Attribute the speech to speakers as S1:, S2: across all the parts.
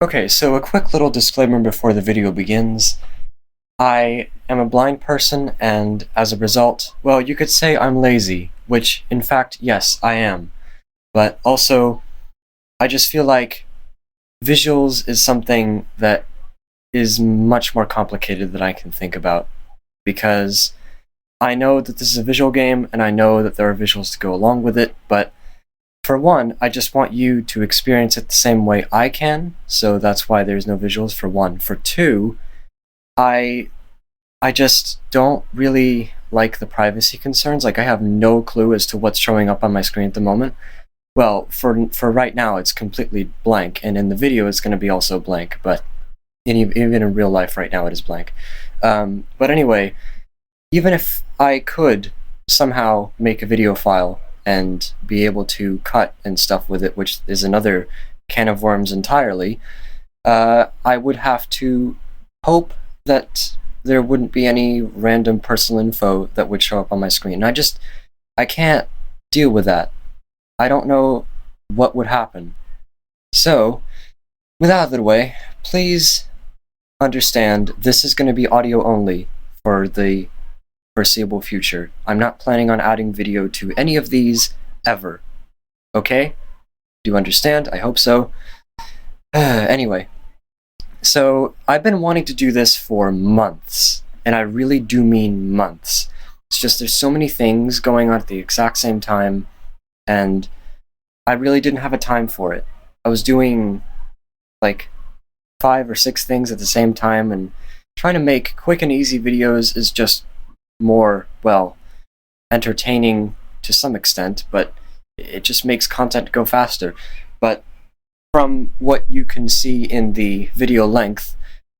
S1: Okay, so a quick little disclaimer before the video begins. I am a blind person, and as a result, well, you could say I'm lazy, which, in fact, yes, I am. But also, I just feel like visuals is something that is much more complicated than I can think about, because I know that this is a visual game, and I know that there are visuals to go along with it, but for one, I just want you to experience it the same way I can, so that's why there's no visuals, for one. For two, I I just don't really like the privacy concerns. Like, I have no clue as to what's showing up on my screen at the moment. Well, for right now, it's completely blank, and in the video, it's going to be also blank, but even in real life right now, it is blank. But anyway, even if I could somehow make a video file and be able to cut and stuff with it, which is another can of worms entirely, I would have to hope that there wouldn't be any random personal info that would show up on my screen. I can't deal with that. I don't know what would happen. So, with that out of the way, please understand this is going to be audio only for the foreseeable future. I'm not planning on adding video to any of these ever. Okay? Do you understand? I hope so. Anyway, so I've been wanting to do this for months, and I really do mean months. It's just there's so many things going on at the exact same time, and I really didn't have a time for it. I was doing like 5 or 6 things at the same time, and trying to make quick and easy videos is just more, well, entertaining to some extent, but it just makes content go faster. But from what you can see in the video length,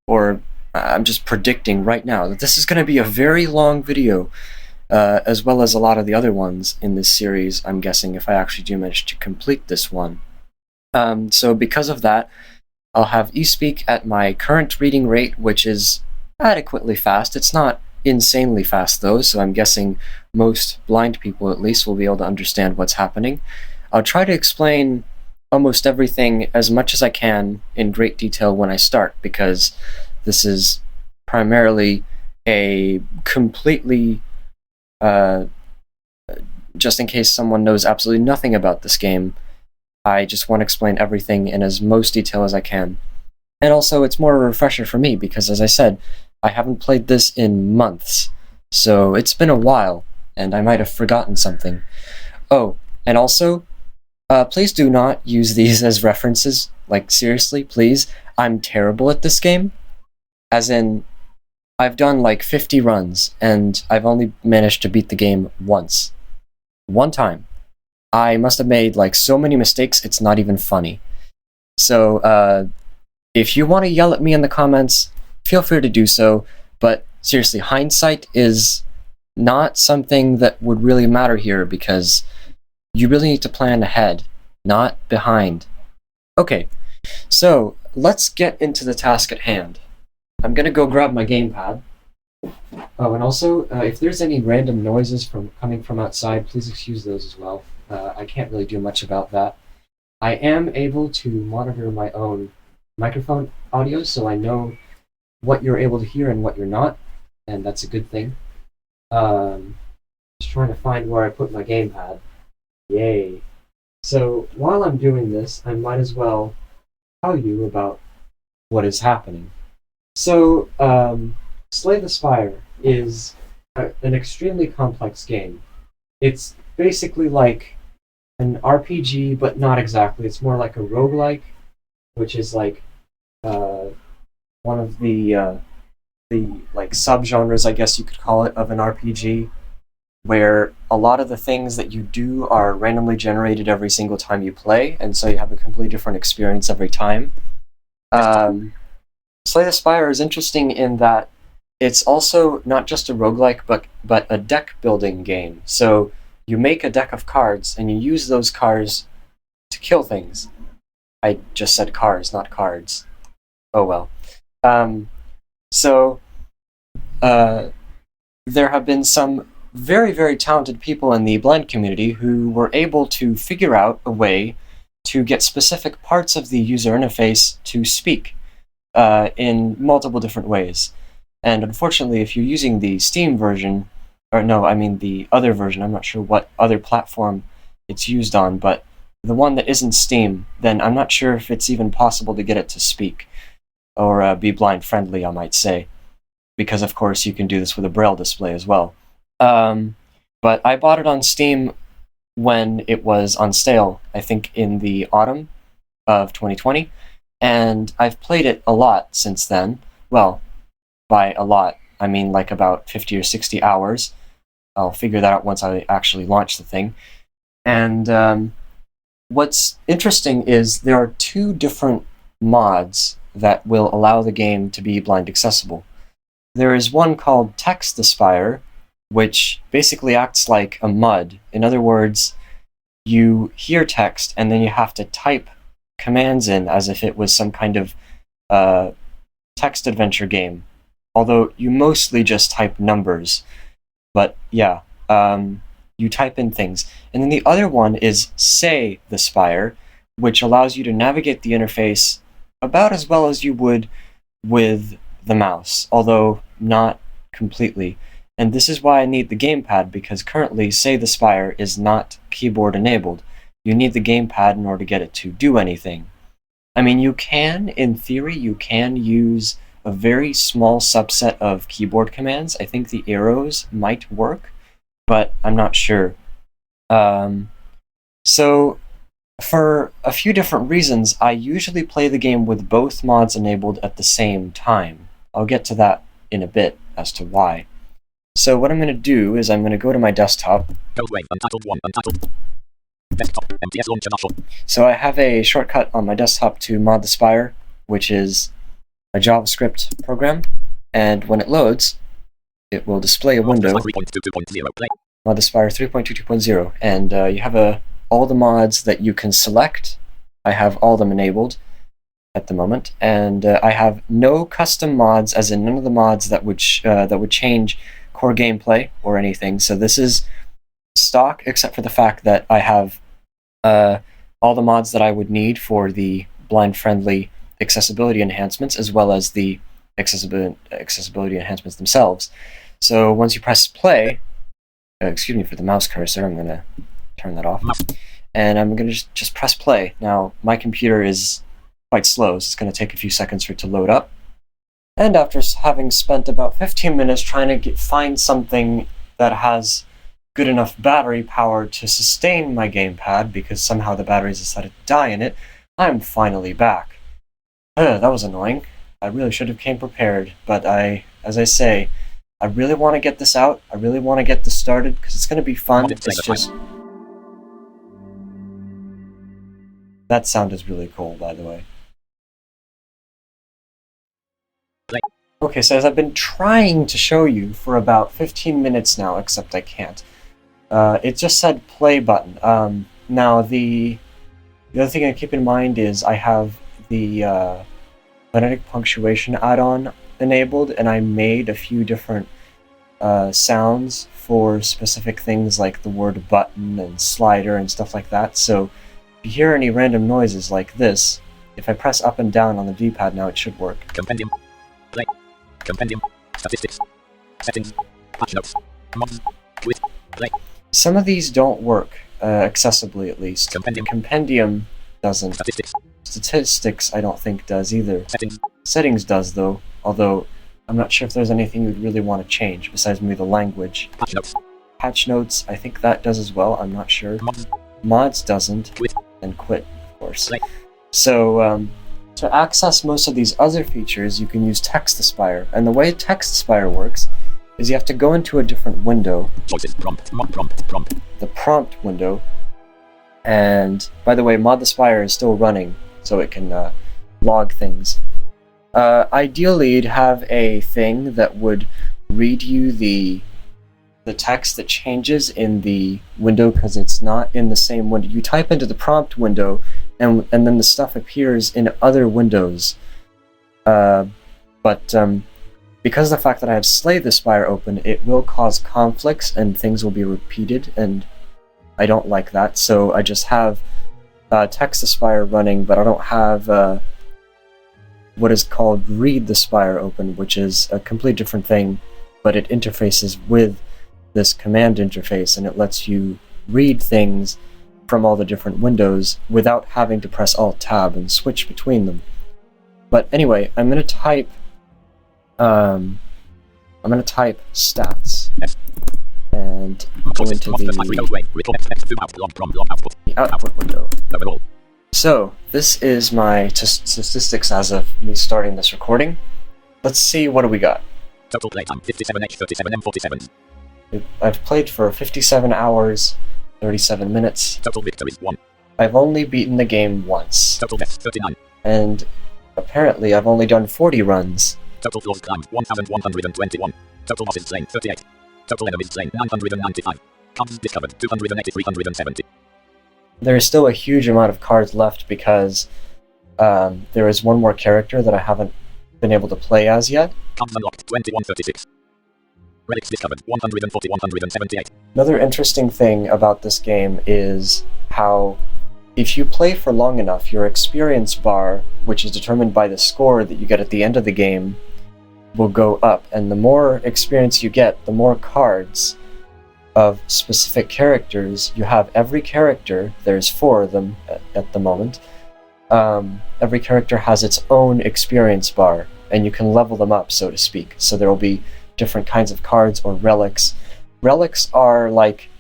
S1: or I'm just predicting right now that this is going to be a very long video, as well as a lot of the other ones in this series, I'm guessing, if I actually do manage to complete this one. So because of that, I'll have eSpeak at my current reading rate, which is adequately fast. It's not insanely fast though, so I'm guessing most blind people at least will be able to understand what's happening. I'll try to explain almost everything as much as I can in great detail when I start, because this is primarily a completely just in case someone knows absolutely nothing about this game, I just want to explain everything in as most detail as I can. And also, it's more of a refresher for me, because as I said, I haven't played this in months, so it's been a while, and I might have forgotten something. Oh, and also, please do not use these as references. Like, seriously, please. I'm terrible at this game. As in, I've done like 50 runs, and I've only managed to beat the game once. One time. I must have made like so many mistakes, it's not even funny. So, if you want to yell at me in the comments, feel free to do so, but seriously, hindsight is not something that would really matter here, because you really need to plan ahead, not behind. Okay, so let's get into the task at hand. I'm gonna go grab my gamepad. Oh, and also, if there's any random noises coming from outside, please excuse those as well. I can't really do much about that. I am able to monitor my own microphone audio, so I know what you're able to hear and what you're not, and that's a good thing. Just trying to find where I put my gamepad. Yay. So while I'm doing this, I might as well tell you about what is happening. So, Slay the Spire is an extremely complex game. It's basically like an RPG, but not exactly. It's more like a roguelike, which is like one of the like subgenres, I guess you could call it, of an RPG, where a lot of the things that you do are randomly generated every single time you play, and so you have a completely different experience every time. Slay the Spire is interesting in that it's also not just a roguelike, but a deck building game. So you make a deck of cards, and you use those cards to kill things. I just said cars, not cards. Oh well. There have been some very, very talented people in the blind community who were able to figure out a way to get specific parts of the user interface to speak in multiple different ways. And unfortunately, if you're using the Steam version, or no, I mean the other version, I'm not sure what other platform it's used on, but the one that isn't Steam, then I'm not sure if it's even possible to get it to speak, or be blind friendly, I might say, because of course you can do this with a Braille display as well. But I bought it on Steam when it was on sale, I think in the autumn of 2020, and I've played it a lot since then. Well, by a lot, I mean like about 50 or 60 hours. I'll figure that out once I actually launch the thing. And what's interesting is there are 2 different mods that will allow the game to be blind accessible. There is one called Slay the Spire, which basically acts like a MUD. In other words, you hear text and then you have to type commands in as if it was some kind of text adventure game. Although you mostly just type numbers. But yeah, you type in things. And then the other one is Slay the Spire, which allows you to navigate the interface about as well as you would with the mouse, although not completely. And this is why I need the gamepad, because currently Slay the Spire is not keyboard enabled. You need the gamepad in order to get it to do anything. I mean, you can, in theory, you can use a very small subset of keyboard commands. I think the arrows might work, but I'm not sure. So, for a few different reasons, I usually play the game with both mods enabled at the same time. I'll get to that in a bit as to why. So what I'm going to do is I'm going to go to my desktop. So I have a shortcut on my desktop to Mod the Spire, which is a JavaScript program, and when it loads, it will display a window. Mod the Spire 3.22.0, and you have all the mods that you can select. I have all of them enabled at the moment, and I have no custom mods, as in none of the mods that would change core gameplay or anything. So this is stock, except for the fact that I have all the mods that I would need for the blind-friendly accessibility enhancements, as well as the accessibility enhancements themselves. So once you press play, excuse me for the mouse cursor, I'm going to turn that off, and I'm going to just press play. Now, my computer is quite slow, so it's going to take a few seconds for it to load up. And after having spent about 15 minutes trying to find something that has good enough battery power to sustain my gamepad, because somehow the batteries decided to die in it, I'm finally back. That was annoying. I really should have came prepared, but as I say, I really want to get this out. I really want to get this started, because it's going to be fun. It's just... That sound is really cool, by the way. Okay, so as I've been trying to show you for about 15 minutes now, except I can't, it just said play button. Now, the other thing I keep in mind is I have the phonetic punctuation add-on enabled, and I made a few different sounds for specific things like the word button and slider and stuff like that. So if you hear any random noises like this, if I press up and down on the D-pad now, it should work.
S2: Compendium. Play. Compendium. Statistics. Settings. Patch notes. Mods. Quiz. Play.
S1: Some of these don't work, accessibly at least. Compendium doesn't. Statistics I don't think does either. Settings does though, although I'm not sure if there's anything you'd really want to change besides maybe the language. Patch notes, I think that does as well, I'm not sure. Mods doesn't, and quit, of course. So, to access most of these other features, you can use Slay the Spire, and the way Slay the Spire works is you have to go into a different window. The prompt window. And, by the way, Mod the Spire is still running, so it can log things. Ideally, you'd have a thing that would read you the text that changes in the window, because it's not in the same window. You type into the prompt window, and then the stuff appears in other windows. But because of the fact that I have Slay the Spire open, it will cause conflicts and things will be repeated, and I don't like that, so I just have Text the Spire running, but I don't have what is called Read the Spire open, which is a completely different thing, but it interfaces with this command interface, and it lets you read things from all the different windows without having to press Alt-Tab and switch between them. But anyway, I'm gonna type stats and go into the output window. So this is my statistics as of me starting this recording. Let's see, what do we got?
S2: Total playtime 57h37m47.
S1: I've played for 57 hours, 37 minutes.
S2: Total victories 1.
S1: I've only beaten the game once.
S2: Total deaths 39.
S1: And apparently I've only done 40 runs.
S2: Total floors climbed 1121. Total bosses slain 38. Total enemies slain 995. Cards discovered 280,370.
S1: There is still a huge amount of cards left because there is one more character that I haven't been able to play as yet.
S2: Cards unlocked 2136. Relics discovered 140,178.
S1: Another interesting thing about this game is how if you play for long enough, your experience bar, which is determined by the score that you get at the end of the game, will go up. And the more experience you get, the more cards of specific characters you have. Every character, there's 4 of them at the moment, every character has its own experience bar, and you can level them up, so to speak. So there will be different kinds of cards or relics. Relics are like,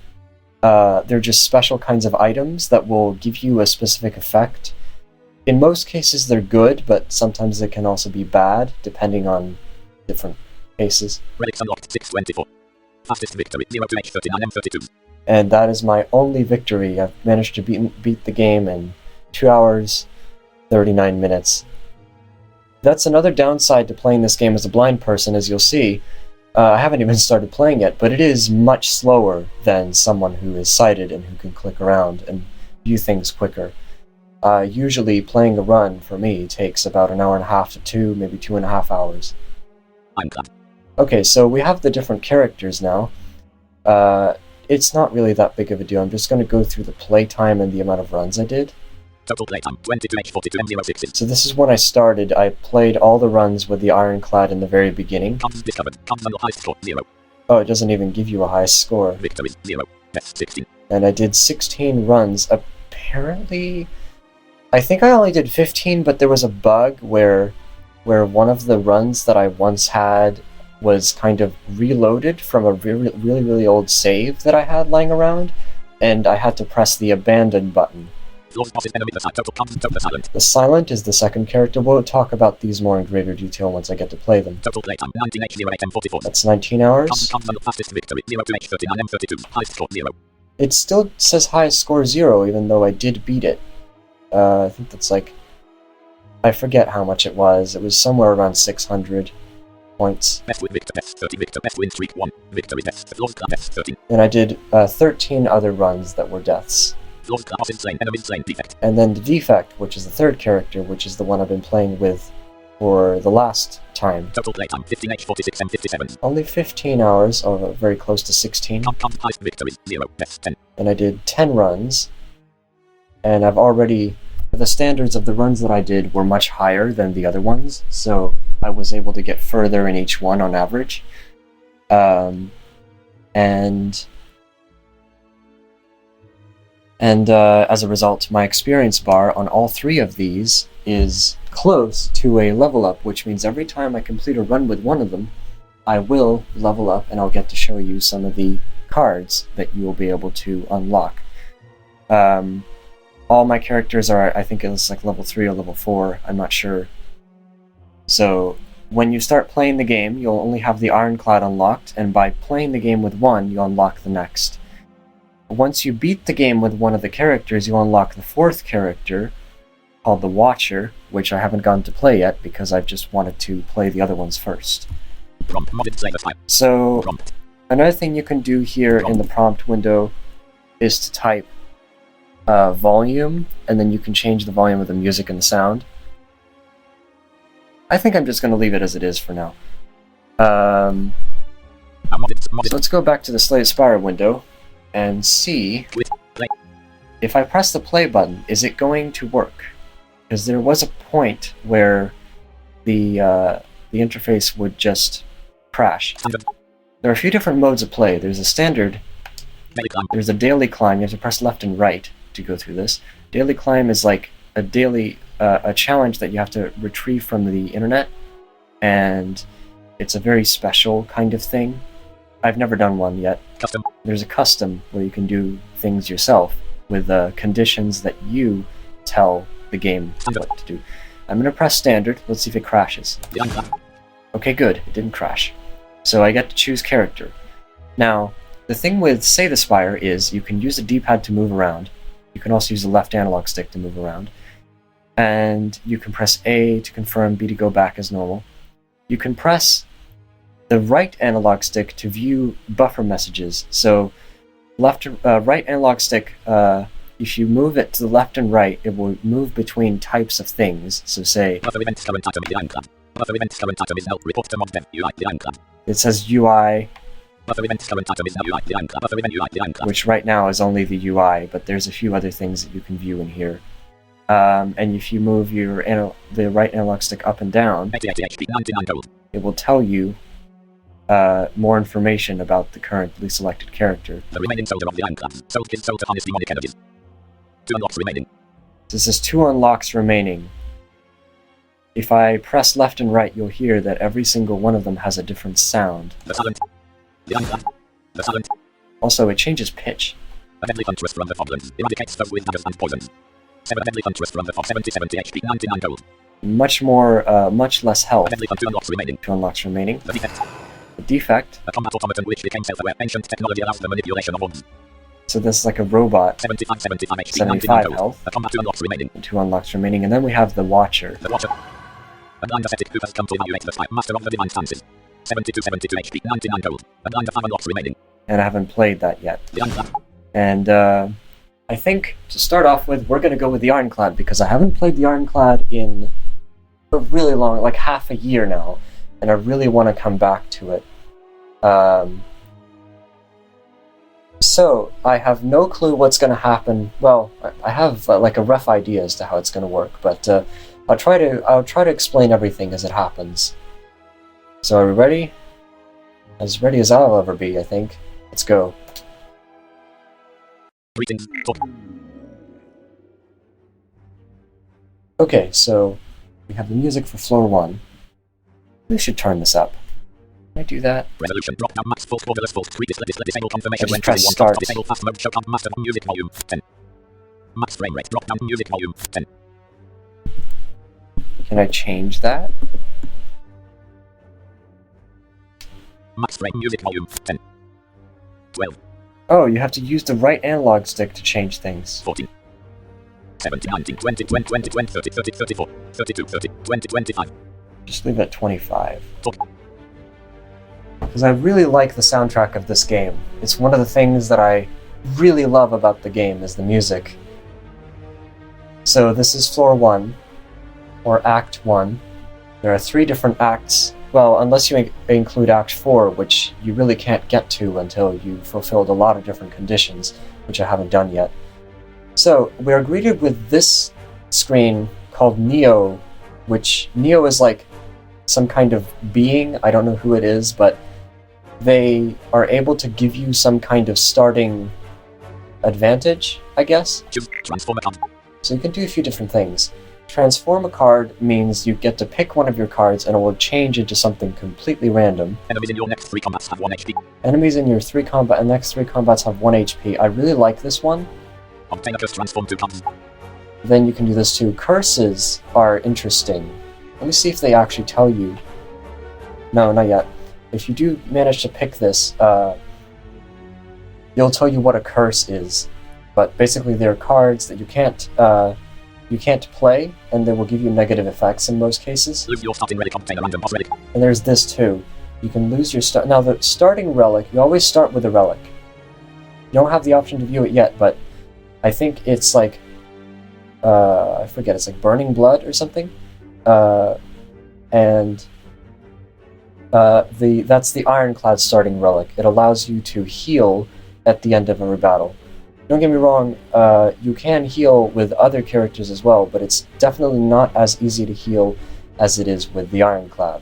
S1: they're just special kinds of items that will give you a specific effect. In most cases they're good, but sometimes they can also be bad, depending on different cases.
S2: Relics unlocked 624. Fastest victory 0 to H39M32.
S1: And that is my only victory. I've managed to beat the game in 2 hours, 39 minutes. That's another downside to playing this game as a blind person, as you'll see. I haven't even started playing it, but it is much slower than someone who is sighted and who can click around and view things quicker. Usually playing a run, for me, takes about an hour and a half to 2, maybe 2.5 hours.
S2: I'm glad.
S1: Okay, so we have the different characters now. It's not really that big of a deal. I'm just going to go through the playtime and the amount of runs I did.
S2: Total playtime 22H42M06.
S1: So this is when I started. I played all the runs with the Ironclad in the very beginning.
S2: Cards discovered. Cards on the highest score 0.
S1: Oh, it doesn't even give you a high score.
S2: Victories 0. Deaths 16.
S1: And I did 16 runs. Apparently, I think I only did 15, but there was a bug where one of the runs that I once had was kind of reloaded from a really old save that I had lying around, and I had to press the abandon button. The Silent is the second character. We'll talk about these more in greater detail once I get to play them.
S2: Total playtime 19H08M44.
S1: That's 19 hours.
S2: Fastest victory 0 to H39M32. Highest score 0.
S1: It still says highest score 0, even though I did beat it. I think that's like, I forget how much it was. It was somewhere around 600 points.
S2: Best win Victor Best 30 Victor Best win streak 1. Victory Best Floors Club Best 13.
S1: And I did 13 other runs that were deaths.
S2: Floors Club bosses slain, enemies slain, defect.
S1: And then the Defect, which is the third character, which is the one I've been playing with for the last time.
S2: Total playtime 15H46M57.
S1: Only 15 hours, or very close to 16.
S2: Highest victories 0. Deaths 10.
S1: And I did 10 runs. And I've already... The standards of the runs that I did were much higher than the other ones, so I was able to get further in each one on average. And as a result, my experience bar on all 3 of these is close to a level up, which means every time I complete a run with one of them, I will level up, and I'll get to show you some of the cards that you will be able to unlock. All my characters are, I think it's like level 3 or level 4, I'm not sure. So, when you start playing the game, you'll only have the Ironclad unlocked, and by playing the game with one, you'll unlock the next. Once you beat the game with one of the characters, you'll unlock the 4th character, called the Watcher, which I haven't gotten to play yet, because I've just wanted to play the other ones first. So, another thing you can do here in the prompt window is to type volume, and then you can change the volume of the music and the sound. I think I'm just going to leave it as it is for now. So let's go back to the Slay the Spire window and see if I press the play button, is it going to work? Because there was a point where the interface would just crash.
S2: Standard.
S1: There are a few different modes of play. There's a standard,
S2: Daily climb.
S1: there's a daily climb. You have to press left and right to go through this. Daily climb is like a daily a challenge that you have to retrieve from the internet, and it's a very special kind of thing. I've never done one yet.
S2: Custom.
S1: There's a custom where you can do things yourself with conditions that you tell the game
S2: Standard.
S1: what to do. I'm going to press standard. Let's see if it crashes.
S2: The Iron Climb.
S1: Okay, good. It didn't crash. So I get to choose character. Now, the thing with Slay the Spire is you can use the D-pad to move around. You can also use the left analog stick to move around. And you can press A to confirm, B to go back as normal. You can press the right analog stick to view buffer messages. So right analog stick, if you move it to the left and right, it will move between types of things. So say
S2: Buffer events current item is the Iron Climb. Buffer events current item is now report to mod dev UI the Iron Climb.
S1: it says UI,
S2: Buffer events current item is now UI the Iron Climb. Buffer event UI the Iron Climb.
S1: which right now is only the UI, but there's a few other things that you can view in here. And if you move the right analog stick up and down,
S2: 88 HP 99 gold.
S1: it will tell you more information about the currently selected character.
S2: The remaining soldier of the Iron Climb. Sold is sold to harness demonic energies. 2 unlocks remaining.
S1: This is 2 unlocks remaining. If I press left and right, you'll hear that every single one of them has a different sound.
S2: The Silent. The Iron Climb. The Silent.
S1: Also, it changes pitch.
S2: A deadly huntress from the Foglands. Eradicates foes with daggers and poisons. 7 a deadly huntress from the Fog. 70 HP 99 gold.
S1: Much less health.
S2: A deadly hunt 2 unlocks remaining.
S1: 2 unlocks remaining.
S2: The defect.
S1: The defect,
S2: A combat automaton which became self-aware. Ancient technology allows the manipulation of orbs.
S1: so this is like a robot,
S2: 75 HP 99
S1: 75
S2: gold.
S1: health,
S2: A combat 2 unlocks remaining.
S1: 2 unlocks remaining, and then we have the Watcher.
S2: The Watcher. A blind ascetic who has come to evaluate the spy. Master of the divine stances. 72 HP 99 gold. A blind 5 unlocks remaining.
S1: And I haven't played that yet.
S2: The Iron Climb.
S1: And I think to start off with, we're going to go with the Ironclad, because I haven't played the Ironclad in a really long, like half a year now, and I really want to come back to it. So I have no clue what's going to happen. Well, I have like a rough idea as to how it's going to work, but I'll try to explain everything as it happens. So are we ready? As ready as I'll ever be, I think. Let's go.
S2: Greetings. Talk.
S1: Okay, so we have the music for floor 1. We should turn this up. Can I do that?
S2: Resolution. Drop down max. False. Borderless. False. Disable confirmation.
S1: I just
S2: When
S1: press
S2: 21
S1: start.
S2: Disable fast mode. Show count. Master of music volume. 10. Max frame rate. Drop down music volume. 10.
S1: Can I change that?
S2: Max frame music volume. 10. 12.
S1: Oh, you have to use the right analog stick to change things.
S2: 14. 17, 19, 20, 20, 20, 20, 30, 30, 34, 32, 30, 20, 25.
S1: Just leave it at 25.
S2: Talk.
S1: Because I really like the soundtrack of this game. It's one of the things that I really love about the game is the music. So this is floor 1, or Act 1. There are 3 different acts. Well, unless you include Act 4, which you really can't get to until you've fulfilled a lot of different conditions, which I haven't done yet. So, we are greeted with this screen called Neo, which Neo is like some kind of being. I don't know who it is, but they are able to give you some kind of starting advantage, I guess.
S2: Choose transform account.
S1: So you can do a few different things. Transform a card means you get to pick one of your cards and it will change into something completely random.
S2: Enemies in your next 3 combats have 1 HP.
S1: Enemies in your next 3 combats have 1 HP. I really like this one.
S2: Obtain a curse transform 2 cards.
S1: Then you can do this too. Curses are interesting. Let me see if they actually tell you. No, not yet. If you do manage to pick this, it'll tell you what a curse is. But basically they're cards that you can't play, and they will give you negative effects in most cases.
S2: Lose your starting relic. Obtain a random boss relic.
S1: And there's this too. You can lose your start. Now the starting relic, you always start with a relic. You don't have the option to view it yet, but I think it's like, I forget, it's like Burning Blood or something. That's the Ironclad starting relic. It allows you to heal at the end of every battle. don't get me wrong, you can heal with other characters as well, but it's definitely not as easy to heal as it is with the Ironclad.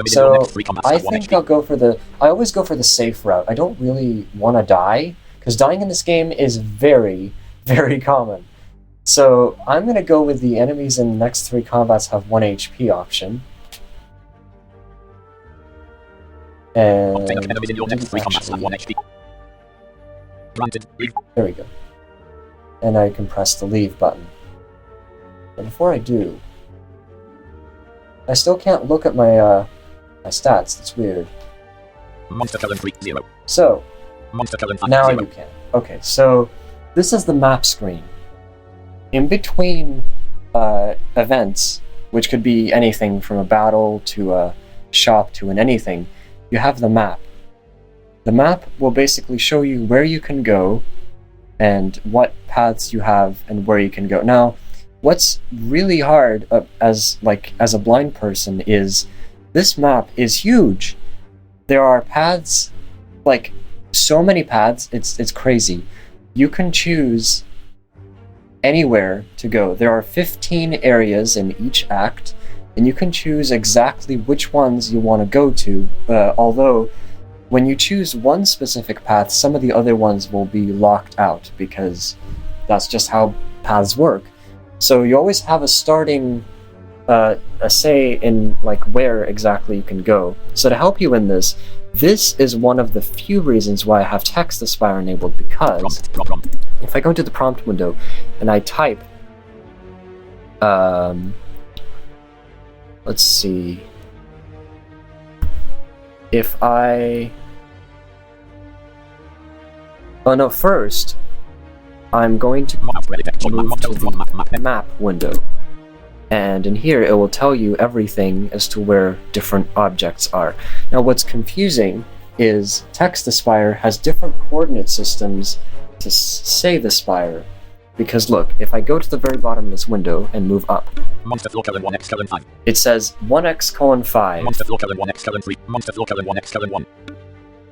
S1: So I think I'll go for I always go for the safe route. I don't really want to die, because dying in this game is very, very common. So I'm going to go with the enemies in the next 3 combats have 1 HP option. And
S2: enemies in your next 3 combats have 1 HP. Granted, leave.
S1: There we go. And I can press the leave button. But before I do, I still can't look at my stats. That's weird.
S2: Monster Kellen 3-0.
S1: So,
S2: Monster Kellen 5-0.
S1: now you can. Okay, so this is the map screen. In between events, which could be anything from a battle to a shop to an anything, you have the map. The map will basically show you where you can go and what paths you have and where you can go. Now, what's really hard as a blind person is this map is huge. There are paths, like so many paths, it's crazy. You can choose anywhere to go. There are 15 areas in each act, and you can choose exactly which ones you want to go to, although when you choose one specific path, some of the other ones will be locked out, because that's just how paths work. So you always have a starting, a say in where exactly you can go. So to help you in this is one of the few reasons why I have Text the Spire enabled, because if I go into the prompt window and I type, let's see, if I, oh no, first I'm going to move to the map window, and in here it will tell you everything as to where different objects are. Now what's confusing is Text the Spire has different coordinate systems to Slay the Spire, because look, if I go to the very bottom of this window and move up,
S2: Monster Floor Kellen 1x Kellen 5.
S1: It says 1x:5.
S2: Monster Floor Kellen 1x Kellen 3. Monster Floor Kellen 1x Kellen 1.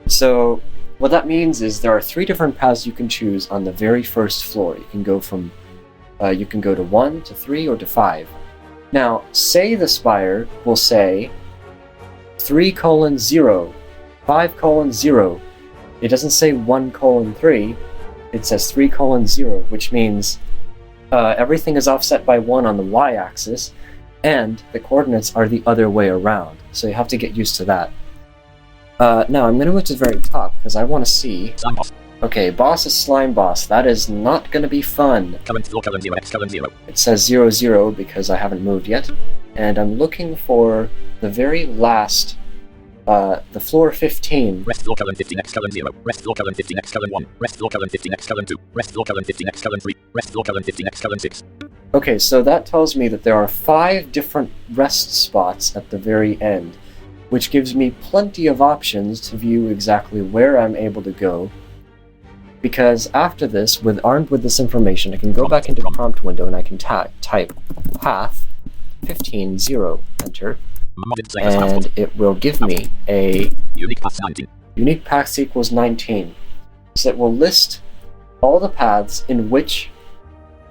S1: So what that means is there are 3 different paths you can choose on the very first floor. You can go from, you can go to 1 to 3 or to 5. Now, Slay the Spire will say 3:0, 5:0. It doesn't say 1:3. It says 3:0, which means everything is offset by 1 on the y-axis, and the coordinates are the other way around. So you have to get used to that. Now I'm going to move to the very top, because I want to see... Okay, boss is Slime Boss. That is not going to be fun.
S2: Kellen 0x Kellen 0.
S1: It says 0, because I haven't moved yet. And I'm looking for the very last, the floor 15.
S2: Rest floor Kellen 15x Kellen 0. Rest floor Kellen 15x Kellen 1. Rest floor Kellen 15x Kellen 2. Rest floor Kellen 15x Kellen 3. Rest floor Kellen 15x Kellen 6.
S1: Okay, so that tells me that there are 5 different rest spots at the very end, which gives me plenty of options to view exactly where I'm able to go. Because after this, armed with this information, I can go back into the prompt window and I can type path 15:0, enter, and it will give me a
S2: unique path 19.
S1: Unique paths equals 19. So it will list all the paths in which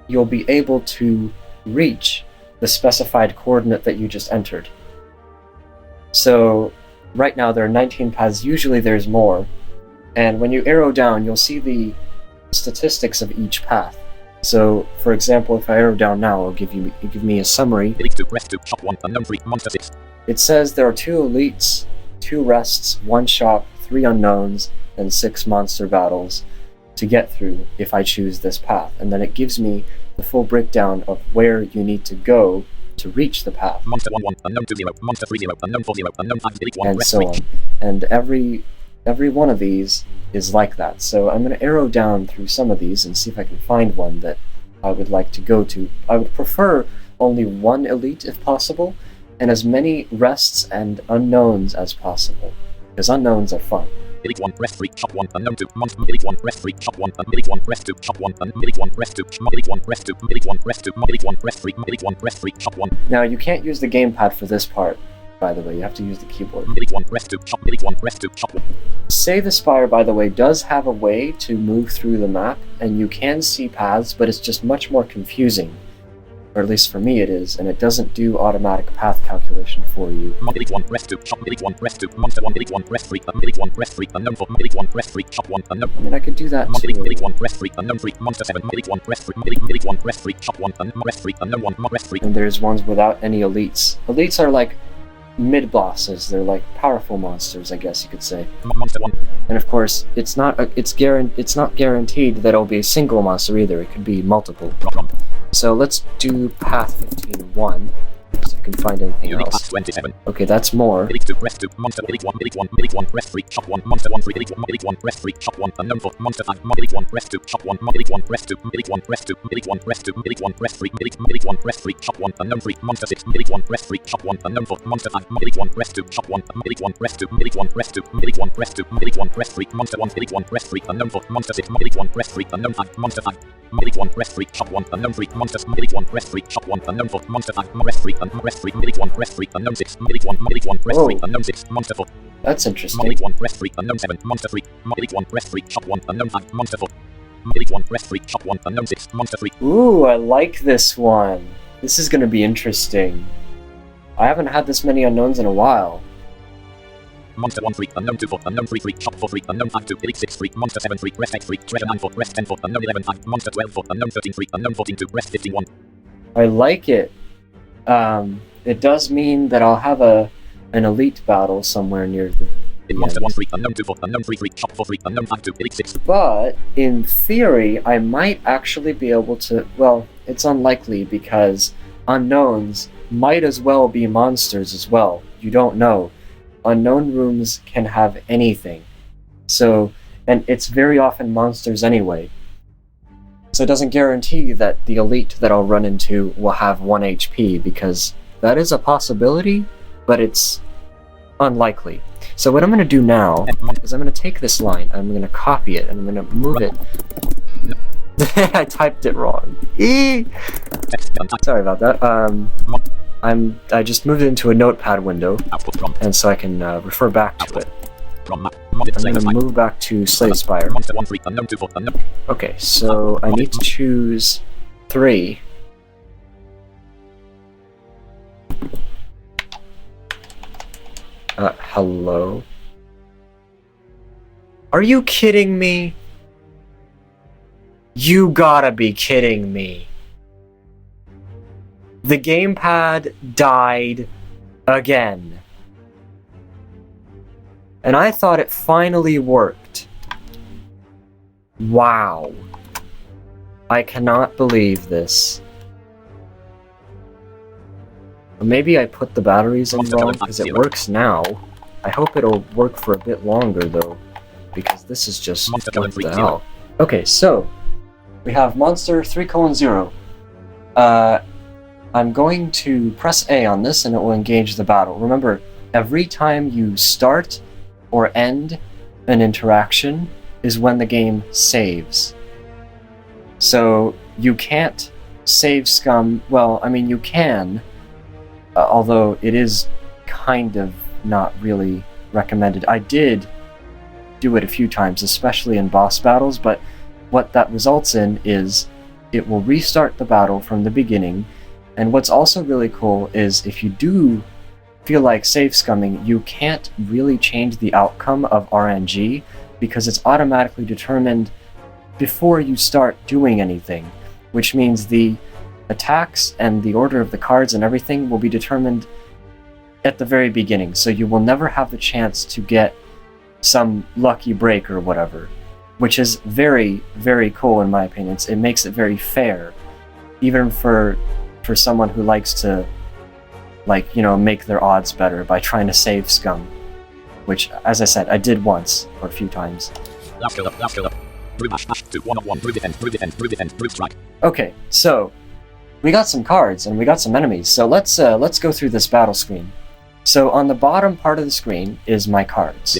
S1: you'll be able to reach the specified coordinate that you just entered. So right now there are 19 paths, usually there's more, and when you arrow down you'll see the statistics of each path. So for example, if I arrow down now, it'll give me a summary.
S2: Elite 2, Rest 2, Shop 1, Unknown 3, Monster 6.
S1: It says there are 2 elites, 2 rests, 1 shop, 3 unknowns, and 6 monster battles to get through if I choose this path, and then it gives me the full breakdown of where you need to go to reach the path.
S2: Monster 1 1, Unknown 2 0, Monster 3 0, Unknown 4 0, Unknown 5 Elite 1,
S1: and
S2: Rest
S1: so
S2: 3.
S1: on. And every one of these is like that. So I'm going to arrow down through some of these and see if I can find one that I would like to go to. I would prefer only 1 elite if possible, and as many rests and unknowns as possible, because unknowns are fun.
S2: Elite 1, Rest 3, Shop 1, Unknown 2, Monster, Elite 1, Rest 3, Shop 1, Elite 1, Rest 2, Shop 1, Elite 1, Rest 2, Elite 1, Rest 2, Elite 1, Rest 2, Elite 1, Rest 3, Elite 1, Rest 3, Shop 1.
S1: Now you can't use the gamepad for this part, by the way. You have to use the keyboard.
S2: Delete 1, press 2, chop, delete 1, press 2, chop 1.
S1: Slay the Spire, by the way, does have a way to move through the map, and you can see paths, but it's just much more confusing. Or at least for me it is, and it doesn't do automatic path calculation for you.
S2: Delete 1, press 2, chop, delete 1, press 2, monster 1, delete 1, press 3, delete 1, press 3, unknown 4, delete 1, press 3, chop 1, unknown.
S1: I mean, I could do that too.
S2: Delete 1, press 3, unknown 3, monster 7, delete 1, press 3, delete 1, press 3, chop 1, press 3, unknown 1, press 3.
S1: And there's ones without any elites. Elites are like mid-bosses, they're like powerful monsters, I guess you could say.
S2: Monster 1.
S1: And of course, it's not guaranteed that it'll be a single monster either, it could be multiple. So let's do path 15-1, so you can find anything
S2: Unique
S1: else.
S2: path 27.
S1: Okay, that's more.
S2: Delete 2, press 2, monster, delete 1, delete 1, delete 1, press 3, chop 1, monster 1, 3, delete 1, delete 1, press 3, chop 1, unknown 4, monster 5, delete 1, press 2, chop 1, delete 1, press 2, delete 1, press 2, delete 1, press 2, delete 1, press 3, delete 1, press 3, chop 1, unknown 3, monster 6, delete 1, press 3, chop 1, unknown 4, monster 5, delete 1, press 2, chop 1, delete 1, press 2, delete 1, press 2, delete 1, press 2, delete 1, press 3, monster 1, delete 1, press 3, unknown 4, monster 6, delete 1, press 3, unknown 5, monster 5, delete 1, press 3, chop 1, unknown 3, monster, delete 1, press 3, chop 1, unknown 4, monster 5, press 3, delete 1, press 3, unknown 6, delete 1, press 3, unknown 6, monster 4.
S1: That's interesting.
S2: Delete 1, press 3, unknown 7, monster 3, delete 1, press 3, chop 1, unknown 5, monster 4. Delete 1, press 3, chop 1, unknown 6, monster 3.
S1: Ooh, I like this one. This is gonna be interesting. I haven't had this many unknowns in a while.
S2: Monster 1 3, unknown 2 4, unknown 3 3, chop 4 3, unknown 5 2, delete 6 3, monster 7 3, press 8 3, treasure 9 4, press 10 4, unknown 11 5, monster 12 4, unknown 13 3, unknown 14 2, press 15 1.
S1: I like it. It does mean that I'll have an elite battle somewhere near the
S2: Monster
S1: end.
S2: 1 3, unknown 2 4, unknown 3 3, chop 4 3, unknown 5 2, delete 6.
S1: But, in theory, I might actually be able to... Well, it's unlikely because unknowns might as well be monsters as well. You don't know. Unknown rooms can have anything. So, and it's very often monsters anyway. So it doesn't guarantee that the elite that I'll run into will have 1 HP, because that is a possibility, but it's unlikely. So what I'm going to do now is I'm going to take this line, I'm going to copy it, and I'm going to move it. I typed it wrong. Sorry about that. I just moved it into a notepad window, and so I can refer back to it. I'm going to move back to Slay the Spire. Okay, so I need to choose 3. Hello? Are you kidding me? You gotta be kidding me. The gamepad died again. And I thought it finally worked. Wow. I cannot believe this. Maybe I put the batteries in wrong, because it works now. I hope it'll work for a bit longer, though, because this is just what the hell. Okay, so we have Monster 3:0. I'm going to press A on this, and it will engage the battle. Remember, every time you start or end an interaction is when the game saves. So you can't save scum. Well, I mean, you can. Although it is kind of not really recommended. I did do it a few times, especially in boss battles, but what that results in is it will restart the battle from the beginning, and what's also really cool is if you do feel like save scumming, you can't really change the outcome of RNG because it's automatically determined before you start doing anything, which means the attacks and the order of the cards and everything will be determined at the very beginning, so you will never have the chance to get some lucky break or whatever, which is very, very cool in my opinion. It makes it very fair, even for someone who likes to, like, you know, make their odds better by trying to save scum, which, as I said, I did once, or a few times. Okay, so we got some cards and we got some enemies, so let's go through this battle screen. So on the bottom part of the screen is my cards.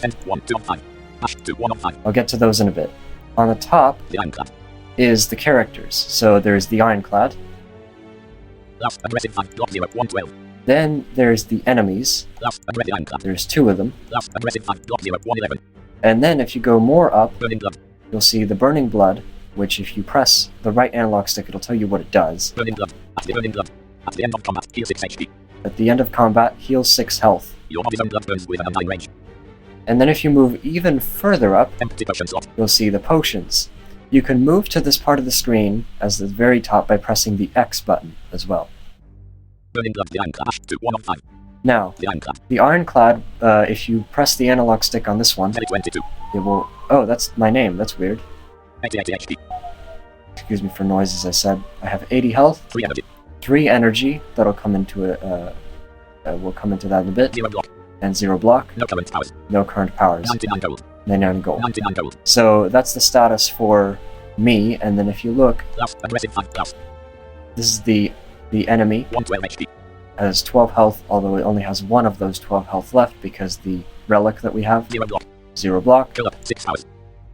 S1: I'll get to those in a bit. On the top is the characters. So there's the Ironclad. Then there's the enemies.
S2: Plus aggressive ironclad.
S1: There's 2 of them.
S2: Plus aggressive 5.0
S1: And then if you go more up,
S2: Burning blood.
S1: you'll see the Burning Blood, which if you press the right analog stick, it'll tell you what it does.
S2: Burning blood. At the burning blood. At the end of combat, heal 6 HP.
S1: At the end of combat, heal 6 health.
S2: Your body's own blood burns with an undying range.
S1: And then if you move even further up,
S2: Empty potion slot.
S1: you'll see the potions. You can move to this part of the screen as the very top by pressing the X button as well.
S2: Burning blood. The ironclad. To 1 of 5.
S1: Now,
S2: The ironclad.
S1: the Ironclad, if you press the analog stick on this one,
S2: Medic 22.
S1: it will... Oh, that's my name. That's weird.
S2: 88 HP.
S1: Excuse me for noises I said. I have 80 health,
S2: 3 energy.
S1: 3 energy. That'll come into it. We'll come into that in a bit.
S2: 0 block.
S1: And 0 block.
S2: No current powers.
S1: No current powers.
S2: 99 gold.
S1: 99 gold.
S2: 99 gold.
S1: So that's the status for me. And then if you look,
S2: Plus aggressive 5 plus.
S1: this is the enemy.
S2: 112 HP.
S1: Has 12 health, although it only has 1 of those 12 health left because the relic that we have,
S2: 0 block.
S1: 0 block.
S2: Kill up 6 powers.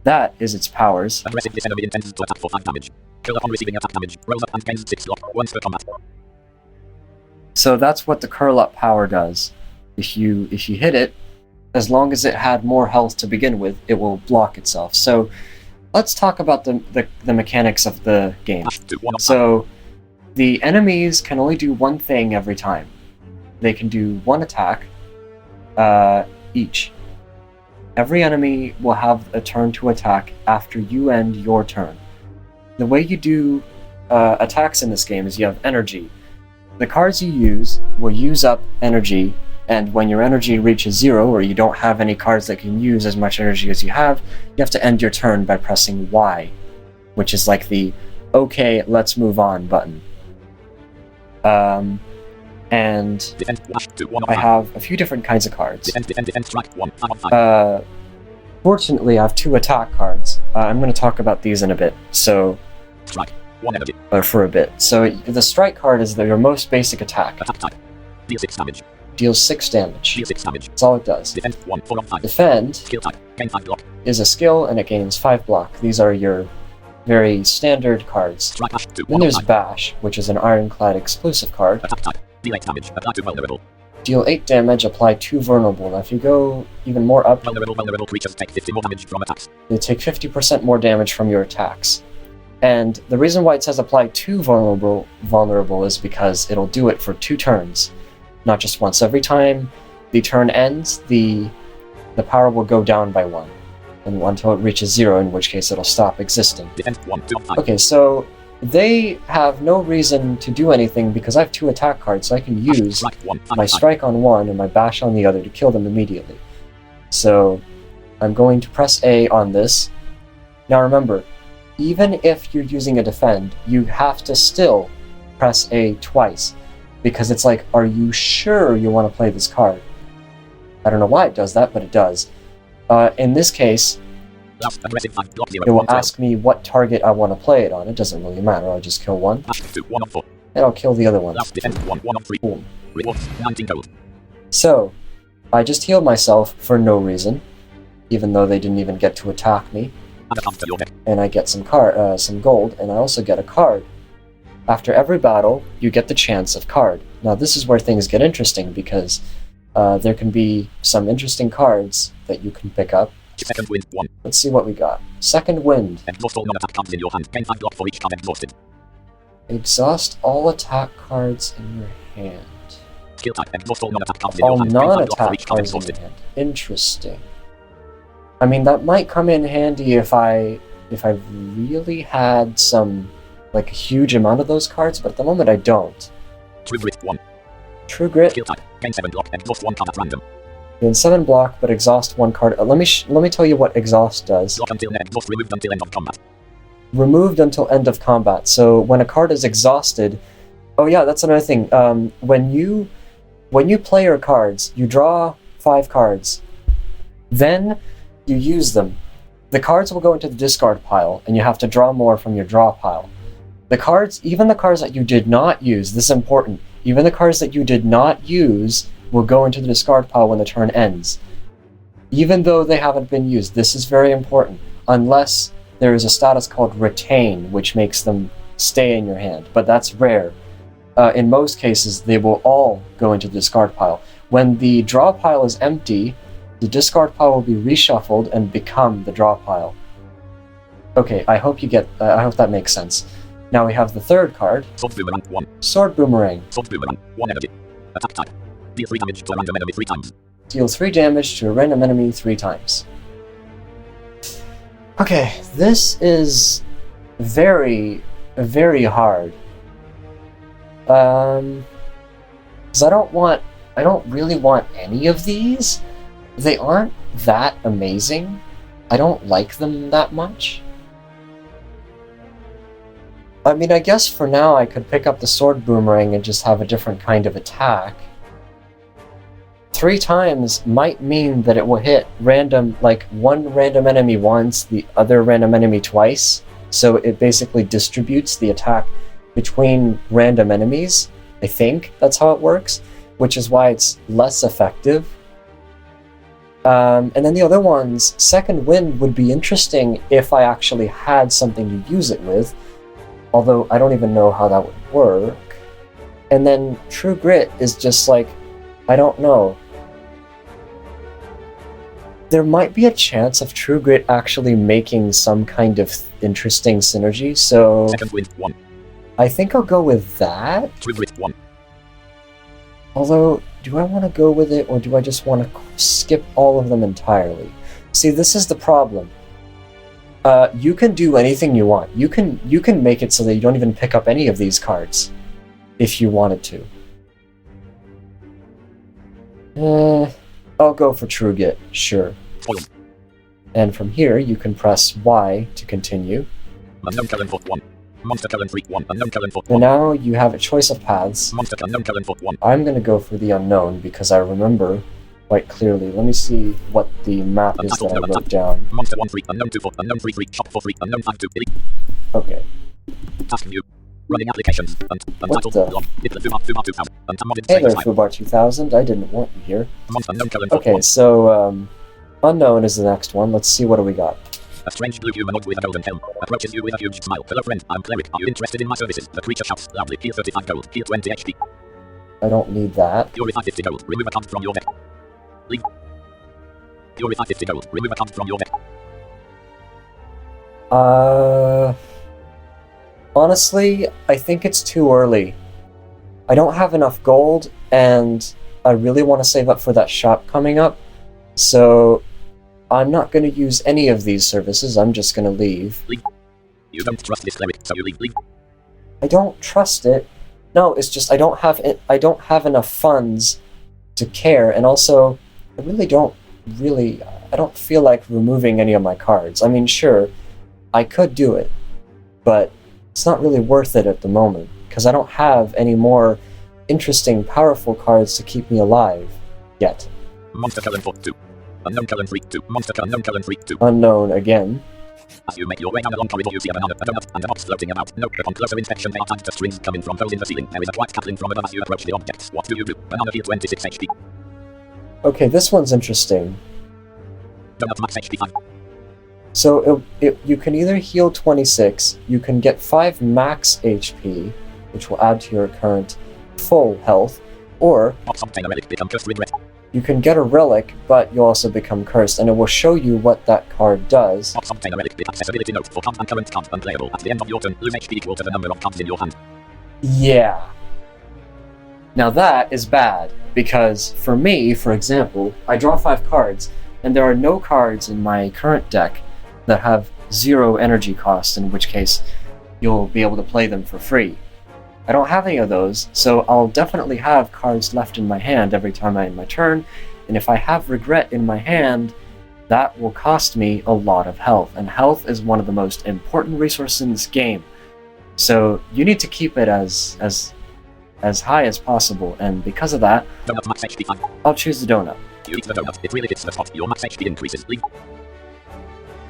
S1: That is its powers.
S2: Aggressive. This enemy intends to attack for 5 damage. Kill upon receiving attack damage. Rolls up and gains 6 slot. Once per combat.
S1: So that's what the curl up power does. If you hit it, as long as it had more health to begin with, it will block itself. So let's talk about the mechanics of the game.
S2: Dash to 1 of 5.
S1: So the enemies can only do one thing every time. They can do 1 attack each. Every enemy will have a turn to attack after you end your turn. The way you do attacks in this game is you have energy. The cards you use will use up energy, and when your energy reaches 0, or you don't have any cards that can use as much energy as you have to end your turn by pressing Y, which is like the "Okay, let's move on" button. And
S2: Defense. Dash to 1 of
S1: I
S2: 5.
S1: have a few different kinds of cards.
S2: Defense. Strike 1. 5 of 5.
S1: Fortunately, I have 2 attack cards. I'm going to talk about these in a bit. So,
S2: Strike. 1 energy.
S1: for a bit. So the strike card is your most basic attack.
S2: Attack type. Deal 6 damage.
S1: Deals 6 damage.
S2: Deal 6 damage.
S1: That's all it does.
S2: Defense 1. 4 of 5.
S1: Defend
S2: Skill type. Gain 5 block.
S1: is a skill and it gains 5 block. These are your very standard cards.
S2: Strike dash to
S1: Then
S2: 1 of
S1: there's
S2: 5.
S1: Bash, which is an Ironclad exclusive card.
S2: Attack type. Deal 8 damage. Apply to vulnerable.
S1: Deal 8 damage, apply 2 vulnerable. Now if you go even more up,
S2: Vulnerable creatures take 50 more damage from attacks.
S1: they take 50% more damage from your attacks. And the reason why it says apply 2 vulnerable is because it'll do it for 2 turns, not just once. Every time the turn ends, the power will go down by 1, and until it reaches 0, in which case it'll stop existing.
S2: Defense 1. 2 of 5.
S1: Okay, so they have no reason to do anything because I have 2 attack cards, so I can use
S2: Strike 1. 5
S1: my
S2: of 5.
S1: strike on one and my bash on the other to kill them immediately. So I'm going to press A on this. Now remember, even if you're using a defend, you have to still press A twice, because it's like, are you sure you want to play this card? I don't know why it does that, but it does. In this case,
S2: Plus aggressive 5 block 0.
S1: it will
S2: 1 12.
S1: ask me what target I want to play it on. It doesn't really matter, I'll just kill one,
S2: Dash to 1 of 4.
S1: and I'll kill the other one.
S2: Plus defense 1. 1 of 3.
S1: Boom.
S2: Rewards 19 gold.
S1: So, I just healed myself for no reason, even though they didn't even get to attack me,
S2: Add a card to your deck.
S1: and I get some gold, and I also get a card. After every battle, you get the chance of card. Now this is where things get interesting, because there can be some interesting cards that you can pick up.
S2: Second wind 1.
S1: Let's see what we got. Second Wind.
S2: Exhaust all non-attack cards in your hand. Gain 5 block for each card exhausted.
S1: Exhaust all attack cards in your hand.
S2: Skill type. Exhaust all non-attack cards in your
S1: All
S2: hand. Gain 5 block for
S1: non-attack
S2: each card
S1: cards in your
S2: exhausted.
S1: hand. Interesting. I mean, that might come in handy if I really had some, like, a huge amount of those cards, but at the moment I don't.
S2: True grit 1.
S1: True Grit,
S2: Skill type. Gain 7 block. Exhaust 1 card at random.
S1: gain 7 block, but exhaust 1 card. Let me tell you what exhaust does.
S2: Block until end. Exhaust removed until end of combat.
S1: Removed until end of combat. So when a card is exhausted, oh yeah, that's another thing. When you play your cards, you draw 5 cards, then you use them. The cards will go into the discard pile, and you have to draw more from your draw pile. The cards, even the cards that you did not use, this is important, even the cards that you did not use will go into the discard pile when the turn ends. Even though they haven't been used, this is very important, unless there is a status called Retain, which makes them stay in your hand, but that's rare. in most cases, they will all go into the discard pile. When the draw pile is empty, the discard pile will be reshuffled and become the draw pile. Okay, I hope that makes sense. Now we have the third card.
S2: Sword Boomerang 1.
S1: Sword Boomerang.
S2: Sword Boomerang 1 energy. Attack type. Deal 3 damage to a random enemy 3 times.
S1: Deal 3 damage to a random enemy 3 times. Okay, this is very, very hard. Because I don't really want any of these. They aren't that amazing. I don't like them that much. I mean, I guess for now I could pick up the Sword Boomerang and just have a different kind of attack. 3 times might mean that it will hit one random enemy once, the other random enemy twice. So it basically distributes the attack between random enemies. I think that's how it works, which is why it's less effective. And then the other ones, Second Wind would be interesting if I actually had something to use it with, although I don't even know how that would work. And then True Grit is just like, I don't know. There might be a chance of True Grit actually making some kind of interesting synergy, so
S2: Second Wind 1.
S1: I think I'll go with that.
S2: True Grit 1.
S1: Although, do I want to go with it, or do I just want to skip all of them entirely? See, this is the problem. You can do anything you want. You can make it so that you don't even pick up any of these cards, if you wanted to. I'll go for True Grit, sure.
S2: Foil.
S1: And from here, you can press Y to continue.
S2: Unknown Karen Fort 1. Monster Karen Freak 1. Unknown Karen Fort 1.
S1: And now you have a choice of paths.
S2: Monster Unknown Karen Fort 1.
S1: I'm going to go for the unknown because I remember quite clearly. Let me see what the map is that I wrote down.
S2: Monster 1 Freak. Unknown 2 Fort. Unknown 3 Freak. Shop 4 Freak. Unknown 5 2.
S1: Okay.
S2: Task view. Running applications. Untitled. Log. Hitler Fubar 2000.
S1: Hey there, Fubar 2000. I didn't want you here.
S2: Monster Unknown Karen Fort 1.
S1: Okay, so, unknown is the next one. Let's see what do we got.
S2: A strange blue humanoid with a golden helm approaches you with a huge smile. Hello friend, I'm Cleric. Are you interested in my services? The creature shouts loudly. Heal 35 gold. Heal 20 HP.
S1: I don't need that.
S2: Purify 50 gold. Remove a card from your deck. Leave. Purify 50 gold. Remove a card from your deck.
S1: Honestly, I think it's too early. I don't have enough gold, and I really want to save up for that shop coming up, so I'm not going to use any of these services. I'm just going to leave.
S2: Leave. You don't trust this cleric, so you leave. Leave.
S1: I don't trust it. No, it's just I don't have enough funds to care, and also I don't feel like removing any of my cards. I mean, sure, I could do it, but it's not really worth it at the moment because I don't have any more interesting, powerful cards to keep me alive yet.
S2: Monster Karen Fort 2. Unknown Karen Freak 2. Monster Unknown Karen Freak 2.
S1: Unknown again.
S2: As you make your way down a long corridor, you see a banana, a donut, and a box floating about. Note, upon closer inspection, they are tied to strings coming from holes in the ceiling. There is a white cackling from above as you approach the objects. What do you do? Banana heal 26 HP.
S1: Okay, this one's interesting.
S2: Donut max HP 5.
S1: So you can either heal 26, you can get 5 max HP, which will add to your current full health, or
S2: Obtain a relic, become cursed regret.
S1: You can get a relic, but you also become cursed, and it will show you what that card does.
S2: Obtain a relic, accessibility note for cards and current cards unplayable. At the end of your turn, lose HP equal to the number of cards in your hand.
S1: Yeah. Now that is bad, because for me, for example, I draw 5 cards, and there are no cards in my current deck that have 0 energy cost, in which case you'll be able to play them for free. I don't have any of those, so I'll definitely have cards left in my hand every time I end my turn, and if I have regret in my hand, that will cost me a lot of health, and health is one of the most important resources in this game. So you need to keep it as high as possible, and because of that,
S2: Donut max HP 5.
S1: I'll choose the donut.
S2: You eat the donut, it really hits the spot. Your max HP increases. Leave.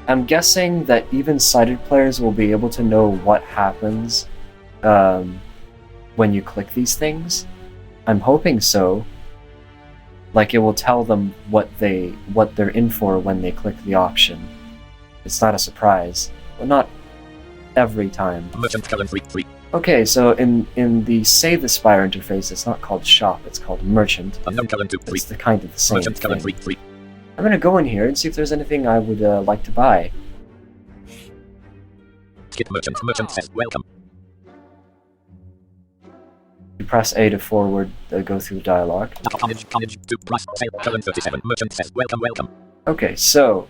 S1: I'm guessing that even sighted players will be able to know what happens when you click these things. I'm hoping so. Like it will tell them what they're in for when they click the option. It's not a surprise. Well, not every time.
S2: Merchant Karen Freak 3.
S1: Okay, so in the Slay the Spire interface, it's not called shop, it's called merchant.
S2: Unknown current 2, 3.
S1: It's the kind of the same
S2: Merchant current
S1: thing.
S2: 3, 3.
S1: I'm gonna go in here and see if there's anything I would like to buy.
S2: Skip merchant. Merchant says welcome.
S1: You press A to forward, go through the dialogue.
S2: Carnage 2 price sale current 37. Merchant says welcome, welcome.
S1: Okay, so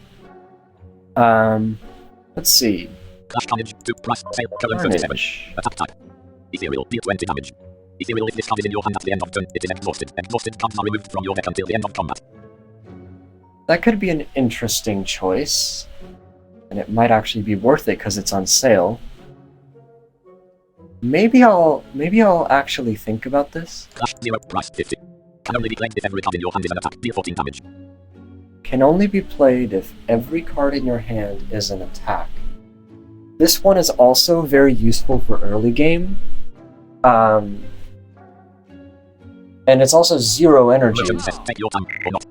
S1: let's see.
S2: Clash Carnage 2 price sale current 37. Attack type. Ethereal, deal 20 damage. Ethereal, if this card is in your hand at the end of turn, it is exhausted. Exhausted cards are removed from your deck until the end of combat.
S1: That could be an interesting choice, and it might actually be worth it because it's on sale. Maybe I'll actually think about this.
S2: Clash 0 price 50. Can only be played if every card in your hand is an attack. Deal 14 damage.
S1: Can only be played if every card in your hand is an attack. This one is also very useful for early game. And it's also 0 energy.
S2: Merchant says take your time or not.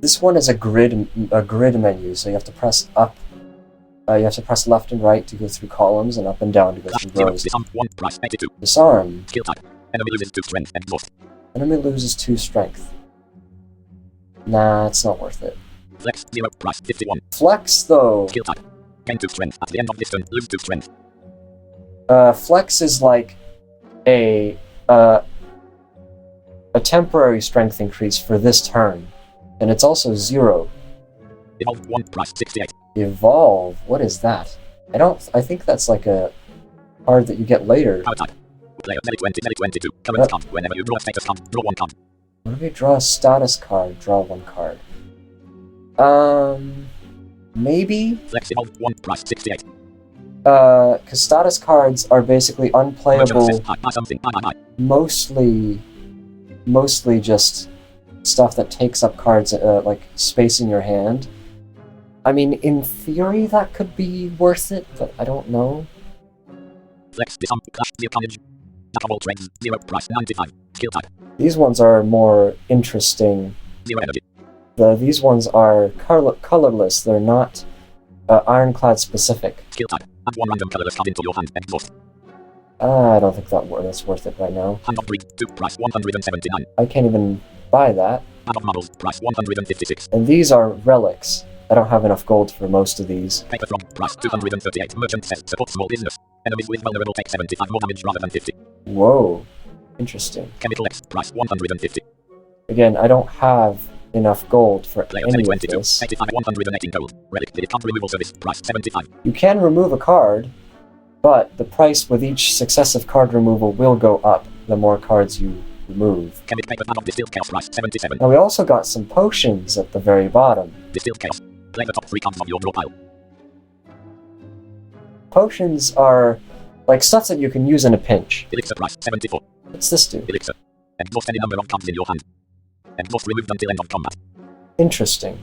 S1: This one is a grid menu, so you have to press up. You have to press left and right to go through columns, and up and down to go
S2: Clash
S1: through
S2: 0
S1: rows.
S2: disarm 1 price 82.
S1: Disarm.
S2: Skill type. Enemy loses 2 strength. Exhaust.
S1: Enemy loses 2 strength. Nah, it's not worth it.
S2: Flex 0 price 51.
S1: Flex, though.
S2: Skill type. Gain 2 strength at the end of this turn. Lose 2 strength.
S1: Flex is like a temporary strength increase for this turn, and it's also 0.
S2: Evolve 1 price 68.
S1: Evolve? What is that? I think that's like a card that you get later.
S2: Power type. Player 20, 22. Current card. Whenever you draw a status card, draw 1 card.
S1: Whenever you draw a status card, draw 1 card. Maybe?
S2: Flex evolve 1 price 68.
S1: Because status cards are basically unplayable,
S2: Buy something. Buy.
S1: mostly just stuff that takes up cards, like space in your hand. I mean, in theory, that could be worth it, but I don't know.
S2: Flex disarm. Clash 0 carnage. Jack of all trades. 0 price 95. Skill type.
S1: These ones are more interesting.
S2: 0 energy.
S1: These ones are colorless. They're not ironclad specific.
S2: Skill type. Add 1 random colorless card into your hand. Exhaust.
S1: I don't think that's worth it right now.
S2: Hand of breed. 2 price 179.
S1: I can't even buy that.
S2: Hand of marbles. Price 156.
S1: And these are relics. I don't have enough gold for most of these.
S2: Paper frog. Price 238. Merchant says support small business. Enemies with vulnerable take 75 more damage rather than 50.
S1: Whoa. Interesting.
S2: Chemical X. Price 150.
S1: Again, I don't have enough gold for
S2: Player
S1: any of
S2: 22.
S1: this.
S2: 85 118 gold. Relic. Did card removal service. Price 75.
S1: You can remove a card, but the price with each successive card removal will go up the more cards you remove.
S2: Chemic paper pad of distilled chaos. Price 77.
S1: Now we also got some potions at the very bottom.
S2: Distilled chaos. Play the top 3 cards of your draw pile.
S1: Potions are like stuff that you can use in a pinch.
S2: Elixir price 74.
S1: What's this do?
S2: Elixir. Exhaust any number of cards in your hand. Exhaust removed until end of combat.
S1: Interesting.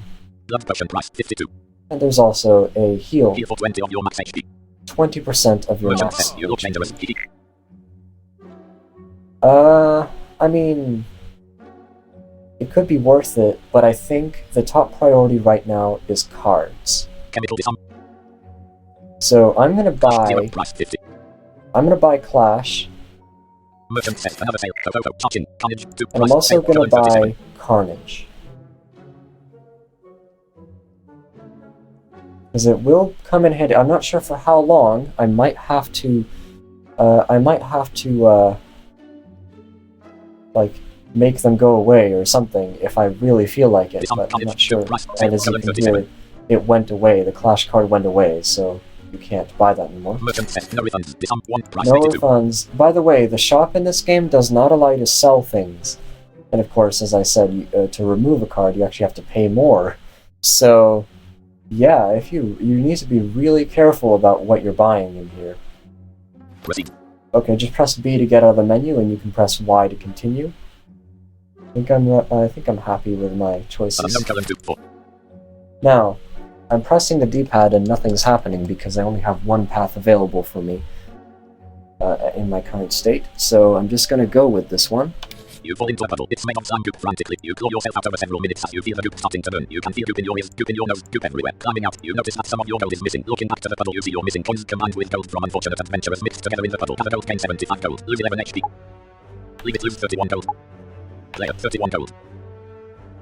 S2: Blood potion price 52.
S1: And there's also a heal.
S2: Heal for 20 of your max HP.
S1: 20% of your
S2: Merchant
S1: max.
S2: says you look dangerous.
S1: I mean, it could be worth it, but I think the top priority right now is cards.
S2: Chemical disarm.
S1: So I'm gonna
S2: Clash 0
S1: buy.
S2: price 50.
S1: I'm gonna buy Clash,
S2: Merchant says another sale. Coco. Charging. Carnage 2
S1: and I'm
S2: price
S1: also
S2: sale.
S1: gonna
S2: Current 37.
S1: buy Carnage. Because it will come in handy. I'm not sure for how long. I might have to. Like, make them go away or something if I really feel like it. But I'm not sure. And as you can hear, it went away. The Clash card went away, so you can't buy that anymore.
S2: Merchant says no refunds. Disarm 1 price
S1: No
S2: 82.
S1: refunds. By the way, the shop in this game does not allow you to sell things. And of course, as I said, to remove a card, you actually have to pay more. So, yeah, if you need to be really careful about what you're buying in here.
S2: Proceed.
S1: Okay, just press B to get out of the menu, and you can press Y to continue. I think I'm happy with my choices.
S2: Unknown current 2 4.
S1: Now, I'm pressing the D-pad and nothing's happening because I only have one path available for me in my current state. So I'm just going to go with this one.
S2: You fall into a puddle. It smells of some goop frantically. You claw yourself out over several minutes as you feel the goop starting to burn. You can feel goop in your ears, goop in your nose, goop everywhere. Climbing out, you notice that some of your gold is missing. Looking back to the puddle, you see your missing coins combined with gold from unfortunate adventurers mixed together in the puddle. Have a gold, gain 75 gold. Lose 11 HP. Leave it, lose 31 gold. Player, 31 gold.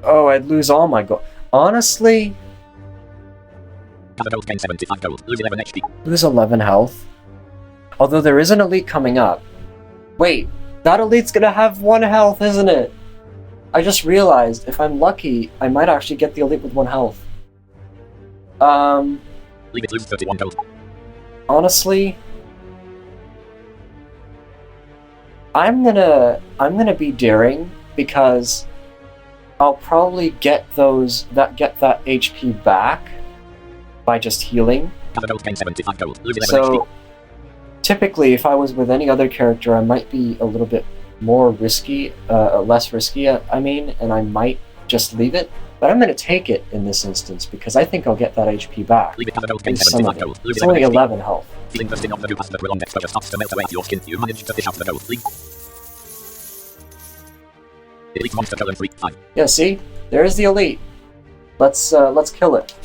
S1: Oh, I'd lose all my gold. Honestly,
S2: Have a gold, gain 75 gold. Lose 11 HP.
S1: lose 11 health. Although there is an elite coming up. Wait, that elite's gonna have 1 health, isn't it? I just realized, if I'm lucky, I might actually get the elite with 1 health.
S2: Leave it, lose 31 gold.
S1: Honestly, I'm gonna be daring because I'll probably get that HP back by just healing.
S2: Have a gold, gain 75 gold. Lose 11
S1: So
S2: HP.
S1: typically, if I was with any other character, I might be a little bit more risky, less risky. I mean, and I might just leave it. But I'm gonna take it in this instance because I think I'll get that HP back.
S2: Leave it, have a gold, gain
S1: Some
S2: 75
S1: of it.
S2: gold. Lose
S1: It's only
S2: 11 HP.
S1: 11 health.
S2: Feeling the sting of the goop as the prolonged exposure starts to melt away your skin. You manage to fish out the gold. Leave. Elite monster colon 3, 5.
S1: Yeah, see, there's the elite. Let's kill it.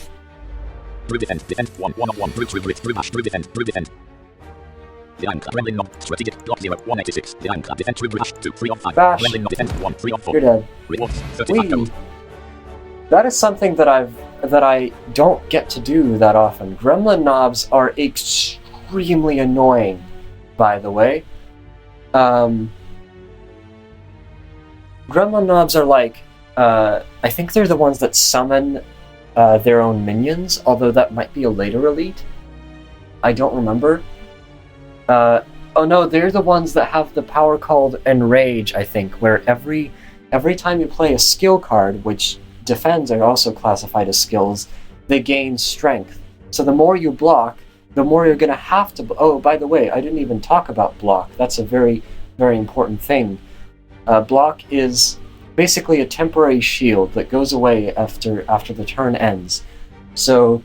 S2: Brew defend, 1 of 1, brew grit, brew hash, brew defend, brew defend. Divine Club, Gremlin Knob, Strategic, Block 0, 186. Divine Club, defend, brew hash, 2, 3 of 5.
S1: Bash.
S2: Gremlin Knob, defend, 1, 3 of 4.
S1: You're dead.
S2: Rewards, 35 gold.
S1: That is something that I don't get to do that often. Gremlin knobs are extremely annoying, by the way. Gremlin knobs are like, I think they're the ones that summon their own minions, although that might be a later elite. I don't remember. Oh no, they're the ones that have the power called Enrage, I think, where every time you play a skill card, which defends are also classified as skills, they gain strength. So the more you block, the more you're going to have to... Oh, by the way, I didn't even talk about block. That's a very, very important thing. Block is basically a temporary shield that goes away after the turn ends. So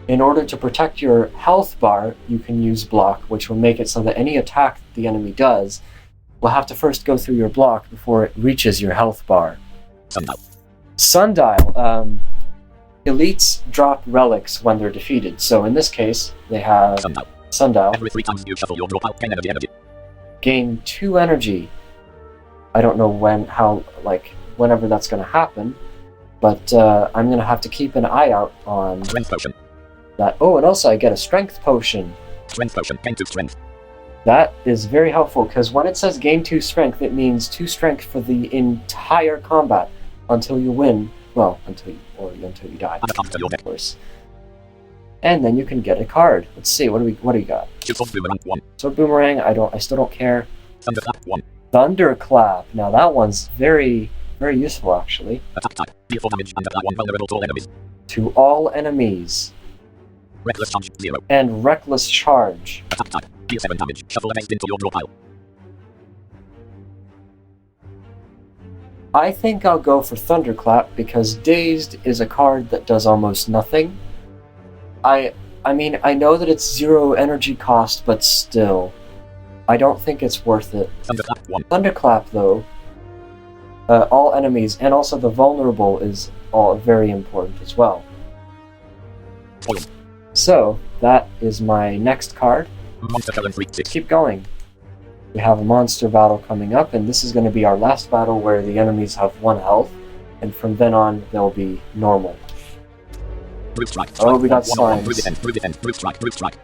S1: in order to protect your health bar, you can use block, which will make it so that any attack that the enemy does will have to first go through your block before it reaches your health bar. Sundial. Elites drop relics when they're defeated. So in this case, they have Sundial.
S2: Every 3 times you shuffle your draw pile, gain energy.
S1: Gain 2 energy. I don't know whenever that's going to happen, but I'm going to have to keep an eye out on
S2: Strength potion.
S1: that. Oh, and also I get a strength potion.
S2: Strength potion, gain 2 strength.
S1: That is very helpful because when it says gain 2 strength, it means 2 strength for the entire combat until you win. Well, until you die,
S2: Add a card to your deck.
S1: of course. And then you can get a card. Let's see, what do you got?
S2: Sword boomerang 1.
S1: So boomerang, I still don't care.
S2: Thunderclap 1.
S1: Thunderclap. Now that one's very, very useful actually.
S2: Attack type. Deal 4 damage and apply 1 vulnerable to all enemies.
S1: To all enemies.
S2: Reckless charge 0.
S1: And reckless charge.
S2: Attack type. Deal 7 damage. Shuffle the into your draw pile.
S1: I think I'll go for Thunderclap because Dazed is a card that does almost nothing. I mean, I know that it's 0 energy cost, but still. I don't think it's worth it.
S2: Thunderclap 1.
S1: Thunderclap, though, all enemies, and also the vulnerable is all very important as well.
S2: Foil.
S1: So, that is my next card.
S2: Monster colon 3, 6.
S1: Keep going. We have a monster battle coming up, and this is going to be our last battle where the enemies have 1 health, and from then on, they'll be normal.
S2: Brute strike.
S1: Oh, we got
S2: Brute
S1: slimes.
S2: defend, brute defend, brute strike, brute strike.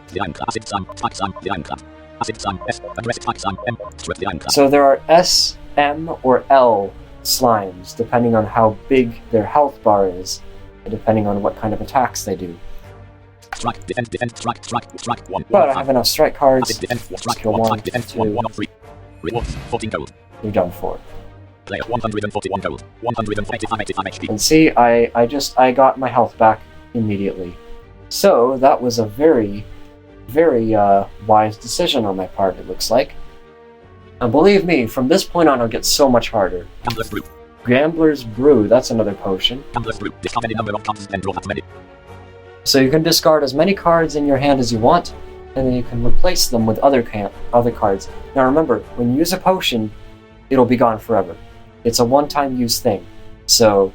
S2: The iron clap, acid slime, spike slime, the iron clap. Acid slime, S, aggressive spike slime, M, strip the iron clap.
S1: So there are S, M, or L slimes, depending on how big their health bar is, and depending on what kind of attacks they do.
S2: Strike, defend, defend, strike, strike, strike, 1,
S1: But
S2: 1,
S1: I have enough strike cards.
S2: Acid defend,
S1: Let's
S2: strike,
S1: kill
S2: 1,
S1: 1,
S2: strike, defend,
S1: 2,
S2: 1 of 3. Rewards, 14 gold.
S1: you're done for.
S2: Player 141 gold, 185 HP.
S1: And see, I got my health back immediately. So that was a very, very wise decision on my part, it looks like. And believe me, from this point on, it'll get so much harder.
S2: Gambler's Brew.
S1: Gambler's Brew, that's another potion.
S2: Gambler's Brew. Discard any number of cards and draw that many.
S1: So you can discard as many cards in your hand as you want, and then you can replace them with other cards. Now remember, when you use a potion, it'll be gone forever. It's a one-time use thing. So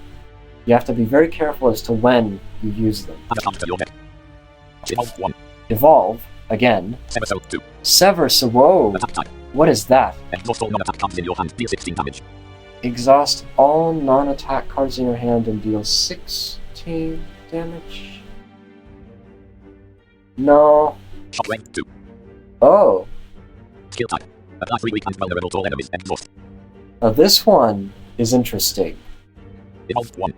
S1: you have to be very careful as to when you use them.
S2: Add a card to your deck. Evolve 1.
S1: Evolve, again.
S2: Sever Soul 2.
S1: Sever, so whoa.
S2: Attack type.
S1: What is that?
S2: Exhaust all non-attack cards in your hand. Deal 16 damage.
S1: Exhaust all non-attack cards in your hand and deal 16 damage? No.
S2: Shockwave 2.
S1: Oh.
S2: Skill type. Apply 3 weak and vulnerable to all enemies. Exhaust.
S1: Now this one is interesting.
S2: Evolve 1.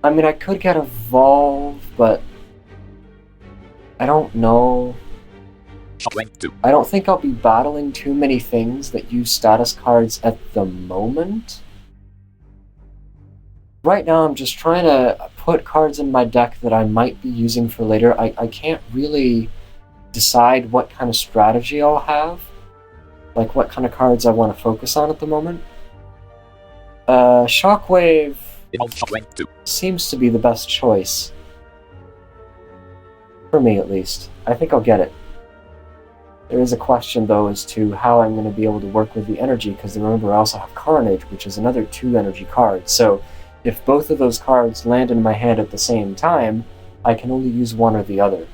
S1: I mean, I could get Evolve, but I don't know.
S2: Shockwave 2.
S1: I don't think I'll be battling too many things that use status cards at the moment. Right now, I'm just trying to put cards in my deck that I might be using for later. I can't really decide what kind of strategy I'll have. Like, what kind of cards I want to focus on at the moment. Shockwave
S2: Evolve Shockwave 2.
S1: seems to be the best choice. For me, at least. I think I'll get it. There is a question, though, as to how I'm going to be able to work with the energy, because remember, I also have Carnage, which is another 2 energy card. So, if both of those cards land in my hand at the same time, I can only use one or the other.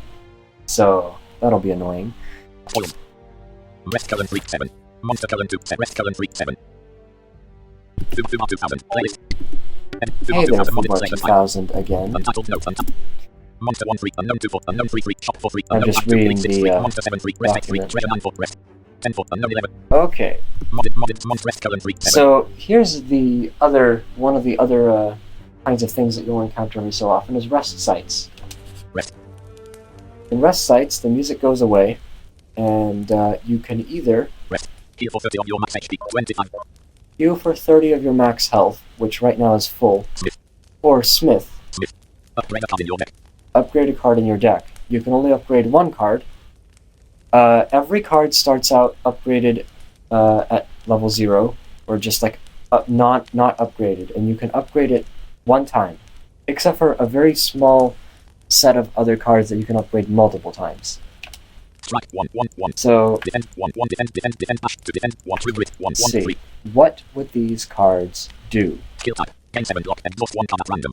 S1: So, that'll be annoying.
S2: Foil. Rest current 3 7. Monster current 2 7. Rest current 3 7. 2000. Playlist.
S1: Hey there, Fumar 2000 again.
S2: Untitled notes. Monster 1 3. Unknown 2 4. Unknown 3 3. Shop 4 3.
S1: I'm
S2: Unknown
S1: just
S2: 2 3.
S1: reading
S2: 6 3.
S1: the
S2: Monster 7 3. Rest 8 3.
S1: document.
S2: Treasure 9 4. Rest 10 4. Unknown 11.
S1: Okay,
S2: Modded. Monster rest current 3 7.
S1: so here's the other, one of the other kinds of things that you'll encounter every so often is rest sites.
S2: Rest.
S1: In rest sites, the music goes away, and you can either
S2: Rest. Heal for 30 of your max HP. 25.
S1: heal for 30 of your max health, which right now is full,
S2: Smith.
S1: or Smith,
S2: Smith. Upgrade a card in your deck.
S1: upgrade a card in your deck. You can only upgrade one card. Every card starts out upgraded at level 0, or just like not upgraded, and you can upgrade it one time, except for a very small set of other cards that you can upgrade multiple times.
S2: Strike 1 1 1.
S1: So,
S2: Defend 1 1. Defend dash to defend 1 2 grit 1
S1: let's
S2: 1
S1: see.
S2: 3.
S1: What would these cards do?
S2: Skill type. Gain 7 block. Exhaust 1 card at random.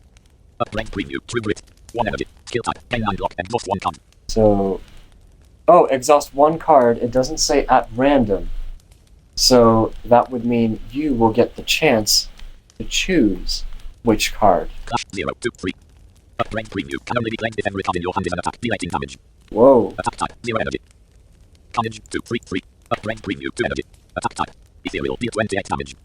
S2: Upgrade preview. 2 grit. 1 energy. Skill type. Gain 9 block. Exhaust 1 card.
S1: So, oh, exhaust one card. It doesn't say at random. So that would mean you will get the chance to choose which card.
S2: Clash 0 2 3. Upgrade preview. Can only be played if every card in your hand is an attack. Deal 18 damage.
S1: Whoa.
S2: Attack type. 0 energy. Carnage 2 3 3. Upgrade preview. 2 energy. Attack type. Ethereal. Deal 28 damage.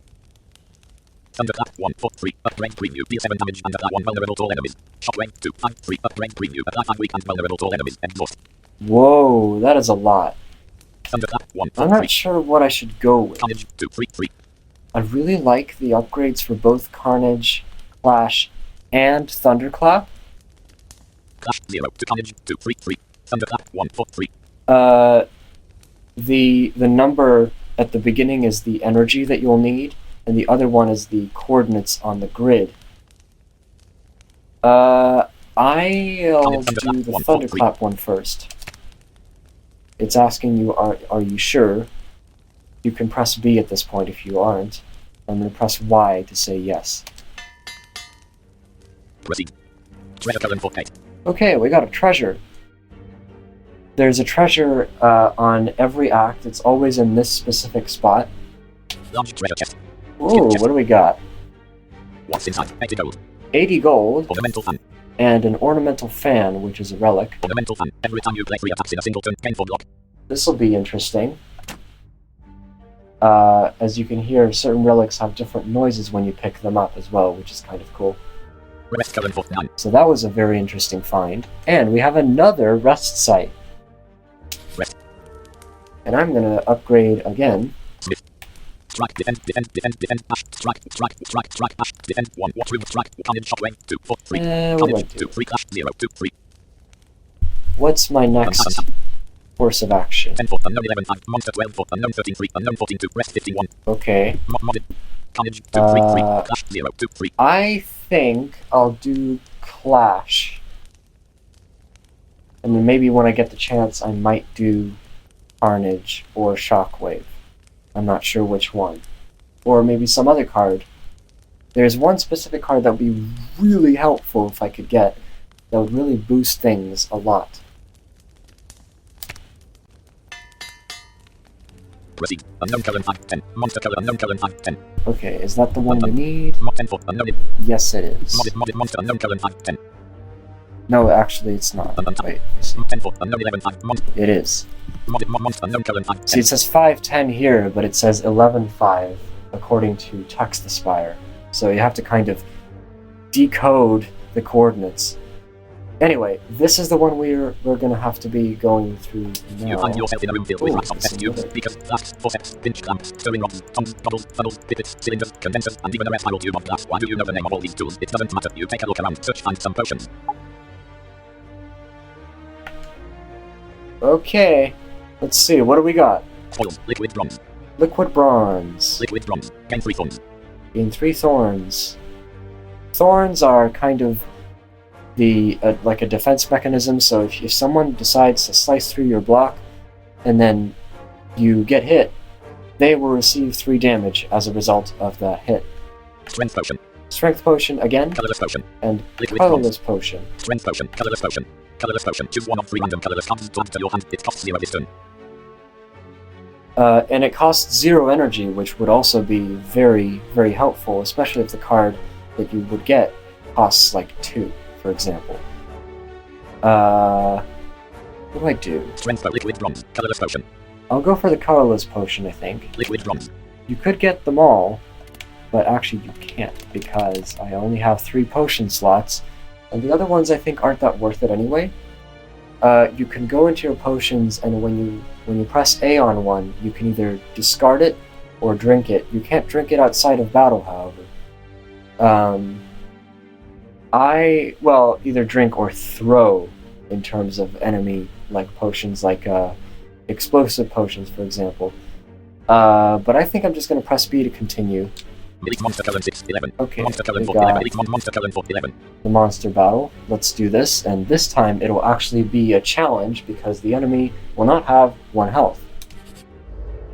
S2: Thunderclap 1 4 3. Upgrade preview. Deal 7 damage and apply 1 vulnerable to all enemies. Shockwave 2 5 3. Upgrade preview. Apply 5 weak and vulnerable to all enemies. Exhaust.
S1: Whoa, that is a lot.
S2: Thunderclap 1 4
S1: I'm
S2: 3.
S1: not sure what I should go with.
S2: Carnage 2 3 3.
S1: I really like the upgrades for both Carnage, Clash, and Thunderclap.
S2: Clash 0 to Carnage 2 3 3. Thunderclap 1 4 3.
S1: The number at the beginning is the energy that you'll need, and the other one is the coordinates on the grid. I'll do the Thunderclap one first. It's asking you, are you sure? You can press B at this point if you aren't. I'm going to press Y to say yes.
S2: Proceed. Treasure current 4K.
S1: Okay, we got a treasure. There's a treasure on every act. It's always in this specific spot.
S2: Large treasure chest.
S1: Ooh, what do we got?
S2: What's inside? 80 gold.
S1: 80 gold,
S2: Ornamental fan.
S1: and an ornamental fan, which is a relic.
S2: Ornamental fan. Every time you play 3 attacks in a single turn, gain 4 block.
S1: This will be interesting. As you can hear, certain relics have different noises when you pick them up as well, which is kind of cool.
S2: Rest current 49.
S1: So that was a very interesting find. And we have another rest site.
S2: Rest.
S1: And I'm going to upgrade again.
S2: Smith. Strike, defend, dash, strike, dash, defend, 1, what, 2, strike, Carnage, shockwave, 2, 4, 3,
S1: we'll
S2: Carnage,
S1: wait
S2: 2, 3, clash, 0, 2, 3,
S1: What's my next course of action?
S2: 10 4, unknown 11 5, monster 12 4, unknown 13 3, unknown 14 2, rest 15 1,
S1: Okay.
S2: modded, Carnage, 2, 3, 3, clash, 0, 2, 3,
S1: I think I'll do Clash. And then maybe when I get the chance, I might do Carnage or Shockwave. I'm not sure which one. Or maybe some other card. There's one specific card that would be really helpful if I could get, that would really boost things a lot.
S2: Proceed. Unknown colon 10. Monster colon unknown colon 10.
S1: Okay, is that the one we need?
S2: Mod 10 for unknown.
S1: Yes, it is.
S2: Modded monster unknown colon 10.
S1: No, actually, it's not. Wait, let me see.
S2: 10 for unknown 11
S1: It is.
S2: Modded monster unknown colon 10.
S1: See, it says 510 here, but it says 11.5 according to Slay the Spire. So you have to kind of decode the coordinates. Anyway, this is the one we're gonna have to be going through now.
S2: You find yourself in a room filled with racks of test tubes,
S1: another.
S2: beakers, flasks, faucets, pinch clamps, stirring rods, tongs, bottles, funnels, pivots, cylinders, condensers, and even a rare spiral tube of glass. Why do you know the name of all these tools? It doesn't matter. You take a look around, search, find some potions.
S1: Okay, let's see, what do we got?
S2: Oil, liquid bronze.
S1: Liquid bronze.
S2: Liquid bronze. Gain 3 thorns.
S1: Gain 3 thorns. Thorns are kind of the like a defense mechanism, so if someone decides to slice through your block and then you get hit, they will receive 3 damage as a result of that hit.
S2: Strength potion.
S1: Strength potion again,
S2: Colorless potion.
S1: and
S2: Liquid
S1: colorless potion.
S2: Strength potion. Colorless potion. Colorless potion. Choose one of 3 random colorless cards to add to your hand. It costs 0 this turn.
S1: And it costs 0 energy, which would also be very, very helpful, especially if the card that you would get costs like 2, for example. What do I do?
S2: Strength liquid bronze. Colorless potion.
S1: I'll go for the colorless potion, I think.
S2: Liquid bronze.
S1: You could get them all, but actually you can't, because I only have 3 potion slots, and the other ones I think aren't that worth it anyway. You can go into your potions, and when you press A on one, you can either discard it or drink it. You can't drink it outside of battle, however. Well, either drink or throw in terms of enemy like potions, like explosive potions, for example. But I think I'm just going to press B to continue.
S2: Elite monster colon 6, 11.
S1: Okay,
S2: Monster colon
S1: we
S2: 4,
S1: got
S2: 11. Elite monster colon 4, 11.
S1: the monster battle. Let's do this, and this time it'll actually be a challenge because the enemy will not have 1 health.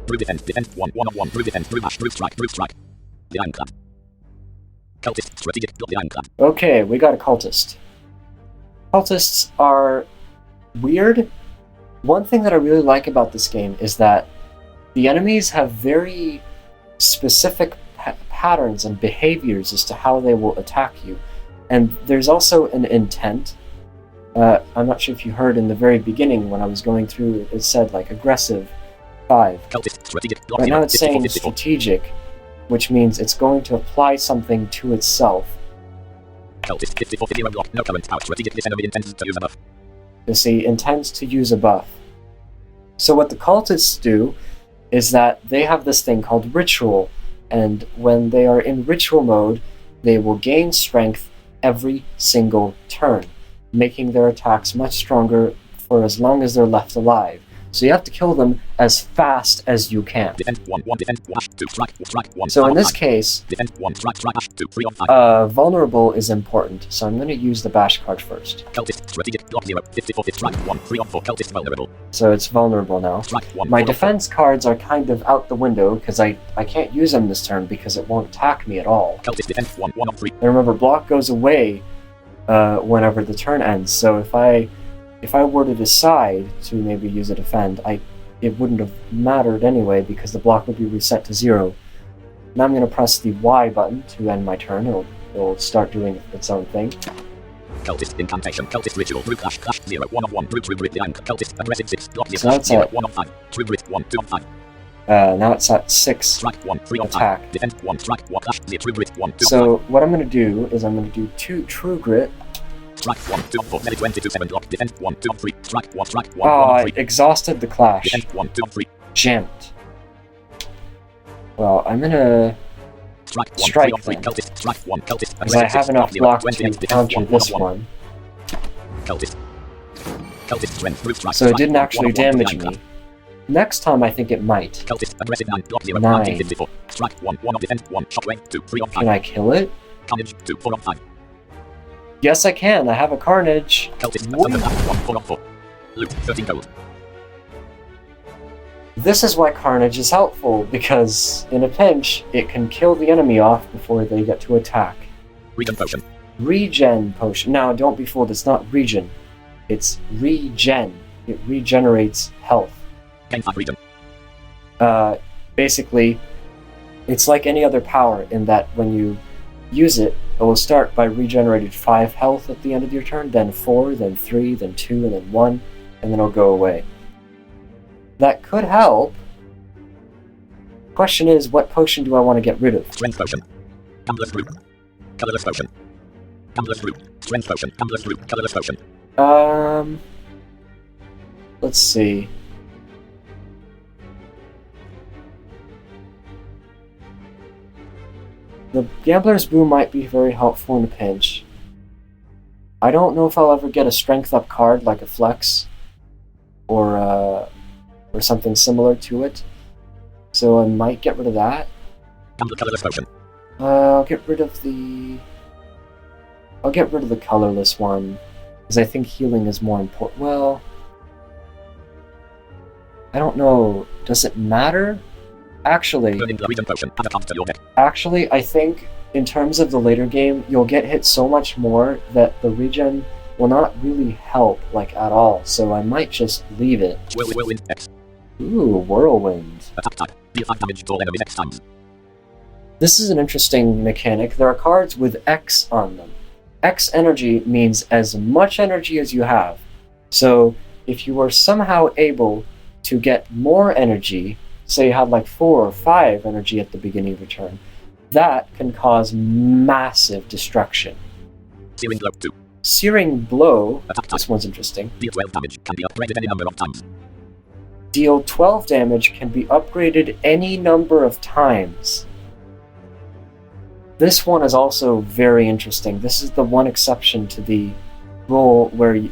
S2: Through defense, defense 1, 1 of 1. Through defense, through bash, through strike, through strike. The ironclad. Cultist, strategic, the ironclad.
S1: Okay, we got a cultist. Cultists are weird. One thing that I really like about this game is that the enemies have very specific patterns and behaviors as to how they will attack you. And there's also an intent. I'm not sure if you heard in the very beginning when I was going through, it said like aggressive 5.
S2: Cultist, strategic,
S1: But now it's saying strategic, which means it's going to apply something to itself.
S2: Cultist, 54, 0 block, no current power. Strategic, this enemy intends to use a buff.
S1: You see, intends to use a buff. So what the cultists do is that they have this thing called ritual, and when they are in ritual mode, they will gain strength every single turn, making their attacks much stronger for as long as they're left alive. So you have to kill them as fast as you can.
S2: Defense 1, 1, defense 1, 2, strike 1.
S1: So in this case,
S2: defense 1, strike 2, 3 on 5.
S1: vulnerable is important, so I'm going to use the bash card first.
S2: Cultist, strategic, block 0, 54, strike 1, 3 on 4. Cultist vulnerable.
S1: So it's vulnerable now.
S2: Strike 1,
S1: My
S2: 4
S1: defense cards are kind of out the window because I can't use them this turn because it won't attack me at all.
S2: Cultist, defense 1, 1 on 3.
S1: And remember, block goes away whenever the turn ends, so if I were to decide to maybe use a defend, it wouldn't have mattered anyway because the block would be reset to 0. Now I'm going to press the Y button to end my turn. It'll start doing its own thing.
S2: Cultist incantation, cultist ritual, root clash, 0, 1 of 1, root grit, the cultist aggressive 6, block 0,
S1: So
S2: 1 of 5, true grit 1, 2 of 5.
S1: Now it's at 6
S2: strike 1, 3 on
S1: attack.
S2: 5, defense 1, strike 1, clash, 0, true grit 1, 2
S1: So what I'm going to do is I'm going to do 2 true grit.
S2: strike 1, 2 4, 22, 7 block, defense 1, 2 3, strike 1, 1
S1: Oh, I exhausted the clash.
S2: defense 1, 2 3,
S1: Jammed. Well, I'm going to
S2: strike 1,
S1: strike
S2: 3
S1: then,
S2: cultist, strike 1, cultist,
S1: because I have enough block to counter this one.
S2: Cultist, strength, root strike,
S1: So it
S2: strike
S1: didn't
S2: 1,
S1: actually
S2: 1 of 1,
S1: damage me. Next time I think it might.
S2: Cultist, aggressive 9, block 0,
S1: 9.
S2: 54, strike 1, 1 of defense 1, shockwave 2, 3 on 5,
S1: Can I kill it?
S2: carnage 2, 4 on 5,
S1: Yes, I can. I have a carnage.
S2: cultist,
S1: Woo!
S2: thunder 1, 4 on 4, loot 13 gold,
S1: This is why Carnage is helpful, because in a pinch, it can kill the enemy off before they get to attack.
S2: Regen potion.
S1: Regen potion. Now, don't be fooled, it's not regen. It's regen. It regenerates health.
S2: Gain 5 regen.
S1: Basically, it's like any other power in that when you use it, it will start by regenerating 5 health at the end of your turn, then 4, then 3, then 2, and then 1, and then it'll go away. That could help. Question is, what potion do I want to get rid of?
S2: Strength potion. Gambler's root. Colorless potion. Gambler's root. Strength potion. Gambler's root. Colorless potion.
S1: Let's see. The Gambler's Brew might be very helpful in a pinch. I don't know if I'll ever get a strength up card like a Flex or something similar to it. So I might get rid of that.
S2: Colorless potion.
S1: I'll get rid of the colorless one, because I think healing is more important. Well, I don't know. Does it matter? Actually, I think in terms of the later game, you'll get hit so much more that the regen will not really help, like, at all. So I might just leave it.
S2: Whirlwind X.
S1: Ooh, Whirlwind.
S2: Attack type. Deal 5 damage to all enemies X times.
S1: This is an interesting mechanic. There are cards with X on them. X energy means as much energy as you have. So if you were somehow able to get more energy, say you had like 4 or 5 energy at the beginning of your turn, that can cause massive destruction.
S2: Searing Blow 2.
S1: Searing Blow, this one's interesting.
S2: Deal 12 damage, can be upgraded any number of times.
S1: Deal 12 damage can be upgraded any number of times. This one is also very interesting. This is the one exception to the rule where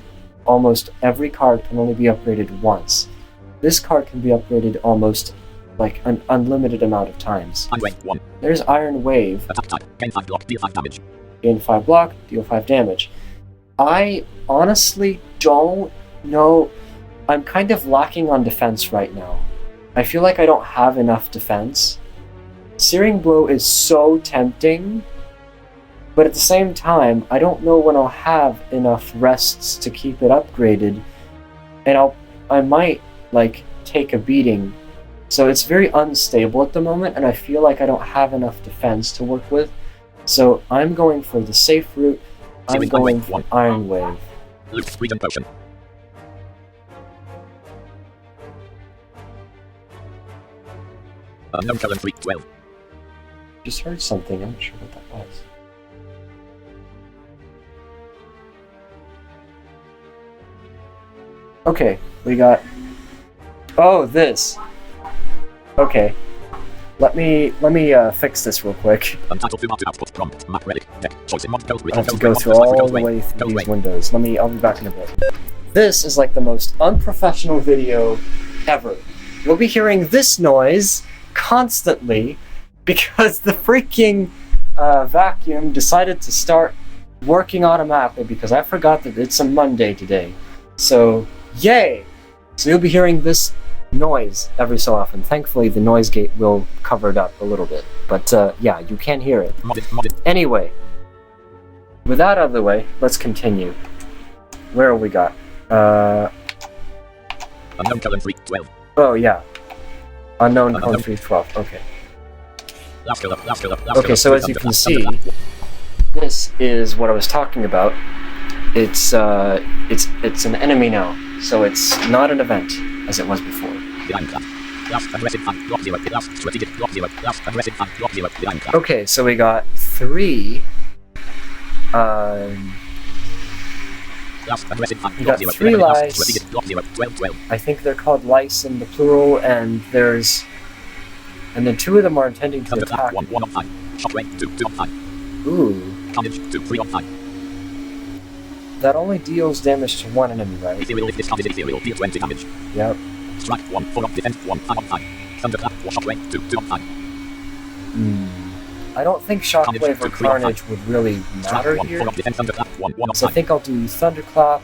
S1: almost every card can only be upgraded once. This card can be upgraded almost like an unlimited amount of times.
S2: Iron Wave 1.
S1: There's Iron Wave.
S2: Attack type. Gain 5 block, deal 5 damage.
S1: Gain 5 block, deal 5 damage. I honestly don't know. I'm kind of lacking on defense right now. I feel like I don't have enough defense. Searing Blow is so tempting, but at the same time, I don't know when I'll have enough rests to keep it upgraded, and I might, like, take a beating. So it's very unstable at the moment, and I feel like I don't have enough defense to work with. So I'm going for the safe route. I'm going for Iron Wave.
S2: Loot, regen potion. Unknown color 3, 12.
S1: Just heard something, I'm not sure what that was. Okay, we got... Oh, this! Okay. Let me fix this real quick. I have to go through all the way through these windows. I'll be back in a bit. This is like the most unprofessional video ever. You'll be hearing this noise constantly because the freaking vacuum decided to start working automatically because I forgot that it's a Monday today. So, yay! So you'll be hearing this noise every so often. Thankfully, the noise gate will cover it up a little bit. But yeah, you can hear it. Anyway, with that out of the way, let's continue. Where have we got?
S2: Unknown color 3, 12.
S1: Oh, yeah. Unknown color 3, 12. Okay. Okay, so as you can see, this is what I was talking about. It's an enemy now, so it's not an event as it was before. Okay, so we got 3. We got 3 lice. I think they're called lice in the plural, and then 2 of them are intending to attack. Ooh. That only deals damage to 1 enemy, right?
S2: Ethereal if discarded ethereal, deal 20 damage.
S1: Yep.
S2: Strike 1, 4 on defense, 1, 5 on time. Thunderclap or Shockwave, 2 on time.
S1: I don't think Shockwave or Carnage would really matter here. So I think I'll do Thunderclap.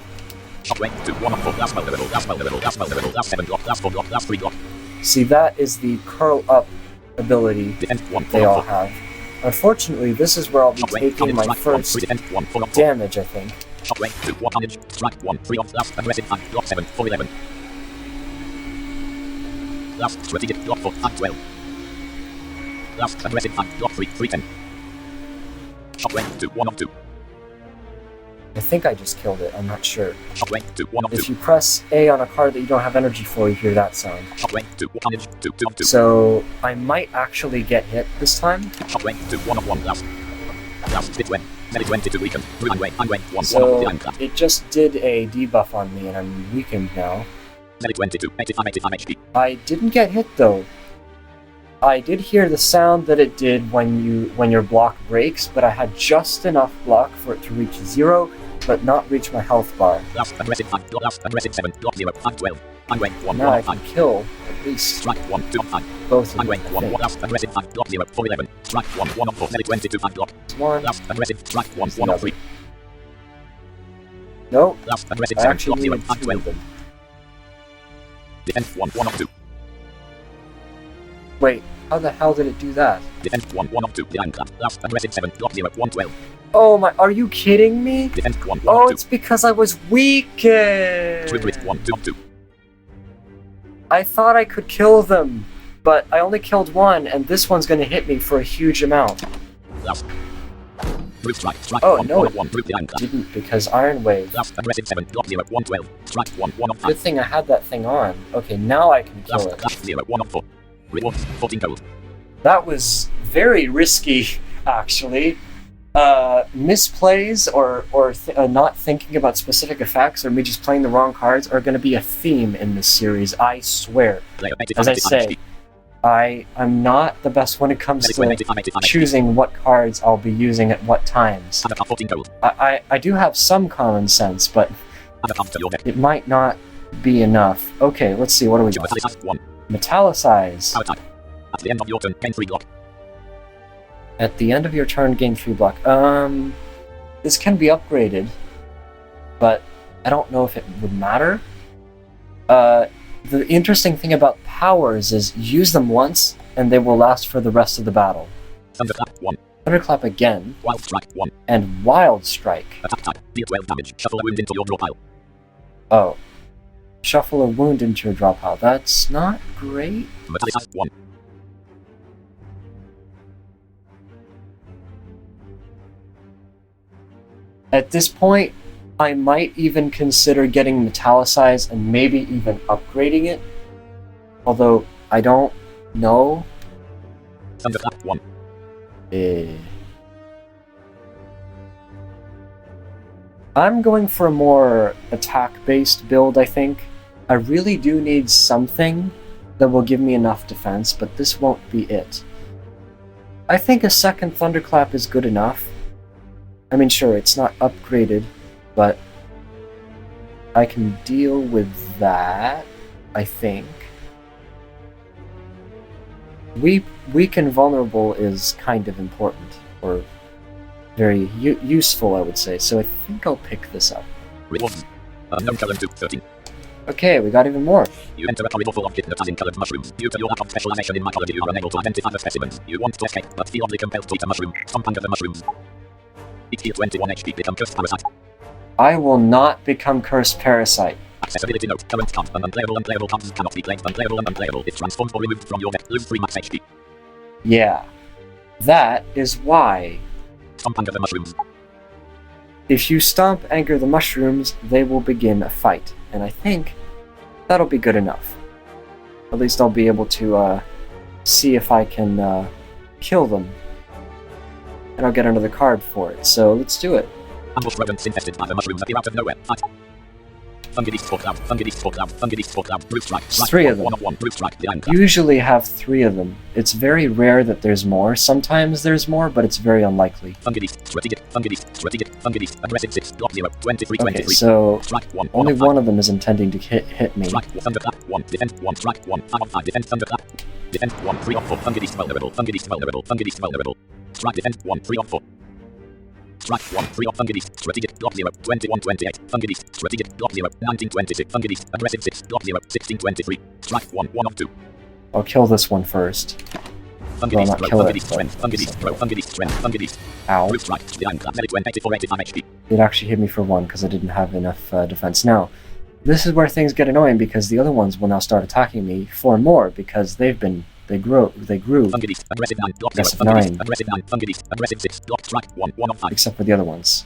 S2: Shockwave, 2, 1 on 4, last spell level, last spell level, last spell level, last 7 block, last 4 block, last 3 block.
S1: See, that is the curl up ability
S2: Defend 1
S1: they all
S2: 4.
S1: have. Unfortunately, this is where I'll be
S2: Shockwave,
S1: taking my
S2: damage,
S1: first
S2: 3 defend 1 4
S1: damage, I think.
S2: Shockwave 2 1 damage. Strike 1 3 off. Last aggressive 5 block 7 4 11. Last strategic block 4 5 12. Last aggressive 5 block 3 3 10. Shockwave 2 1 of 2.
S1: I think I just killed it, I'm not sure.
S2: Shockwave 2 1 of 2.
S1: If you press A on a card that you don't have energy for, you hear that sound.
S2: Shockwave 2 1 damage 2 2 of 2.
S1: So, I might actually get hit this time.
S2: Shockwave 2 1 of 1 last. Last hit when. Medic 22 weakened. I'm way 1
S1: So,
S2: of the
S1: it just did a debuff on me and I'm weakened now.
S2: Medic 22 85 HP.
S1: I didn't get hit though. I did hear the sound that it did when your block breaks, but I had just enough block for it to reach 0, but not reach my health bar.
S2: Last aggressive 5 block last aggressive 7 block 0 5 12. I'm way 1
S1: Now I
S2: of
S1: can
S2: 5.
S1: kill at least
S2: Strike 1 2 of 5.
S1: both of
S2: I'm way
S1: them, I
S2: 1
S1: think.
S2: last aggressive 5 block 0 4 11. Strike 1 1 of 4. Medic 22 5 block.
S1: One.
S2: Last aggressive strike 1 1 of 3.
S1: Nope.
S2: Last aggressive
S1: I
S2: 7
S1: actually
S2: block 0
S1: needed
S2: 5
S1: two of
S2: 12.
S1: them.
S2: Defend 1 of 2.
S1: Wait, how the hell did it do that?
S2: Defend 1 of 2. The anchor. Last aggressive 7 block 0 1 12.
S1: Oh my, are you kidding me?
S2: Defend 1
S1: Oh,
S2: of 2.
S1: it's because I was weakened!
S2: True grit 1 2 of 2.
S1: I thought I could kill them, but I only killed one, and this one's gonna hit me for a huge amount.
S2: Last. Root strike. Strike
S1: Oh,
S2: 1
S1: no,
S2: 1
S1: it
S2: of 1. Root the anchor.
S1: didn't, because Iron Wave.
S2: Last aggressive 7 block 0 1 12. Strike 1 1 of 5.
S1: Good thing I had that thing on. Okay, now I can kill it.
S2: Last 0 1 of 4. Reward 14 gold.
S1: That was very risky, actually. Misplays or not thinking about specific effects or me just playing the wrong cards are going to be a theme in this series, I swear. As I say, I'm not the best when it comes to choosing what cards I'll be using at what times. I do have some common sense, but it might not be enough. Okay, let's see, what do we got? Metallicize.
S2: At the end of your turn, gain 3 block.
S1: At the end of your turn, gain 3 block. This can be upgraded, but I don't know if it would matter. The interesting thing about powers is use them once, and they will last for the rest of the battle.
S2: Thunderclap 1.
S1: Thunderclap again.
S2: Wild Strike 1.
S1: And Wild Strike.
S2: Attack type. Deal 12 damage. Shuffle a wound into your draw pile.
S1: Oh. Shuffle a wound into your draw pile. That's not great.
S2: Metallicize 1.
S1: At this point, I might even consider getting Metallicized and maybe even upgrading it. Although, I don't know.
S2: Thunderclap 1.
S1: I'm going for a more attack-based build, I think. I really do need something that will give me enough defense, but this won't be it. I think a second Thunderclap is good enough. I mean, sure, it's not upgraded, but I can deal with that, I think. Weak and vulnerable is kind of important, or very useful, I would say, so I think I'll pick this up.
S2: Reward. Unknown color to 13.
S1: Okay, we got even more.
S2: You enter a corridor full of kidnapping colored mushrooms. Due to your lack of specialization in mycology, you are unable to identify the specimens. You want to escape, but feel oddly compelled to eat a mushroom. Compound of the mushrooms. Each heal 21 HP, become cursed parasite.
S1: I will not become Cursed Parasite.
S2: Accessibility note. Current comp. Unplayable cards cannot be played. Unplayable and unplayable. If transformed or removed from your deck, lose 3 max HP.
S1: Yeah. That is why.
S2: Compound of the mushrooms.
S1: If you stomp Anchor the Mushrooms, they will begin a fight. And I think that'll be good enough. At least I'll be able to see if I can kill them. And I'll get another card for it. So let's do it.
S2: Ambush rodents infested by the mushrooms appear out of nowhere. Fight. Fungi for cloud. Fungi for cloud. Fungi for cloud. Brute strike.
S1: 3 of them.
S2: 1 of 1. Brute strike. The anchor.
S1: Usually have 3 of them. It's very rare that there's more. Sometimes there's more, but it's very unlikely.
S2: Fungi. Strategic. Fungi. Strategic. Fungi. Aggressive 6. Block 0. 23.
S1: Okay,
S2: 23.
S1: so
S2: Strike 1.
S1: only
S2: 1 of 5.
S1: one of them is intending to hit me.
S2: Strike 1. Thunderclap 1. Defend 1. Strike 1. 5 of 5. Defend thunderclap. Defend 1. 3 of 4. Fungi vulnerable. Fungi vulnerable. Fungi vulnerable. Strike defend 1. 3 of 4. Strike 1. 3 of Fungi. Strategic. Block 0. 21. 28. Fungi. Strategic. Block 0. 19. 26. Fungi. Aggressive 6. Block 0. 16. 23. Strike 1. 1 of 2.
S1: I'll kill this one first. Well, not kill it. Ow. It actually hit me for 1 because I didn't have enough defense. Now, this is where things get annoying because the other ones will now start attacking me for more because they grew. Aggressive 9. Except for the other ones.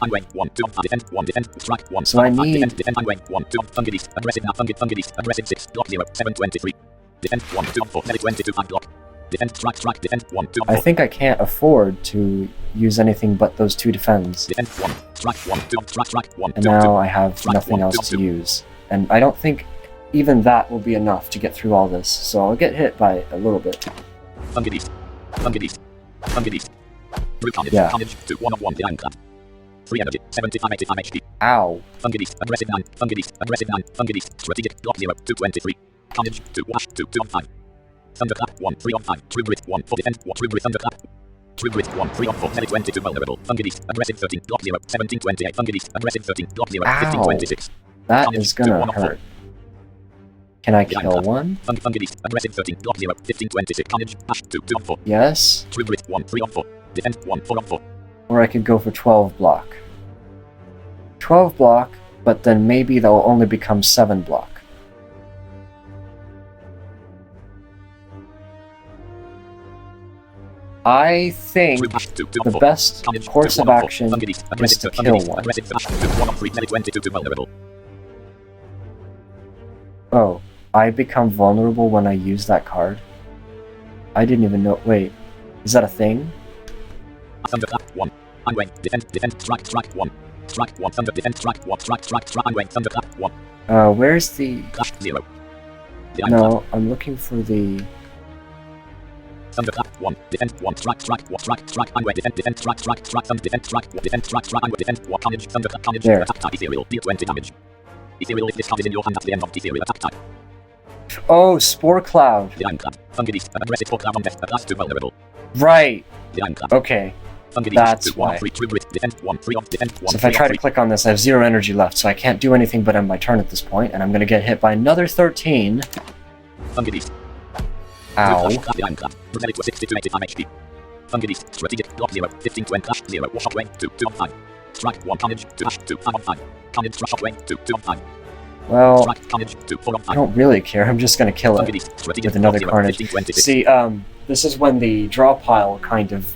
S1: So I need... I think I can't afford to use anything but those 2 defends. And now I have nothing else to use. And I don't think even that will be enough to get through all this, so I'll get hit by a little bit. Yeah. Ow.
S2: Thunderclap 1 3 on 5. True Grit 1 for defense. True Grit Thunderclap. True Grit 1 3 on 4. Medic 22 vulnerable. Thundergiddy. Aggressive 13. Block 0. 17 28. Thundergiddy. Aggressive 13. Block 0. 15 26.
S1: That is gonna hurt. Can I kill one?
S2: Thundergiddy. Aggressive 13. Block 0. 15 26. Carnage. Ash 2 2 on 4.
S1: Yes.
S2: True Grit 1 3 on 4. Defense 1 4 on 4.
S1: Or I could go for 12 block. 12 block, but then maybe they'll only become 7 block. I think the best course of action is to kill one. Oh, I become vulnerable when I use that card? I didn't even know. Wait, is that a thing? Where's the... No, I'm looking for the...
S2: Thunderclap 1, defense 1, strike, unway, defense, strike, defense, strike, defense, carnage, thunderclap, carnage, attack type, ethereal, deal 20 damage. Ethereal, if this card is in your hand at the end of ethereal attack type.
S1: Oh, Spore Cloud.
S2: The Ironclad, Thundergiddy, aggressive Spore Cloud on death, at last 2 vulnerable.
S1: Right.
S2: The Ironclad.
S1: Okay. That's why.
S2: 3, true grit, defense 1, 3 off, defense 1.
S1: So if I try to click on this, I have 0 energy left, so I can't do anything but end my turn at this point, and I'm gonna get hit by another 13.
S2: Thundergiddy.
S1: Ow.
S2: Relic 60 to 85 HP. Thundergiddy, strategic, block 0, 15 to clash 0, wash away, 2 on 5. Strike 1, carnage, 2 hash, 2 5 on 5. Carnage, rush away, 2 on 5.
S1: Well,
S2: strike, carnage, 2 4 on 5.
S1: I don't really care, I'm just gonna kill it with another carnage. 15, see, this is when the draw pile kind of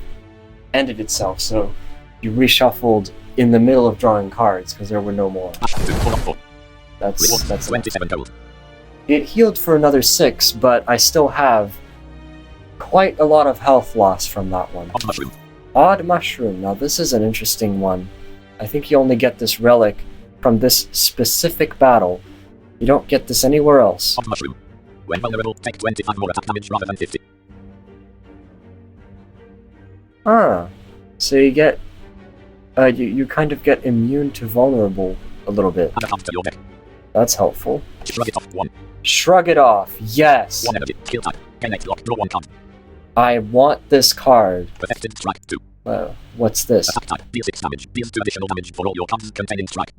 S1: ended itself, so you reshuffled in the middle of drawing cards, because there were no more.
S2: Hash, 2 4 on 4.
S1: That's
S2: 27 gold.
S1: It healed for another 6, but I still have quite a lot of health loss from that one.
S2: Odd Mushroom.
S1: Odd Mushroom. Now this is an interesting one. I think you only get this relic from this specific battle. You don't get this anywhere else.
S2: Odd Mushroom. When vulnerable, take 25 more attack damage rather than 50.
S1: Ah. So you get... you kind of get immune to vulnerable a little bit.
S2: Add a to your deck.
S1: That's helpful.
S2: Shrug it off 1.
S1: Shrug it off, yes!
S2: 1 energy, kill type, gain 8 lock, draw 1 card.
S1: I want this card.
S2: Perfected, strike 2.
S1: What's this?
S2: Attack type, deal 6 damage, deals 2 additional damage for all your cards containing strike.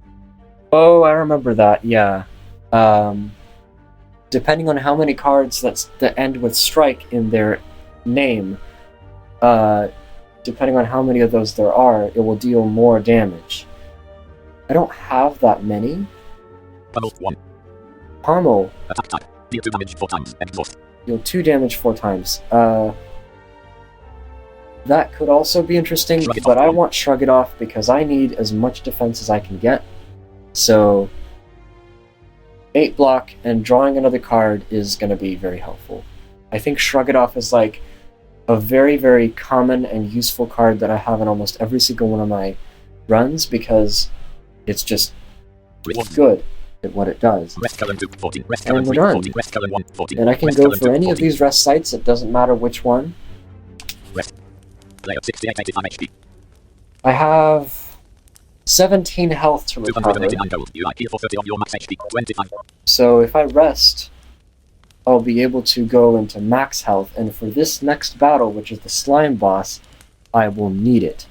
S1: Oh, I remember that, yeah. Depending on how many cards that end with strike in their name, depending on how many of those there are, it will deal more damage. I don't have that many.
S2: Pummel 1.
S1: Pummel.
S2: Attack type. Deal 2 damage 4 times. Exhaust.
S1: Deal 2 damage 4 times. That could also be interesting, but I want Shrug It Off because I need as much defense as I can get. So 8 block and drawing another card is going to be very helpful. I think Shrug It Off is like a very, very common and useful card that I have in almost every single one of my runs because it's just good at what it does. And we're done. And I can go for any of these rest sites, it doesn't matter which one. I have 17 health to recover. So if I rest, I'll be able to go into max health, and for this next battle, which is the slime boss, I will need it.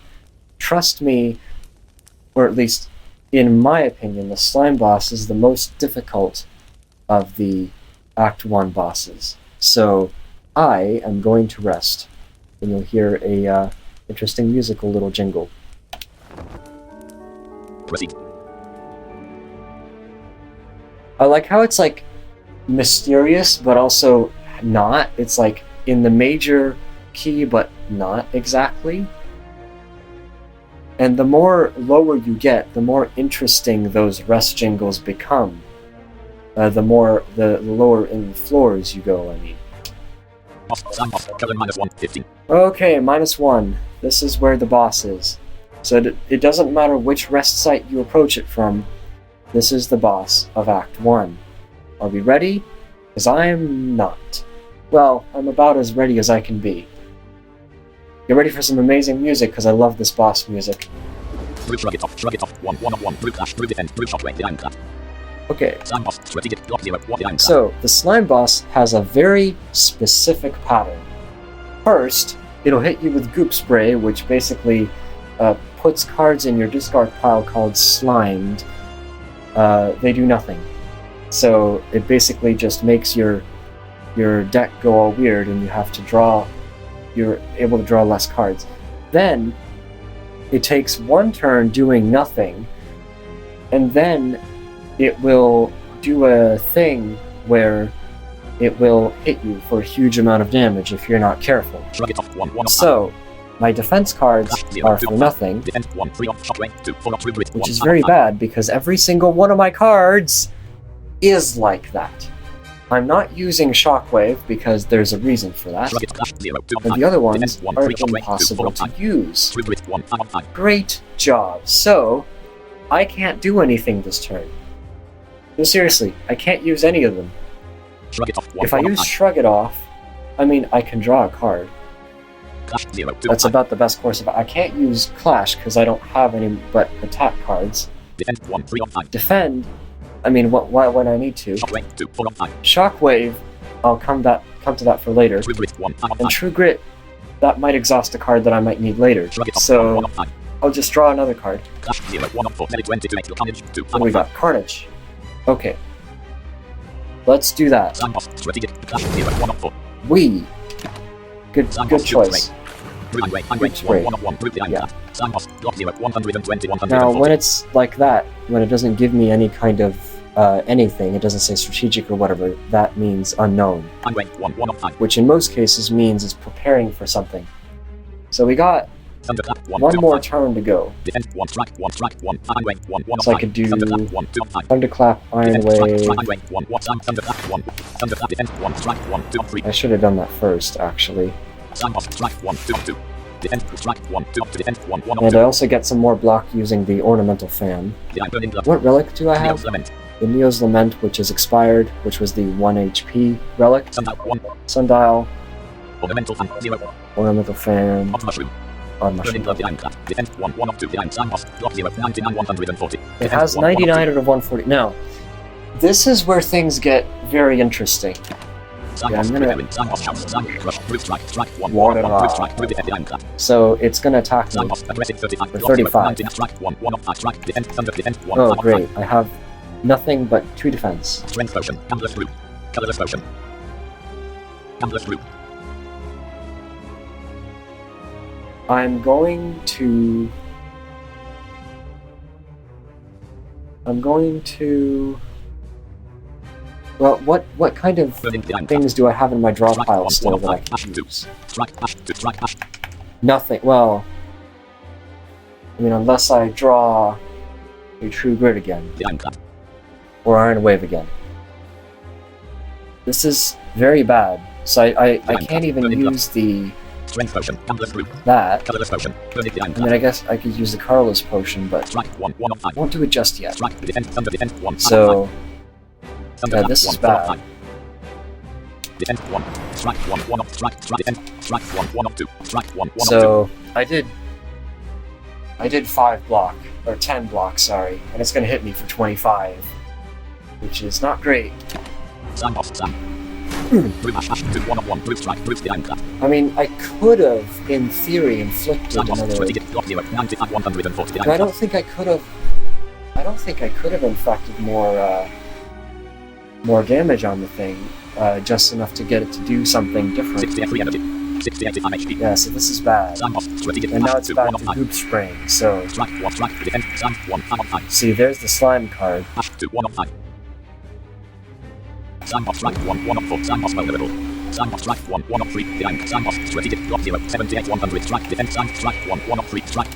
S1: Trust me, or at least in my opinion, the slime boss is the most difficult of the Act 1 bosses. So I am going to rest. And you'll hear a interesting musical little jingle.
S2: Proceed.
S1: I like how it's like mysterious, but also not. It's like in the major key, but not exactly. And the more lower you get, the more interesting those rest jingles become. The lower in the floors you go, I mean. Okay, -1. This is where the boss is. So it doesn't matter which rest site you approach it from. This is the boss of Act 1. Are we ready? Because I am not. Well, I'm about as ready as I can be. Get ready for some amazing music, because I love this boss music. Okay. So, the slime boss has a very specific pattern. First, it'll hit you with goop spray, which basically puts cards in your discard pile called slimed. They do nothing. So it basically just makes your deck go all weird, and you're able to draw less cards. Then it takes one turn doing nothing, and then it will do a thing where it will hit you for a huge amount of damage if you're not careful. So, my defense cards are for nothing, which is very bad because every single one of my cards is like that. I'm not using Shockwave because there's a reason for that, and the other ones are impossible to use. Great job. So, I can't do anything this turn. No, seriously, I can't use any of them. If I use Shrug It Off, I mean, I can draw a card. That's about the best course of it. I can't use Clash because I don't have any but attack cards. Defend, I mean, when I need to. Shockwave, I'll come to that for later. And True Grit, that might exhaust a card that I might need later. So, I'll just draw another card. And we got Carnage. Okay. Let's do that. Good choice. Good spray. Yeah. Now, when it's like that, when it doesn't give me any kind of anything, it doesn't say strategic or whatever, that means unknown. Which in most cases means it's preparing for something. So we got one more turn to go. So I could do Thunderclap, Iron Wave. I should have done that first, actually. And I also get some more block using the Ornamental Fan. What relic do I have? The Neo's Lament, which is expired, which was the 1 HP relic. Sundial. Ornamental Fan. Odd Mushroom. It has 99 out of 140. Now, this is where things get very interesting. Yeah, I'm gonna ward it off. So it's gonna attack me for 35. Oh great, I have nothing but 2 defense. I'm going to... Well, what kind of things do I have in my draw pile still that I can use? Nothing. Well, I mean, unless I draw a True Grit again. Or Iron Wave again. This is very bad. So I can't even use the... that. And then I guess I could use the Carlos Potion, but I won't do it just yet. So... yeah, this is bad. So, I did 5 block, or 10 block, sorry, and it's gonna hit me for 25, which is not great. I mean, I could have, in theory, inflicted another... But I don't think I could have inflicted more damage on the thing. just enough to get it to do something different.
S2: 63 energy. 68 HP.
S1: Yeah, so this is bad.
S2: Sam off. Strategic.
S1: And now it's back to
S2: 1 of 5.
S1: goop spraying, so...
S2: Track 1. Track defense. Sam 1 of 5.
S1: See, there's the slime card.
S2: Hash 2. 1 of 5. Sam off. Track 1. 1 of 4. Sam off. Vulnerable. Sam off. Track 1. 1 of 3. Behind. Sam off. Strategic. Drop 0. 78. 100. Track defense. Sam. Track 1. 1 of 3. Track.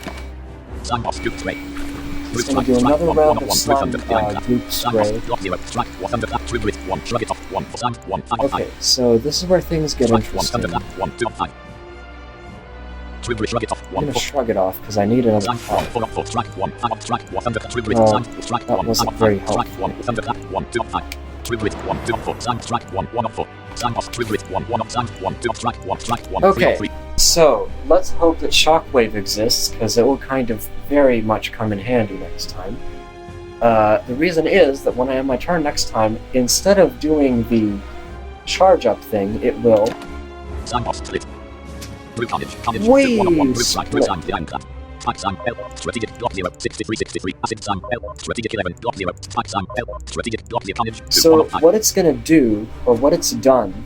S2: Sam off. Goop spray.
S1: It's going to do another round of slime goop spray. Okay, so this is where things get interesting. I'm going to shrug it off because I need another card. Oh, that wasn't very helpful. Okay, so let's hope that Shockwave exists, because it will kind of very much come in handy next time. The reason is that when I have my turn next time, instead of doing the charge up thing, it will... So what it's gonna do, or what it's done...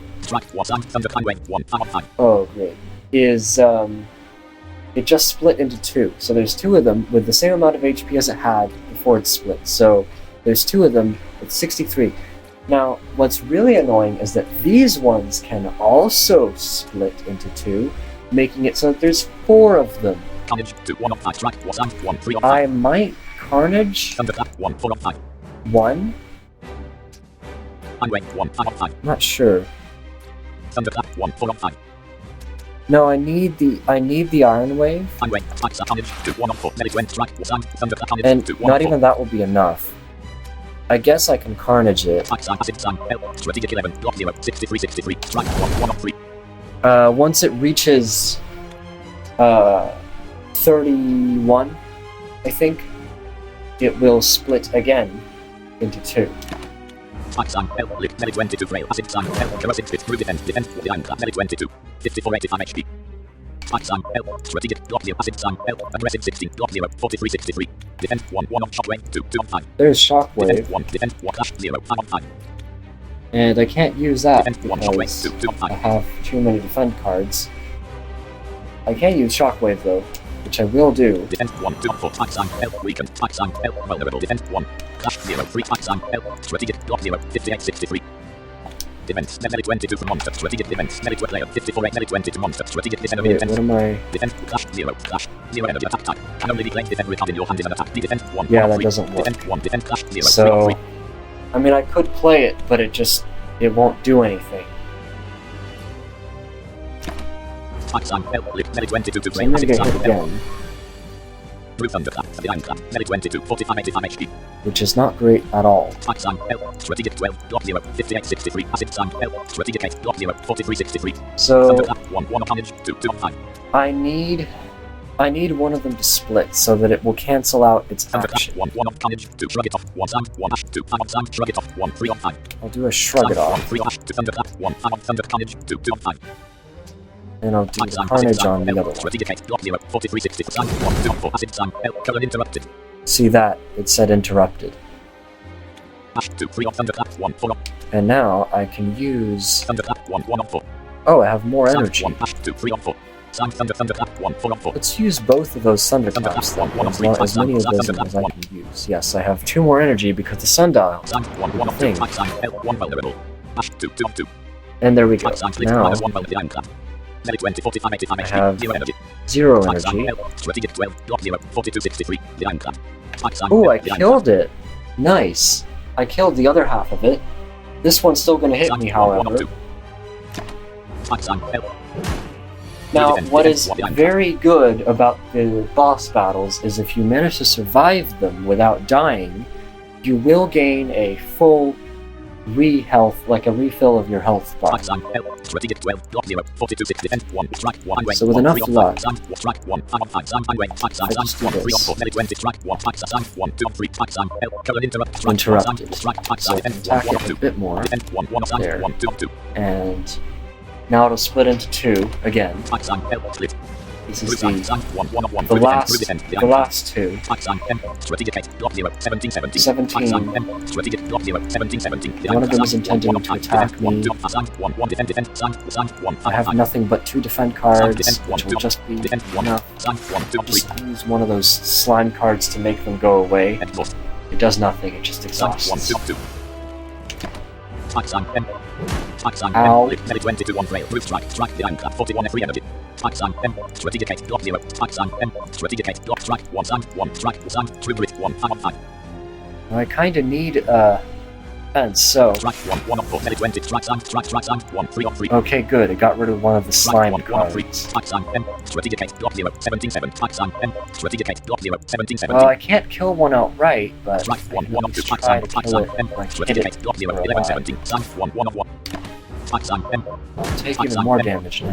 S1: Oh, great. Is, it just split into two. So there's two of them with the same amount of HP as it had before it split. So there's two of them with 63. Now, what's really annoying is that these ones can also split into two, making it so that there's 4 of them. I might Carnage 1? I'm not sure. No, I need the Iron Wave. And not even that will be enough. I guess I can Carnage it. Once it reaches 31, I think, it will split again into 2. There's Shockwave. And I can't use that because I have too many defend cards. I can use Shockwave though, which I will do.
S2: Defense, melee 22 for monster, strategic defense, melee player, 54 melee 22 monster, strategic defense,
S1: wait, what am I?
S2: Defense, clash, 0 energy attack type, can only be claimed defense retard in your hand is an attack, defense 1,
S1: yeah, that doesn't work.
S2: Defense 1, defense, clash, 0,
S1: so,
S2: 3.
S1: I mean, I could play it, but it won't do anything. So I'm gonna get hit again. Which is not great at all. So I need one of them to split so that it will cancel out its action. I'll do a shrug it off. And I'll do the Carnage on the other one. See that? It said interrupted. And now I can use... Oh, I have more energy. Let's use both of those thunderclaps then, as many of those as I can use. Yes, I have 2 more energy because the sundial is the thing. And there we go. Now, I have 0 energy. Ooh, I killed it! Nice! I killed the other half of it. This one's still gonna hit me, however. Now, what is very good about the boss battles is if you manage to survive them without dying, you will gain a full re-health, like a refill of your health bar. So with enough luck, I just do this. Interrupted. So I can attack it a bit more. There. And now it'll split into 2 again. This is the last two. 17. One of them is intending to attack me. I have nothing but 2 defend cards, which will just be enough. I'll just use one of those slime cards to make them go away. It does nothing, it just exhausts. Ow. I kinda need defense, so... Okay, good, it got rid of one of the slime cards. Well, I can't kill one outright, but I can at least try to kill it if I hit it for a while. I'll take even more damage now.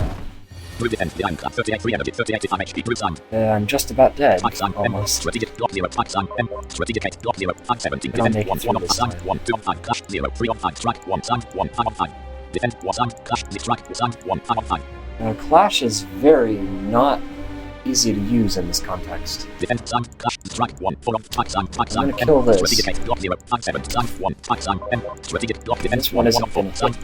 S1: I'm just about dead, almost. But I'll make it through this time. Clash is very not easy to use in this context. I'm gonna kill this. This one isn't gonna hit.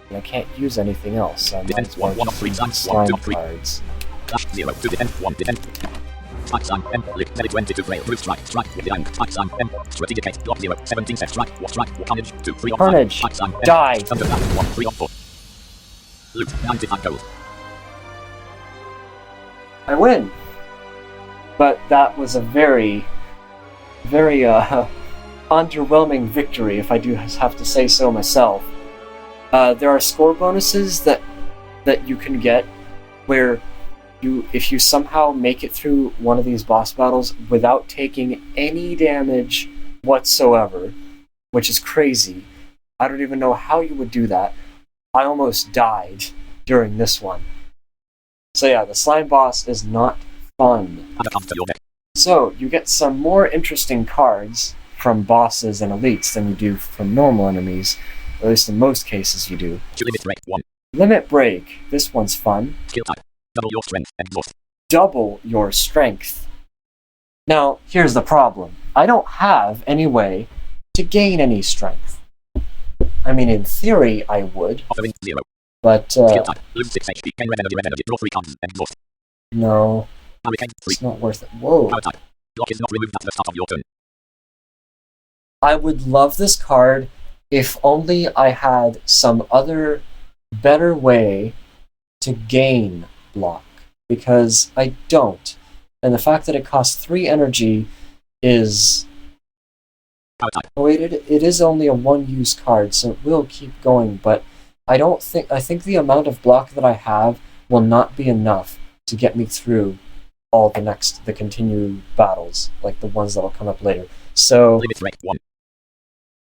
S1: And I can't use anything else, so I might as well just use slime cards. Carnage! Die! I win! But that was a very underwhelming victory, if I do have to say so myself. There are score bonuses that you can get where if you somehow make it through one of these boss battles without taking any damage whatsoever, which is crazy. I don't even know how you would do that. I almost died during this one. So yeah, the slime boss is not fun. So, you get some more interesting cards from bosses and elites than you do from normal enemies. Or at least in most cases you do. Limit Break. This one's fun.
S2: Double your strength and loss.
S1: Double your strength. Now, here's the problem. I don't have any way to gain any strength. I mean, in theory, I would.
S2: Offering 0.
S1: But,
S2: Lose 6 HP. Gain red energy. Draw 3 cards and loss.
S1: No.
S2: Hurricane 3.
S1: It's not worth it. Whoa.
S2: Power type. Block is not removed at the start of your turn.
S1: I would love this card if only I had some other better way to gain block, because I don't. And the fact that it costs 3 energy is... Oh wait, it is only a 1-use card, so it will keep going, but I think the amount of block that I have will not be enough to get me through all the continued battles, like the ones that'll come up later. So...
S2: Limit break 1.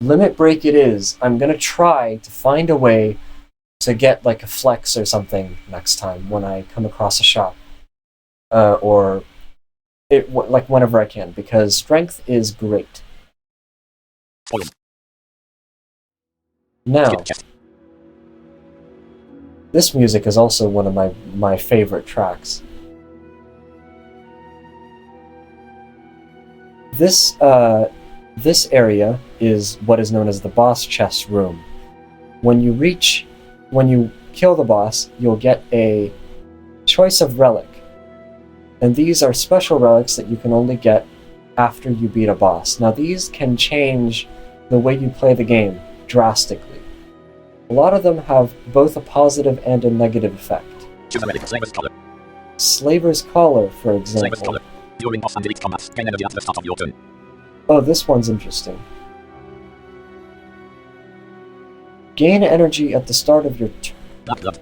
S1: Limit Break it is. I'm gonna try to find a way to get like a flex or something next time when I come across a shop. Like whenever I can, because strength is great. Now, this music is also one of my favorite tracks. This area is what is known as the boss chest room. When you kill the boss, you'll get a choice of relic. And these are special relics that you can only get after you beat a boss. Now these can change the way you play the game drastically. A lot of them have both a positive and a negative effect.
S2: Choose a relic. Slaver's Collar.
S1: Slaver's Collar, for example.
S2: Slaver's Collar. During boss and elite combat, gain energy at the start of your turn.
S1: Oh, this one's interesting. Gain energy at the start of your turn.
S2: Black Blood.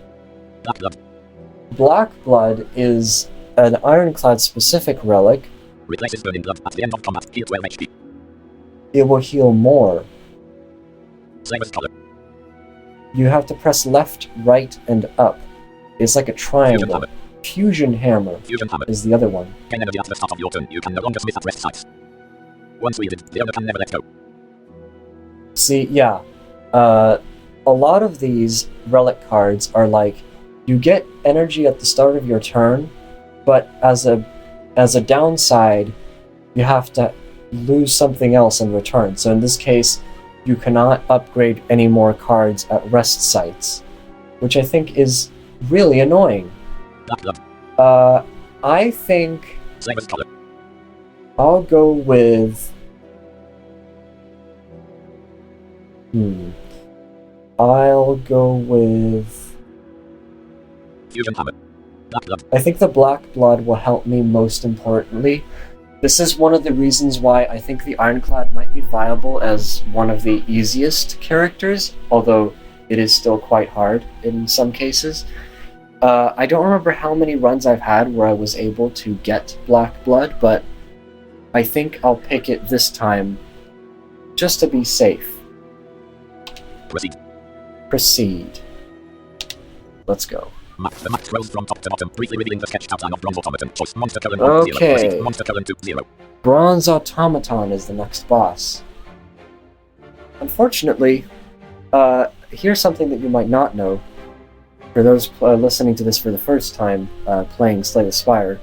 S2: Black Blood.
S1: Black Blood is an Ironclad specific relic.
S2: Replaces Burning Blood at the end of combat. Heal 12 HP.
S1: It will heal more.
S2: Slaver's Collar.
S1: You have to press left, right, and up. It's like a triangle. Fusion Hammer.
S2: Fusion Hammer
S1: Is the other one.
S2: Gain energy at the start of your turn. You can no longer smith at rest sites. Once wielded, the owner can never let go.
S1: See, yeah. A lot of these relic cards are like, You get energy at the start of your turn, but as a downside, you have to lose something else in return. So in this case, you cannot upgrade any more cards at rest sites, which I think is really annoying. I think I'll go with... I'll go with...
S2: Fusion Hammer. Black Blood.
S1: I think the Black Blood will help me most importantly. This is one of the reasons why I think the Ironclad might be viable as one of the easiest characters, although it is still quite hard in some cases. I don't remember how many runs I've had where I was able to get Black Blood, but I think I'll pick it this time just to be safe. Proceed. Let's go.
S2: The map scrolls from top to bottom, briefly revealing the sketched outline of Bronze Automaton. Choice Monster Colon 1 0.
S1: Okay.
S2: Proceed. Monster Colon 2 0.
S1: Bronze Automaton is the next boss. Unfortunately, here's something that you might not know. For those listening to this for the first time, playing Slay the Spire,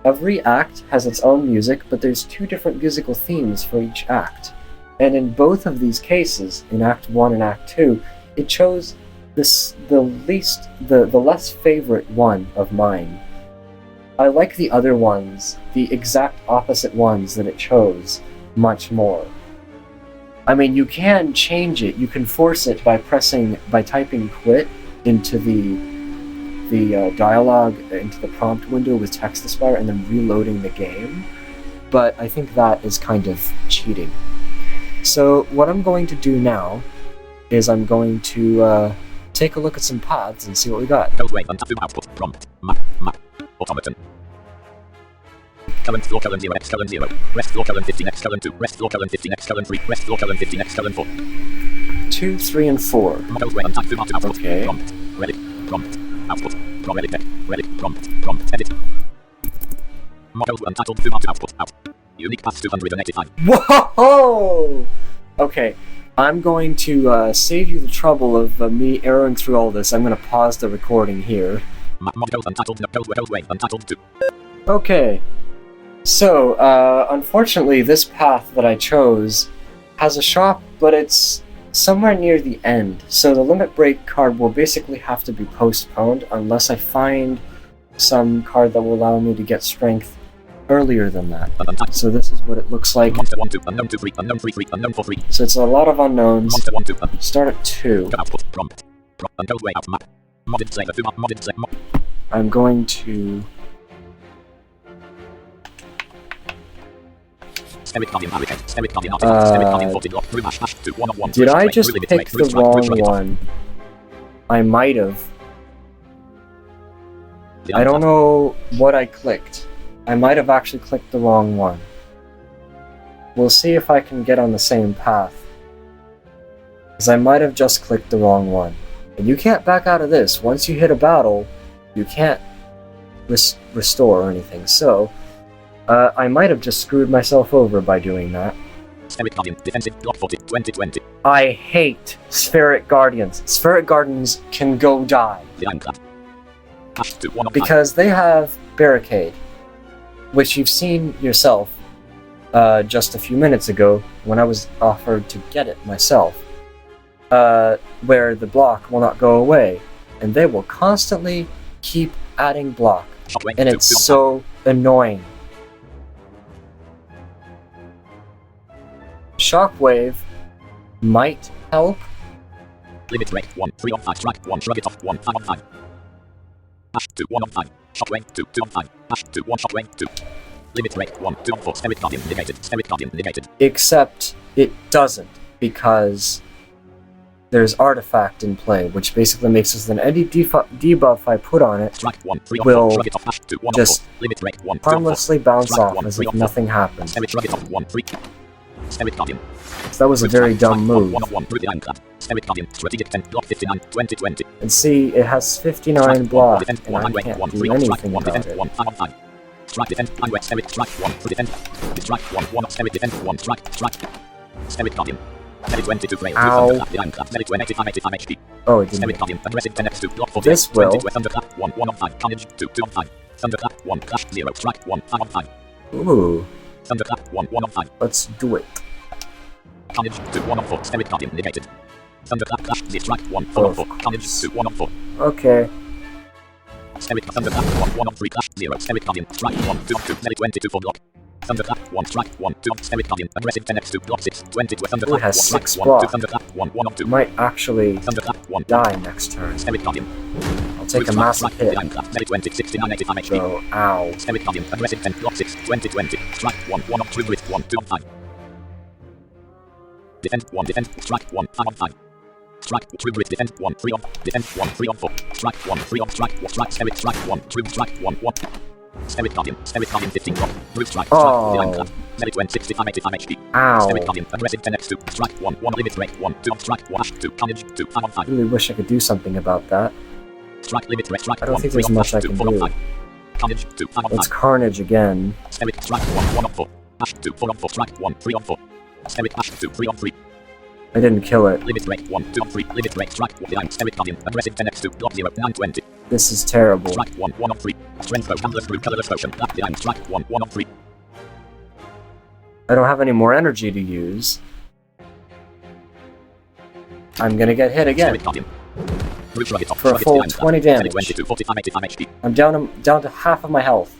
S1: every act has its own music, but there's 2 different musical themes for each act. And in both of these cases, in Act 1 and Act 2, it chose the less favorite one of mine. I like the other ones, the exact opposite ones that it chose, much more. I mean, you can change it, you can force it by typing quit into the dialogue, into the prompt window with Text Aspire, and then reloading the game, but I think that is kind of cheating. So what I'm going to do now is I'm going to take a look at some paths and see what we got.
S2: Gateway and tap output. Prompt. Map. Automaton. Colon floor colon 0 x colon 0. Rest floor colon 15 x colon 2. Rest floor colon 15 x colon 3. Rest floor colon 15 x colon 4.
S1: 2, 3, and 4.
S2: Gateway and tap output.
S1: Okay.
S2: Prompt. Ready. Prompt. Output. Ready. Ready. Prompt. Edit. Model untitled output. Out. Unique path 285.
S1: Whoa! Okay. I'm going to save you the trouble of me arrowing through all this. I'm going to pause the recording here.
S2: Untitled 2.
S1: Okay. So, unfortunately, this path that I chose has a shop, but it's somewhere near the end. So the limit break card will basically have to be postponed unless I find some card that will allow me to get strength earlier than that. So this is what it looks like.
S2: Monster 1 2 unknown 2 3 unknown 3 3 unknown 4 3.
S1: So it's a lot of unknowns.
S2: Monster 1 2
S1: Start at 2.
S2: output. Prompt. Until way out map. Modded Slay the modded Slay.
S1: I'm going to... Did I just pick the wrong one? I might have. I don't know what I clicked. I might have actually clicked the wrong one. We'll see if I can get on the same path. Because I might have just clicked the wrong one. And you can't back out of this. Once you hit a battle, you can't restore or anything. So, I might have just screwed myself over by doing that.
S2: Spheric Guardian, defensive, block 40, 2020.
S1: I hate Spheric Guardians. Spheric Guardians can go die. Because they have Barricade, which you've seen yourself just a few minutes ago when I was offered to get it myself, where the block will not go away, and they will constantly keep adding block, and it's so annoying. Shockwave might help.
S2: Limit break 1 3 on 5 strike 1 shrug it off 1 5 on 5. 2 1 on 5 shockwave 2 2 on 5 2 1 shockwave 2. Limit break 1 2 on 4 Spheric Guardian negated.
S1: Except it doesn't, because there's Artifact in play, which basically makes it so that any debuff I put on it will just harmlessly bounce off as if nothing happened. So that was a very dumb move. And see, it has 59 block, and I can't do anything about it.
S2: Strike defense, strike 1, defense, strike 1, 1 of Spheric defense, 1 strike, Spheric Guardian. Very 22 frames.
S1: Ow.
S2: The iron class. Very 85 HP.
S1: Oh, it
S2: Very
S1: didn't.
S2: Guardian. Aggressive 10x 2. Block 4.
S1: This will.
S2: 20 with Thunderclap. 1 of 5. Carnage 2 of 5. Thunderclap 1. Clash 0. Strike 1 of 5.
S1: Ooh.
S2: Thunderclap 1 of 5.
S1: Let's do it.
S2: Carnage 2 1 of 4. Spirit Guardian negated. Thunderclap Clash 0. Strike 1 of 4. Carnage 2 1 of 4.
S1: Okay.
S2: Spirit Thunderclap 1 of 3. Clash 0. Spirit Guardian. Strike 1 2 of 2. Very 22 for block. Thunderclap 1. Strike 1 2 of Spirit Guardian. Aggressive 10x 2. Block 6. 20 with Thunderclap 1.
S1: It has 6
S2: Strike 1
S1: block.
S2: 2. Thunderclap 1 of 2.
S1: Might actually
S2: Thunderclap 1.
S1: die next turn.
S2: Spirit Guardian.
S1: I'll take a massive hit.
S2: Very 20 69 85 HP.
S1: So, ow.
S2: Spirit Guardian. Aggressive 10. Block 6. 20 20. Strike 1 1 of 2 with 1 2 of 5. Defend 1. Defend. Strike 1 5 of 5. Strike 2 grid. Defend 1 3 of. Defend 1 3 of 4. Strike 1 3 of. Strike 1. Strike Spirit. Strike 1 2. Strike 1 1. Spirit Guardian. Spirit Guardian 15 block. Brute strike.
S1: Oh.
S2: Very 20 65 85 HP.
S1: Ow.
S2: Spirit Guardian. Aggressive 10x2. Strike 1 1 limit break 1 2 of strike 1 2. Carnage 2 5 of 5.
S1: I really wish I could do something about that.
S2: Strike limit break strike
S1: I don't
S2: 1
S1: think
S2: 3
S1: there's
S2: of
S1: much I
S2: 2
S1: can
S2: 4 of
S1: do.
S2: 5. Carnage 2 5 of 5.
S1: It's Carnage again.
S2: Spirit strike 1 1 of 4. Ash 2 4 of 4. Strike 1 3 of 4. Spirit Ash 2 3 of 3.
S1: I didn't kill it.
S2: Limit break 1 2 of 3. Limit break strike 1 behind. Spirit Guardian. Aggressive 10x2. Block 0 920.
S1: This is terrible.
S2: Strike 1 1 of 3. Strength bow handless through colorless potion. Lap behind. Strike 1 1 of 3.
S1: I don't have any more energy to use. I'm gonna get hit again.
S2: Spirit Guardian. Brute shrug it off.
S1: For a
S2: Shrug it
S1: full
S2: behind.
S1: 20
S2: Very
S1: damage.
S2: 22 45 85 HP.
S1: I'm down to half of my health.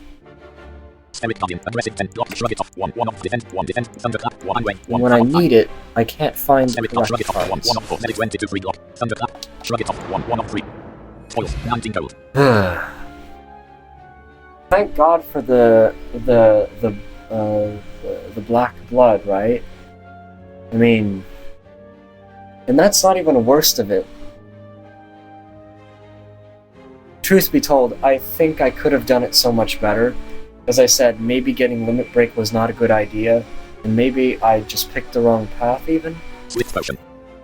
S2: Spirit Guardian. Aggressive 10. Block. Shrug it off. 1 1 of defend. 1 defend. Thunderclap 1 way. 1
S1: And when I
S2: of 5.
S1: need it, I can't find the
S2: Spirit Guardian. Shrug
S1: correct
S2: it off. 1
S1: cards.
S2: 1 of 4. Very 22 3 block. Thunderclap. Shrug it off. 1 1 of 3. Oil. 19 gold.
S1: Thank God for the black blood, right? I mean, and that's not even the worst of it. Truth be told, I think I could have done it so much better. As I said, maybe getting Limit Break was not a good idea, and maybe I just picked the wrong path even.
S2: Swift potion.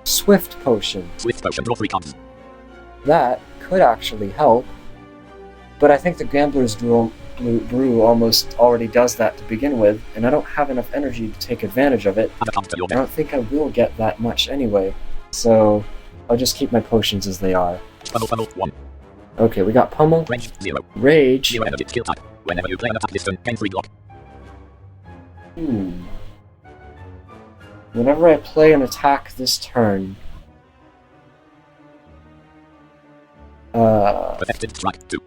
S1: Swift Potion.
S2: Swift potion. Draw 3 cards.
S1: That could actually help, but I think the Gambler's Brew almost already does that to begin with, and I don't have enough energy to take advantage of it.
S2: Add a card to your
S1: I
S2: deck.
S1: don't think I will get that much anyway, so I'll just keep my potions as they are.
S2: Funnel 1.
S1: Okay, we got Pummel,
S2: Range 0.
S1: Rage.
S2: 0 energy. Skill type. Whenever you play an attack this turn, gain 3 block.
S1: Whenever I play an attack this turn,
S2: Perfected. Strike 2.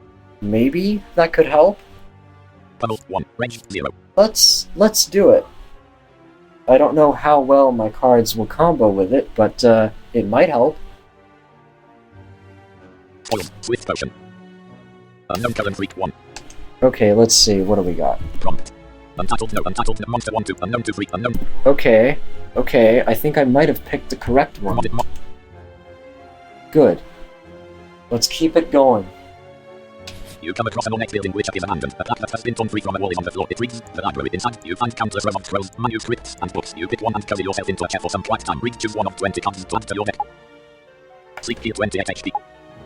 S1: maybe that could help.
S2: Funnel 1. Range 0.
S1: Let's do it. I don't know how well my cards will combo with it, but it might help.
S2: Oil. Swift potion. Unknown current freak 1.
S1: Okay, let's see. What do we got?
S2: Prompt. Untitled no. Untitled no. Monster 1 2. Unknown 2 3. Unknown.
S1: Okay, I think I might have picked the correct one.
S2: Modded.
S1: Good. Let's keep it going.
S2: You come across an ornate building which appears abandoned. A plaque that has been torn free from a wall is on the floor. It reads, the library. Inside, you find countless rows of scrolls, manuscripts, and books. You pick one and carry yourself into a chair for some quiet time. Read choose one of 20 cards to add to your deck. Sleep heal 28 HP.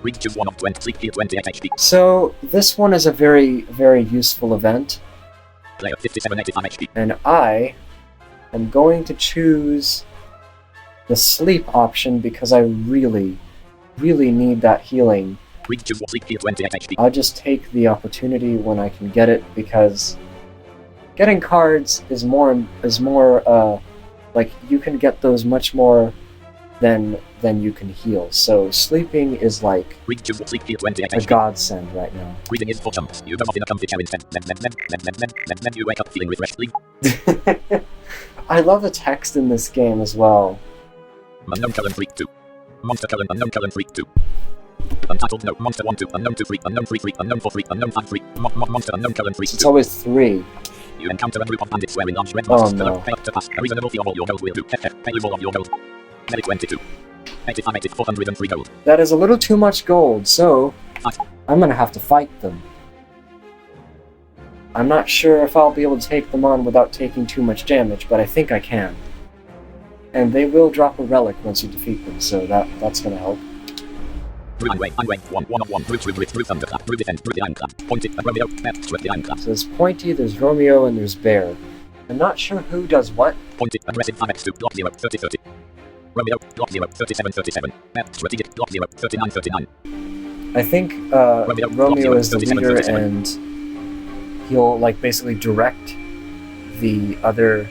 S2: Read choose one of 20. Sleep heal 28 HP.
S1: So, this one is a very, very useful event,
S2: Player 5785 HP.
S1: and I am going to choose the sleep option because I really, really need that healing.
S2: Read choose sleep heal 28 HP.
S1: I'll just take the opportunity when I can get it, because getting cards is more like, you can get those much more than you can heal. So sleeping is like
S2: Read choose sleep heal 28
S1: a
S2: HP.
S1: godsend right now.
S2: Reading is for chumps. You doze off in a comfy chair instead. Then you wake up feeling refreshed. Leave.
S1: I love the text in this game as well.
S2: Unknown current freak 2. Monster current unknown current freak 2. Untitled no. Monster 1 2. Unknown 2 3. Unknown 3 3. Unknown 4 3. Unknown 5 3. Monster unknown current freak
S1: It's
S2: 2.
S1: always 3.
S2: You encounter a group of bandits wearing large red
S1: Oh,
S2: masks.
S1: no.
S2: Pay up to pass. A reasonable fee of all your gold will do. Pay you all of your gold. Very 22. 85 80 403 gold.
S1: That is a little too much gold, so
S2: Fight.
S1: I'm gonna have to fight them. I'm not sure if I'll be able to take them on without taking too much damage, but I think I can. And they will drop a relic once you defeat them, so that's gonna help.
S2: Brew Anway, 1 1 of 1. Brew Thunderclap. Brew Defend. Brew the Iron Clap. Pointed. Romeo. Strip the Iron Clap.
S1: So there's Pointy, there's Romeo, and there's Bear. I'm not sure who does what.
S2: Pointed. Aggressive 5x2. Block 0. 30 30. Romeo, block 0, 37, 37. Strategic, block 0, 39, 39.
S1: I think Romeo is the leader, and he'll like basically direct the other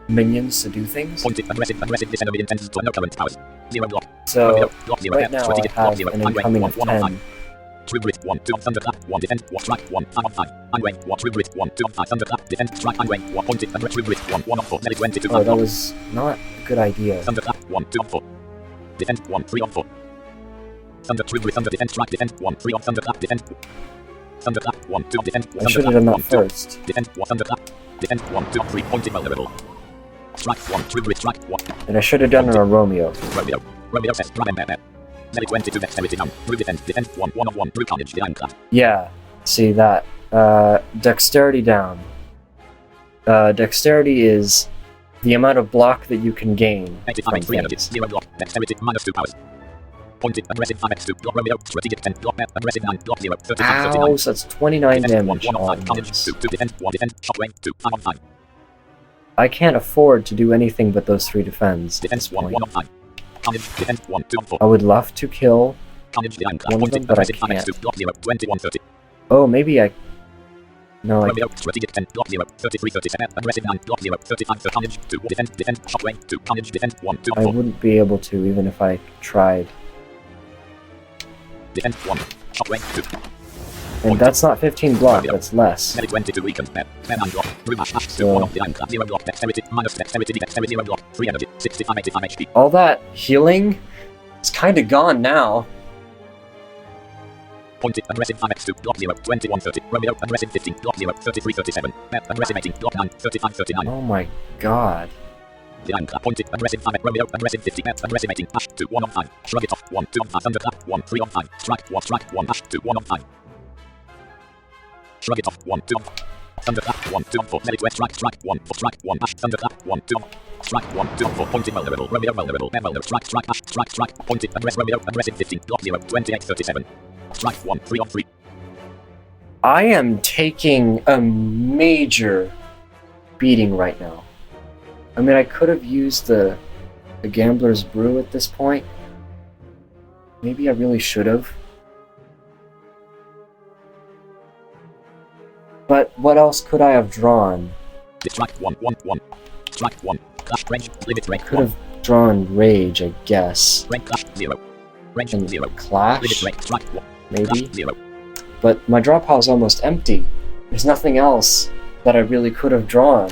S1: minions to do things.
S2: Pointed, aggressive, this enemy intends to no current powers. 0 block.
S1: So
S2: Romeo, block 0,
S1: right now I have an incoming of 10.
S2: True grit 1, 2 on thunderclap, 1 defend, 1 strike, 1 5 on 5. Unway, 1 true grit 1, 2 on 5 thunderclap, defend, strike, unway, 1 pointed, aggressive, true grit 1, 1 on 4, melee 22
S1: Oh, that was not a good idea.
S2: Thunderclap 1, 2 on 4. Defend 1, 3 on 4. Thunder true grit, thunder defend, strike, defend 1, 3 on thunderclap, defend. Thunderclap 1, 2 on defend,
S1: I should have done that first.
S2: Defend 1 thunderclap, defend 1, 2 on 3, pointed vulnerable. Strike 1, true grit, strike 1.
S1: And I should have done it on Romeo.
S2: Romeo says, drum and melee 22 dexterity down, through defend 1, 1 on 1, through carnage, the ironclad.
S1: Yeah, see that. Dexterity down. Dexterity is the amount of block that you can gain.
S2: 85, 3 energy, 0 block, dexterity, minus 2 powers. Pointed, aggressive 5x2, block Romeo, strategic 10, block, aggressive 9, block 0, 35, 39.
S1: Ow, so that's 29
S2: defend,
S1: damage
S2: 1 on 5,
S1: on
S2: carnage,
S1: this.
S2: 2 defend, 1 defend, shockwave, 2, 5 on 5.
S1: I can't afford to do anything but those 3 defends at
S2: Defense
S1: this
S2: 1,
S1: point.
S2: 1 on 5. Carnage, defend 1, 2 on 4.
S1: I would love to kill
S2: Carnage, the ironclad,
S1: one of them,
S2: pointed,
S1: but I
S2: aggressive 5x2, block 0, 21, 30.
S1: Oh, maybe I... No, I...
S2: Romeo, strategic 10, block 0, 33, 37, aggressive 9, block 0, 35, carnage, 2, defend, shockwave, 2, carnage, defend, 1, 2 on
S1: I
S2: 4.
S1: wouldn't be able to even if I tried.
S2: Defend 1, shockwave, 2.
S1: And that's not 15 block, that's less.
S2: Melee 22 weakened, 10 block, through mash, 2,
S1: So-
S2: 1 on the ironclad, 0 block, dexterity, minus dexterity, 0 block, 3 energy, 65, 85 HP.
S1: All that healing is kinda gone now.
S2: Pointed, aggressive 5x2, block 0, 21, 30. Romeo, aggressive 15, block 0, 33, 37. Aggressive 18, block 9, 35, 39.
S1: Oh my god.
S2: The ironclad, pointed, aggressive 5, Romeo, aggressive 50, aggressive 18, hash, 2, 1 on 5. Shrug it off, 1, 2 on 5, thunderclap, 1, 3 on 5. Strike, 1, hash, 2, 1 on 5. Shrug it off, 1, 2 on 5. Thunderclap, 1, 2 on 4. Melee 2, strike, 1, 4, strike, 1, hash, thunderclap, 1, 2 on 4. Strike 1, 2 on 4, pointed vulnerable, Romeo vulnerable, strike, hash, strike, pointed, Romeo, aggressive 15, block 0, 28, 37. Strike 1, 3 on 3.
S1: I am taking a major beating right now. I mean, I could have used the Gambler's Brew at this point. Maybe I really should have. But what else could I have drawn?
S2: Strike 1, 1, 1. Strike 1. Clash range, limit range.
S1: Could have drawn Rage, I guess.
S2: Range clash 0. Range
S1: And
S2: 0.
S1: Clash,
S2: Limit range, strike 1.
S1: maybe?
S2: Clash 0.
S1: But my draw pile is almost empty. There's nothing else that I really could have drawn,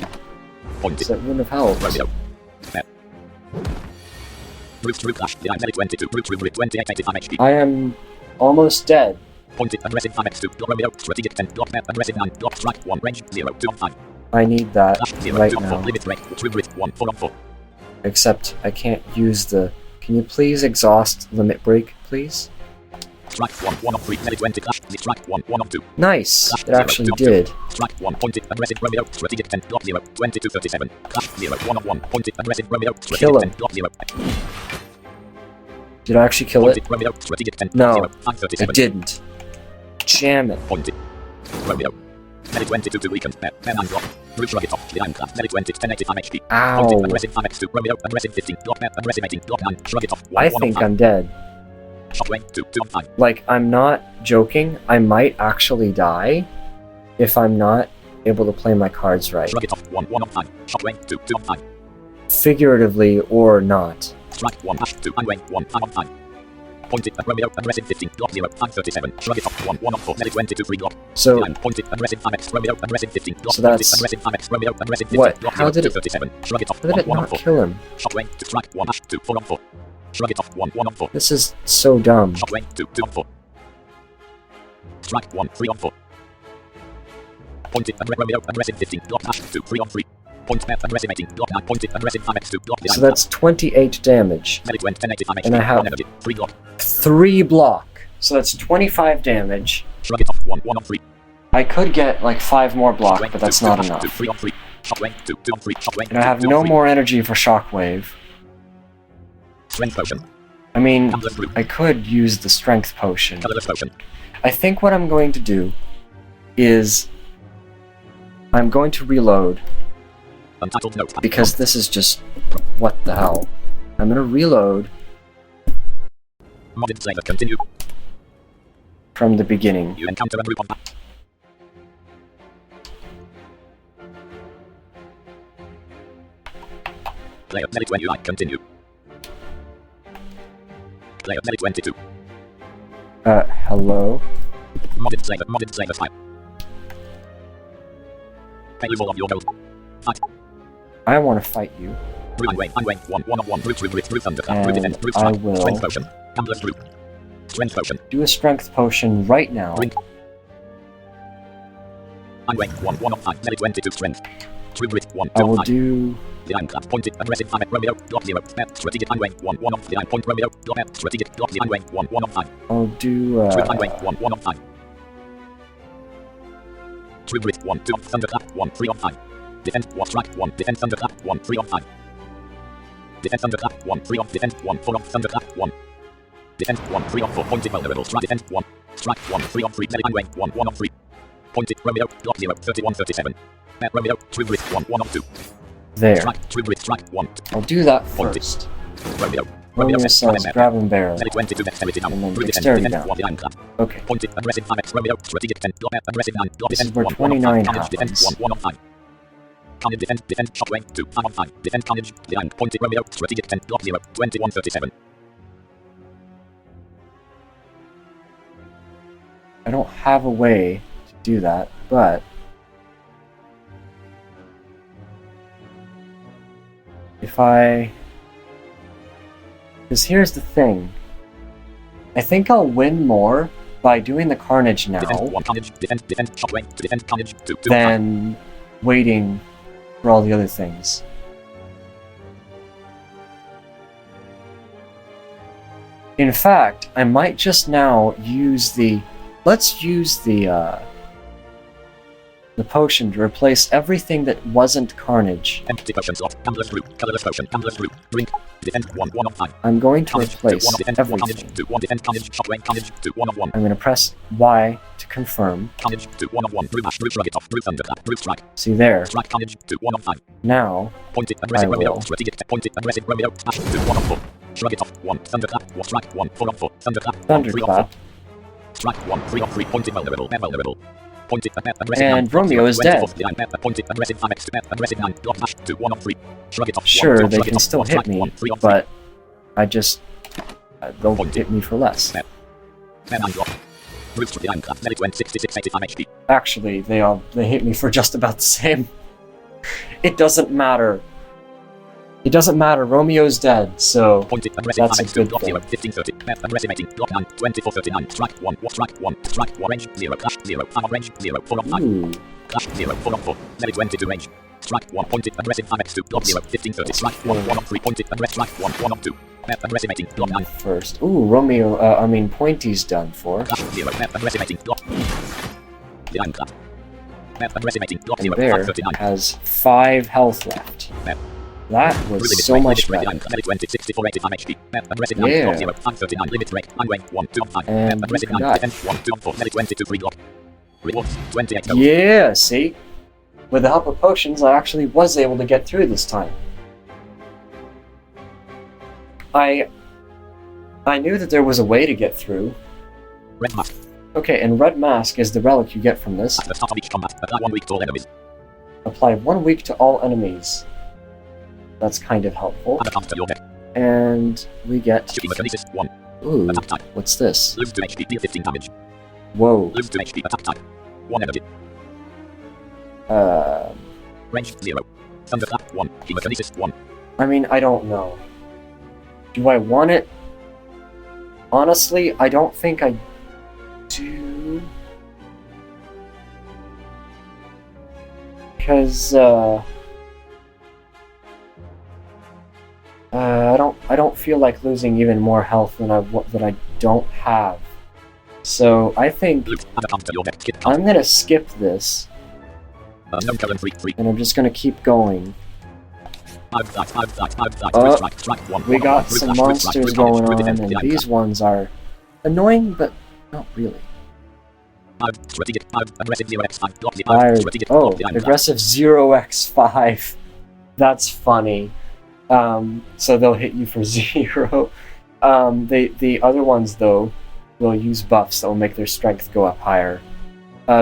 S2: Pointed.
S1: so it wouldn't have helped.
S2: Romeo. Root through clash, the melee 22, root through 28, 85 HP.
S1: I am almost dead.
S2: Pointed, aggressive 5x2, block Romeo, strategic 10, block aggressive 9, block strike 1, range 0, 2 on 5.
S1: I need that
S2: Clash 0,
S1: right
S2: 2 on 4,
S1: now.
S2: limit range, true grit 1, 4 on 4.
S1: Except I can't use the... Can you please exhaust Limit Break, please?
S2: Strike 1, 1 on 3, melee 20, clash, strike 1, 1 on 2.
S1: Nice!
S2: Clash
S1: It
S2: 0,
S1: actually
S2: 2 on 2.
S1: did.
S2: Strike 1, pointed, aggressive Romeo, strategic 10, block 0, 22, 37. Clash 0, 1 on 1, pointed, aggressive Romeo,
S1: Kill
S2: strategic
S1: him.
S2: 10, block 0.
S1: Did I actually kill it?
S2: Pointed, Romeo, strategic 10,
S1: No,
S2: block 0, 5,
S1: I
S2: 37.
S1: didn't. Jam it.
S2: Pointed. Romeo. Melee 22 to weaken. 10 and block. Through shrug it off. The ironclad. Melee 20, 10, 85 HP.
S1: Ow.
S2: Pointed. Aggressive 5x2. Romeo. Aggressive 15. Block. Aggressive 18. Block 9. Shrug it off. 1,
S1: I
S2: 1
S1: think
S2: on 5.
S1: I'm dead.
S2: Shockwave. 2, 2 on 5.
S1: Like, I'm not joking. I might actually die if I'm not able to play my cards right.
S2: Shrug it off. 1, 1 on 5. Shockwave. 2, 2 on 5.
S1: Figuratively or not.
S2: Strike 1, hash 2, and wave 1, 5 on 5. Pointed. Romeo. Aggressive 15. Block 0, 5, 37. Shrug it off. 1, 1 on 4. Melee 22, 3 block.
S1: So,
S2: Pointed. Aggressive 5x. Romeo. Aggressive 15. Block.
S1: So that's-
S2: Aggressive 5x. Romeo. Aggressive 15.
S1: What?
S2: Block
S1: How
S2: 0,
S1: did
S2: 2,
S1: it-
S2: 37. Shrug it off.
S1: how did
S2: 1,
S1: it
S2: 1 on
S1: not
S2: 4.
S1: kill him?
S2: Shockwave. To strike 1, hash 2, 4 on 4. Shrug it off. 1, 1 on 4.
S1: This is so dumb.
S2: Shockwave 2, 2 on 4. Strike 1, 3 on 4. Pointed, Romeo, aggressive 15, block hash 2, 3 on 3. Point, aggressive 18, block 9, pointed, aggressive 5x2, block the
S1: So that's 28 damage.
S2: Melee 20, 10, 85 HP,
S1: And I have-
S2: 1 energy, 3 block.
S1: 3 block. So that's 25 damage.
S2: Shrug it off, 1, 1 on 3.
S1: I could get like 5 more block,
S2: Shockwave
S1: but that's
S2: 2, 2
S1: not
S2: hash,
S1: enough.
S2: 2, 3 on 3. Shockwave 2, 2 on 3. Shockwave
S1: And I have
S2: 2
S1: no
S2: on 3.
S1: more energy for Shockwave.
S2: Strength potion.
S1: I mean,
S2: Gambler's brew.
S1: I could use the Strength Potion.
S2: Colorless potion.
S1: I think what I'm going to do is I'm going to reload
S2: Untitled note.
S1: because this is just what the hell. I'm gonna reload
S2: Modded Slayer, continue.
S1: from the beginning.
S2: You encounter a group of Player Nelly 20, I continue. Player Nelly 22.
S1: Hello?
S2: Modded Slayer 5. Pay you all of your gold. Fight.
S1: I want to fight you.
S2: I'm Wayne, 1 brute, thunderclap,
S1: And
S2: brute defense, brute
S1: I
S2: strike,
S1: will
S2: strength potion, gambler's brew, strength potion,
S1: do a strength potion right now.
S2: drink. I'm Wayne, 1 of 5, Nelly 22 strength, true grit, 1, 2
S1: I
S2: of
S1: will
S2: 5,
S1: do...
S2: the ironclad, pointed, aggressive, 5, Romeo, block 0, strategic, I'm Wayne, 1 of the iron point, Romeo, block, strategic, block the I'm Wayne, 1 of 5,
S1: I'll do,
S2: true I'm Wayne, 1 of 5, true grit, 1, 2 of thunderclap, 1, 3 of 5, defense, 1, strike, 1, defense, thunderclap, 1, 3 of 5, defense, thunderclap, 1, 3 of defense, 1, 4 of thunderclap, 1, defense, 1, 3 of 4, pointed, vulnerable, strike, defense, 1, strike, 1, 3 of 3, Nelly, I'm Wayne, 1 of 3, pointed, Romeo, block 0, 31, 37, Romeo, true grit, 1 of 2,
S1: there.
S2: strike, true grit, strike, 1,
S1: I'll do that
S2: pointed,
S1: first.
S2: Romeo,
S1: Romeo
S2: says,
S1: says grab and barrel.
S2: Nelly 22, dexterity down,
S1: And then
S2: brute
S1: dexterity
S2: defense,
S1: down.
S2: 1, the ironclad,
S1: Okay.
S2: pointed, aggressive 5x, Romeo, strategic 10, block, aggressive 9, block,
S1: This is
S2: defense,
S1: where
S2: 1 of
S1: 29
S2: 5, carnage, defense,
S1: happens.
S2: 1 of 5. Carnage, defense, shockwave, 2, 5 of 5, defense, carnage, the iron, pointed, Romeo, strategic 10, block 0, 21, 37.
S1: I don't have a way to do that, but... if I... because here's the thing. I think I'll win more by doing the carnage now
S2: Defense, 1 carnage, defense, shockwave, to defense, carnage, 2, 2
S1: than waiting for all the other things. In fact, I might just now use the... let's use the potion to replace everything that wasn't carnage.
S2: empty potion slot, gambler's brew, colorless potion, gambler's brew, drink, defense, 1 of 5.
S1: I'm going to
S2: Carnage, 2, 1
S1: replace
S2: of defense, 1 carnage,
S1: everything.
S2: 2, 1 defense, carnage, shockwave, carnage, 2, 1 of 1.
S1: I'm going to press Y to confirm.
S2: Carnage, 2, 1 of 1, brew mash, brew shrug it off, brew thunderclap, brew strike,
S1: See there.
S2: strike, carnage, 2, 1 of 5.
S1: Now,
S2: Pointed, aggressive,
S1: I
S2: Romeo,
S1: will.
S2: strategic, pointed, aggressive, Romeo, smash, 2, 1 of 4. Shrug it off, 1, thunderclap, 1, strike, 1, 4 of 4, thunderclap, 1, 3 of 4.
S1: thunderclap.
S2: Strike, 1, 3 of 3, pointed, vulnerable, vulnerable. Pointed, aggressive,
S1: And
S2: 9,
S1: Romeo is dead.
S2: Pointed, aggressive, 5x, aggressive, 9, block, smash, 2, 1 of 3. Shrug it off, 1,
S1: Sure,
S2: 2,
S1: they
S2: shrug it
S1: can
S2: off,
S1: still
S2: 1,
S1: hit
S2: strike,
S1: me,
S2: 1, 3 of 3.
S1: but I just... they'll hit me for less.
S2: 10 block. Roots to the ironclad, Nelly 20, 66, 85 HP.
S1: Actually, they hit me for just about the same. It doesn't matter. It doesn't matter, Romeo's dead, so
S2: Pointed, aggressive,
S1: that's a
S2: 5x,
S1: good
S2: block 0,
S1: thing.
S2: 15, 30. Aggressive 18, block 9, 24, 39. Strike 1, strike 1, strike 1, range 0, clash 0, 5 of range 0, 4 of 5.
S1: Ooh,
S2: Clash 0, 4 of 4. Nelly 22 range. Strike 1, pointed, aggressive 5x2, block 0, 15, 30. Strike 1 of 3, pointed, aggressive, strike 1 of 2. Aggressive 18, block 9.
S1: first. Ooh, Romeo, Pointy's done for.
S2: Clash 0, aggressive 18, block. The ironclad. Aggressive 18, block 0,
S1: And there
S2: 539.
S1: has 5 health left. That was so much better.
S2: Nelly 20, 64, 85 HP. Aggressive
S1: Yeah.
S2: 9, block 0, 539. Limit break. I'm Wayne, 1, 2 of 5.
S1: And
S2: Aggressive
S1: you
S2: 9,
S1: got-
S2: defense 1, 2 of 4. Nelly 22, 3 block. Rewards 28 gold.
S1: Yeah, see? With the help of potions, I actually was able to get through this time. I knew that there was a way to get through.
S2: Red mask.
S1: Okay, and Red Mask is the relic you get from this.
S2: At the start of each combat, apply 1 week to all enemies.
S1: Apply 1 week to all enemies. That's kind of helpful.
S2: Add a card to your deck.
S1: And we get...
S2: Telekinesis 1.
S1: Ooh,
S2: Attack type.
S1: what's this?
S2: Lose 2 HP, deal 15 damage.
S1: Whoa.
S2: Lose 2 HP, attack type. 1 energy. Range 0. Thunderclap 1. Telekinesis 1.
S1: I mean, I don't know. Do I want it? Honestly, I don't think I do. Because, I don't feel like losing even more health than I don't have. So I think
S2: Loot. Add a card to your deck. Kit card.
S1: I'm gonna skip this,
S2: No current 3.
S1: and I'm just gonna keep going.
S2: Strike. Strike 1.
S1: We got some monsters going on, and these ones are annoying, but not really.
S2: Strategic. Aggressive 0x5. Block the
S1: Fire.
S2: strategic.
S1: Oh,
S2: Block the
S1: aggressive 0x5. That's funny. So they'll hit you for 0. The other ones, though, will use buffs that will make their strength go up higher.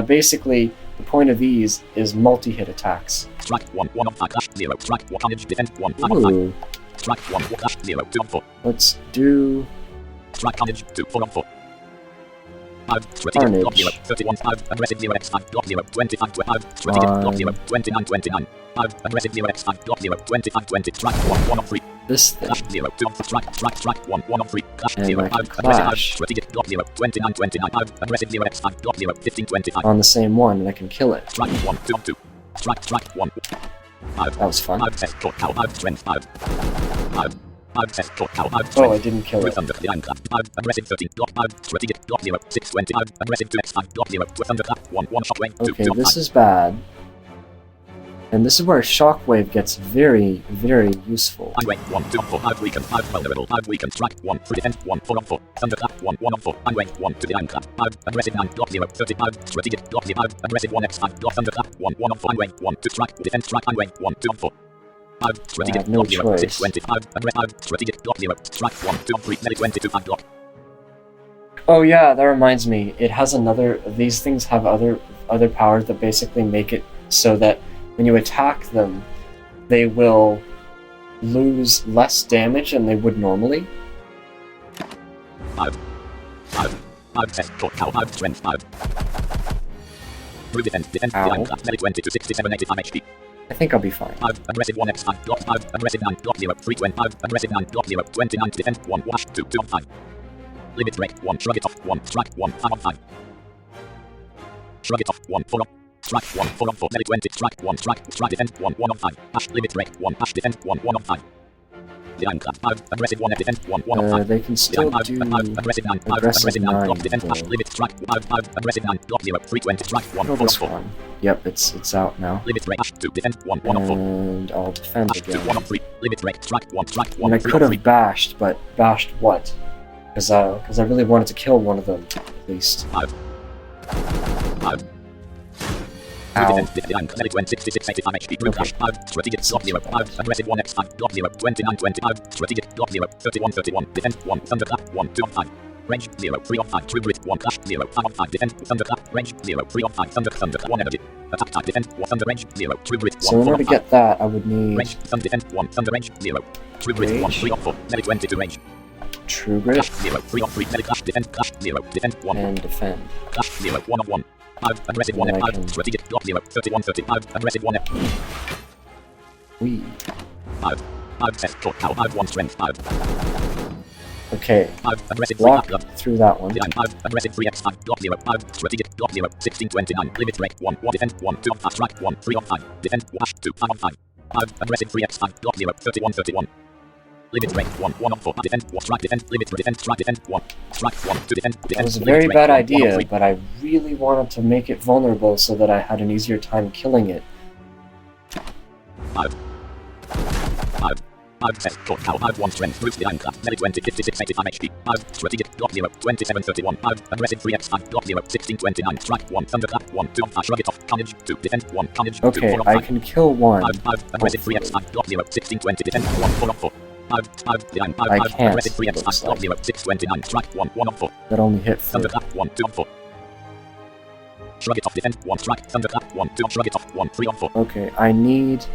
S1: Basically, the point of these is multi-hit attacks.
S2: Strike 1, 1 on 5, dash 0. Strike 1, damage, defend 1, 5 on 5.
S1: Ooh.
S2: Strike 1, dash 0, 2 on 4.
S1: Let's do
S2: Strike damage, 2, 4 on 4. 5, strategic, block 0, 31, 5, aggressive 0 x 5, block 0, 25, 5, strategic, block 0, 29, 29. 5, aggressive 0 x 5, block 0, 25, 20. Strike 1, 1 on 3.
S1: this thing.
S2: Dash 0, 2 on 4, strike 1, 1 on 3. Dash
S1: And
S2: 0,
S1: I
S2: 5,
S1: can
S2: aggressive 5,
S1: clash.
S2: strategic, block 0, 29, 29. 5, aggressive 0 x 5, block 0, 15, 25.
S1: On the same one, and I can kill it.
S2: Strike 1, 2 on 2. Strike 1. 5,
S1: That was fun.
S2: 5, test, short, cow, 5, strength, 5. 5, 5, test, short, cow, 5,
S1: Oh, I
S2: strength.
S1: didn't kill
S2: With
S1: it.
S2: thunder, the clap, 5, aggressive 13, block 5, strategic, block 0, 6, 25, aggressive 2 x 5, block 0, with thunder, clap, 1, 1, shockwave, 2,
S1: Okay,
S2: 2 on 5.
S1: this is bad. And this is where Shockwave gets very, very useful.
S2: I wait 1, 2 on 4, 5 weakened, 5 vulnerable, 5 weakened, strike 1, 3 defend, 1, 4 on 4, thunderclap, 1, 1 on 4, I wait 1 to the clap, 5, aggressive 9, block 0, 35, strategic, block 0, 5, aggressive 1 x 5, block thunderclap, 1, 1 on 4, I wait 1 to strike, defend, strike, I wait 1, 2 on 4. 5, strategic,
S1: have no
S2: block 0, 6,
S1: choice.
S2: 25, aggressive 5, strategic, block 0, strike 1, 2 on 3, melee 22, 5 block.
S1: Oh yeah, that reminds me. It has another. These things have other powers that basically make it so that when you attack them, they will lose less damage than they would normally.
S2: 5, test, short, cow, 5, strength, 5. Through defend,
S1: Ow.
S2: the clap, melee 20 to 67, 85 HP.
S1: I think I'll be fine.
S2: 5, aggressive 1 x 5, block 5, aggressive 9, block 0, 3, 25, aggressive 9, block 0, 29 to defend, 1, dash 2, 2 on 5. Limit break, 1, shrug it off, 1, strike 1, 5 on 5. Shrug it off, 1, 4 on. Strike 1, 4 on 4, melee 20, strike 1, strike defend, 1, 1 on 5. Hash, limit break, 1, hash defend, 1, 1 on 5. The iron clap, 5, aggressive 1, defend, 1, 1 on 5.
S1: They can still
S2: The
S1: do
S2: 5, aggressive 9, 5, aggressive 9, block defend, hash, limit, strike 5, aggressive 9, block 0, 3, 20, strike 1, 4
S1: Kill
S2: on
S1: this
S2: 4.
S1: one. Yep, it's out now.
S2: Limit break, hash 2, defend, 1, 1 on 4.
S1: And I'll defend
S2: Hash 2, 1
S1: again.
S2: on 3, limit break, strike 1,
S1: And I
S2: 3
S1: could
S2: on 3.
S1: have bashed, but bashed what? Because I really wanted to kill one of them, at least.
S2: 5.
S1: Ow.
S2: Defend, melee 20, 66, 85 HP, blue clash, 5, strategic, block 0, 5, aggressive 1 x 5, block 0, 29, 25, strategic, block 0, 31, 31, defend, 1, thunderclap, 1, 2 on 5. Range 0, 3 on 5, true grit, 1 clash, 0, 5 on 5, defend, thunderclap, range 0, 3 on 5, thunder, 1 energy. Attack type, defend, 1 thunder range, 0, true grit, 1,
S1: So in
S2: 4
S1: order
S2: on
S1: to
S2: 5.
S1: get that, I would need
S2: Range, thunder, defend, 1 thunder range, 0. True grit, 1, 3 on 4, melee 22 range.
S1: True Grit
S2: Clash, 0, 3 on 3, melee clash, defend, 0, defend, 1.
S1: and defend.
S2: Clash 0, 1 on 1. 5, aggressive 1
S1: And I
S2: F5,
S1: can-
S2: strategic, block 0, 31, 35, aggressive 1 F.
S1: Wee.
S2: 5, test, short, cow, 5, 1, strength, 5.
S1: Okay,
S2: 5, aggressive 3,
S1: walk
S2: block,
S1: through that one.
S2: 5, aggressive 3 x 5, block 0, 5, strategic, block 0, 16, 29, limit break, 1, defend, 1, 2 on 5, strike, 1, 3 on 5, defend, dash, 2, 5 on 5. 5, aggressive 3 x 5, block 0, 31, 31. Limit break, 1, 1 on 4, defend, 1, strike, defend, limit, defend, strike, defend, 1, strike, 1, 2, defend,
S1: That was a
S2: limit
S1: very
S2: break,
S1: bad
S2: 1, 1 on
S1: idea,
S2: 3.
S1: but I really wanted to make it vulnerable so that I had an easier time killing it.
S2: 5, test, short, cow, 5, 1, strength, moves the iron clap, melee 20, 56, 85 HP, 5, strategic, block 0, 27, 31, 5, aggressive 3 x 5, block 0, 16, 29, strike, 1, thunderclap, 1, 2 on 5, shrug it off, carnage, 2, defend, 1, carnage, 2,
S1: Okay,
S2: 4 on
S1: I
S2: 5,
S1: can kill one.
S2: 5, aggressive 3 x 5, block 0, 16, 20, defend, 1, 4 on 4, 5, the iron, 5,
S1: I
S2: 5,
S1: can't,
S2: aggressive 3 x 5,
S1: looks
S2: block
S1: like.
S2: 0, 6, 29, strike, 1, 1 on 4,
S1: That only hit 4.
S2: thunderclap, 1, 2 on 4. Shrug it off, defend, 1, strike, thunderclap, 1, 2 on, shrug it off, 1, 3 on 4.
S1: Okay, I need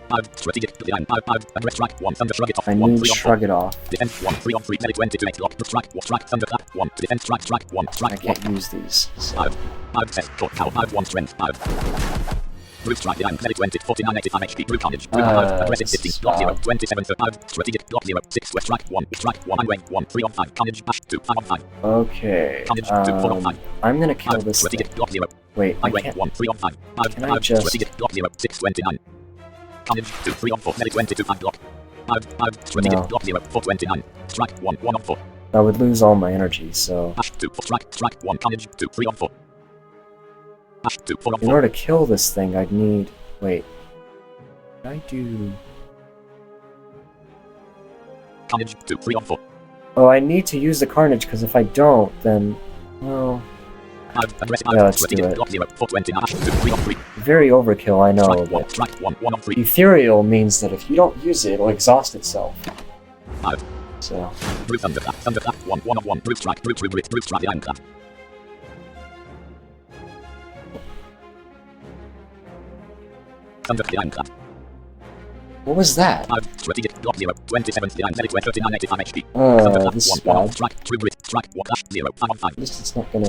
S2: 5, strategic, the iron, 5, aggressive, strike, 1, thunder, shrug it off, 1, 3 on 4.
S1: shrug it off.
S2: Defend 1, 3 on 3, melee 20 to 8 block, strike, 1, strike, thunderclap, 1, to defend, strike, 1,
S1: I
S2: strike, 1,
S1: can't use these. So.
S2: 5, test, short, cow, 5, 1, strength, 5. Blue strike, the iron, melee 20, 49, 85 HP, blue carnage, blue 5, aggressive 15, block 0, 27, 35, strategic, block 0, 6, west, strike, 1, and wing, 1, 3 on 5, carnage, dash, 2, 5 on 5,
S1: Okay,
S2: carnage, 2, 4 on 5,
S1: I'm gonna kill
S2: 5,
S1: this thing.
S2: strategic, block 0,
S1: Wait, I
S2: and wing,
S1: can't.
S2: 1, 3 on 5,
S1: Can I
S2: 5,
S1: just-
S2: strategic, block 0, 6, 29, carnage, 2, 3 on 4, melee 22, 5 block, 5, strategic,
S1: No.
S2: block 0, 4, 29, strike, 1, 1 on 4,
S1: I would lose all my energy, so...
S2: dash, 2, 4, strike, 1, carnage, 2, 3 on 4, dash, 2, 4 on
S1: In
S2: 4,
S1: order to kill this thing, I'd need... Wait. What did I do?
S2: carnage, 2, 3 on 4.
S1: Oh, I need to use the Carnage, because if I don't, then... Well... Yeah, let's do it. Very overkill, I know, but ethereal means that if you don't use it, it'll exhaust itself. So. What was that? This is bad. At least it's not gonna...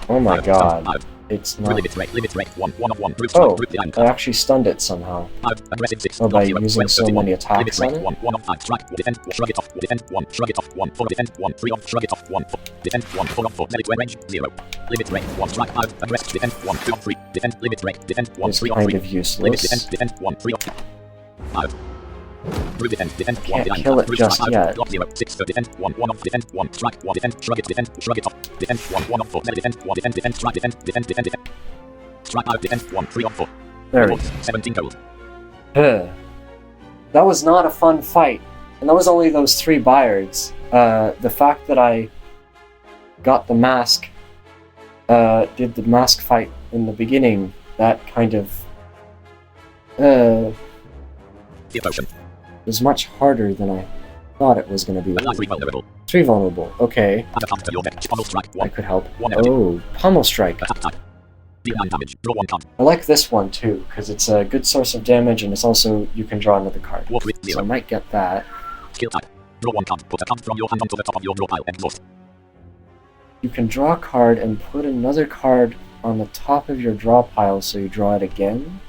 S1: Oh my god. It's not... Oh, I actually stunned it somehow. Oh, by using so many attacks on it? It's kind of useless. Can't kill it just yet. There we go. That was not a fun fight. And that was only those 3 Byards. The fact that I got the mask, did the mask fight in the beginning, that kind of... was much harder than I thought it was going to be. 3 vulnerable. Okay. I could help. Oh, Pummel Strike. I like this one too, because it's a good source of damage and it's also, you can draw another card. So I might get that. You can draw a card and put another card on the top of your draw pile so you draw it again.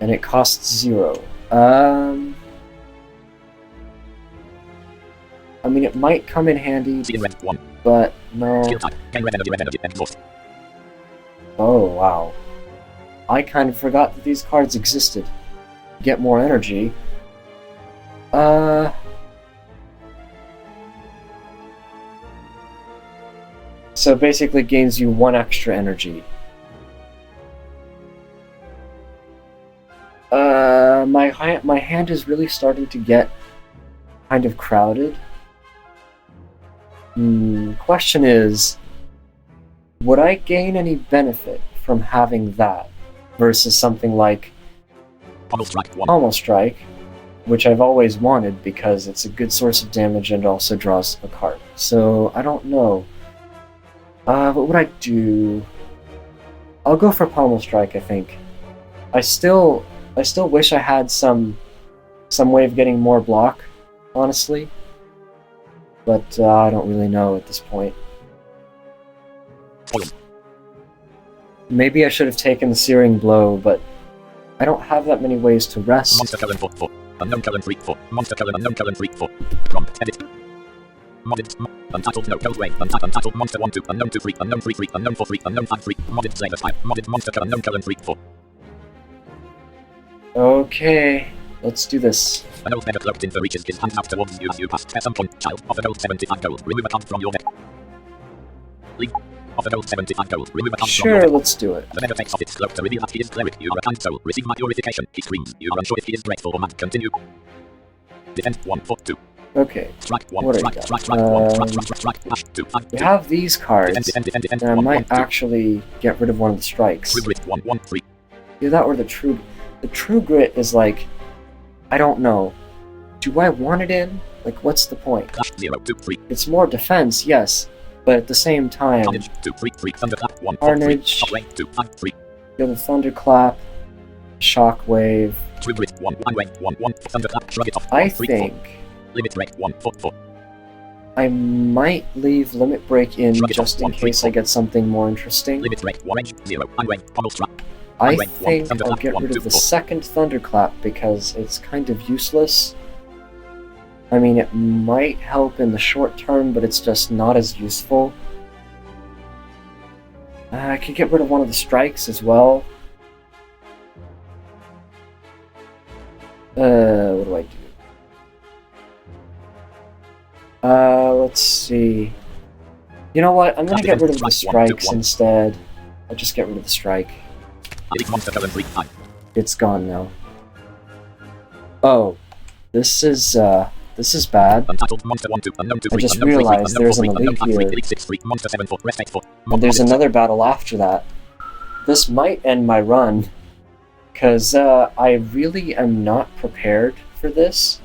S1: And it costs 0. I mean, it might come in handy, but no. Oh, wow. I kind of forgot that these cards existed. Get more energy. So basically it gains you 1 extra energy. My hand is really starting to get kind of crowded. Question is, would I gain any benefit from having that versus something like Pummel Strike, which I've always wanted because it's a good source of damage and also draws a card. So I don't know. What would I do? I'll go for Pummel Strike, I think. I still wish I had some way of getting more block, honestly. But I don't really know at this point. Maybe I should have taken the Searing Blow, but I don't have that many ways to rest.
S2: Monster Kellen 4. Unknown Kellen 3 4. Monster Kellen Unknown Kellen 3 4. Prompt edit. Modded. Untitled no code way. Untitled Monster 1 2. Unknown 2 3. Unknown 3 3. Unknown 4 3. Unknown 5 3. Modded Slay the Spire. Modded Monster Kellen Unknown Kellen 3 4. Okay, let's do this. An old beggar cloaked in fur reaches his hand out towards you as you pass. At some point, child, offer gold 75 gold. Remove a card from your deck. Leave. Offer gold 75 gold. Remove a card from your deck. Sure, let's do it. The beggar takes off its cloak to reveal that he is cleric. You are a kind soul. Receive my purification. He screams. You are unsure if he is grateful or mad. Continue. Defend 1 4 2. Okay. Strike 1. What strike, strike, strike 1. Strike 2. We have these cards. Defend, and I might actually get rid of one of the strikes. True Grit 1 1 3. Either that or the True... The True Grit is like... I don't know. Do I want it in? Like, what's the point? 0 2 3. It's more defense, yes. But at the same time... Carnage 2 3 3. Thunderclap 1 Carnage. 4 3. Shockwave 2 5 3. You have the Thunderclap. Shockwave. True Grit 1 1 1. Thunderclap. Shrug it off. I think... Limit Break 1 4 4. I might leave Limit Break in just in case I get something more interesting. Limit Break 1 range 0. Pummel Strike. I think I'll get rid of the second Thunderclap because it's kind of useless. I mean, it might help in the short term, but it's just not as useful. I could get rid of one of the strikes as well. What do I do? Let's see.
S1: You know what? I'm gonna get rid of the strikes instead. I'll just get rid of the strike. It's gone now. Oh, this is bad. I just realized there's an elite here. And there's another battle after that. This might end my run, because I really am not prepared for this.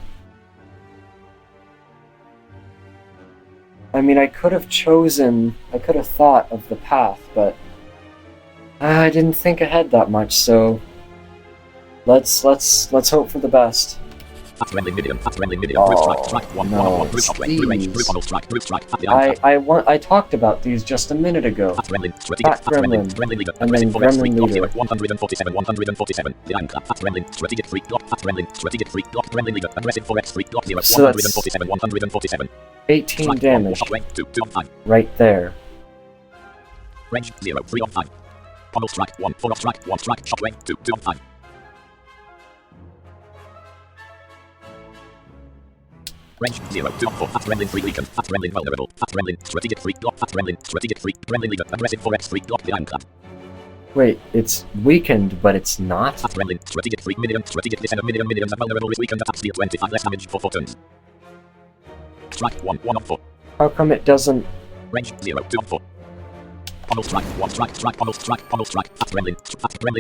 S1: I mean, I could have thought of the path, but I didn't think ahead that much, so let's hope for the best. Oh, no, I talked about these just a minute ago. Fat Gremlin, and then Gremlin Leader. So that's 18 damage right there.
S2: Range 0, 3 of 5. Pommel strike 1, 4 of strike, 1 strike, shockwave 2, 2 of 5. Range 0, 2 of 4, fast Gremlin 3 weakened, fast Gremlin vulnerable, fast Gremlin, strategic 3, block, fast Gremlin, strategic 3, Gremlin leader, aggressive 4x 3, block the ironclad.
S1: Wait, it's weakened, but it's not?
S2: Fast Gremlin, strategic 3, minion, strategic descent of minions are vulnerable, is weakened, attacks deal 25 less damage for 4 turns. Strike 1, 1 of 4.
S1: How come it doesn't...
S2: Range 0, 2 of 4. Pommel strike, 1 strike, strike, pommel strike, fast Gremlin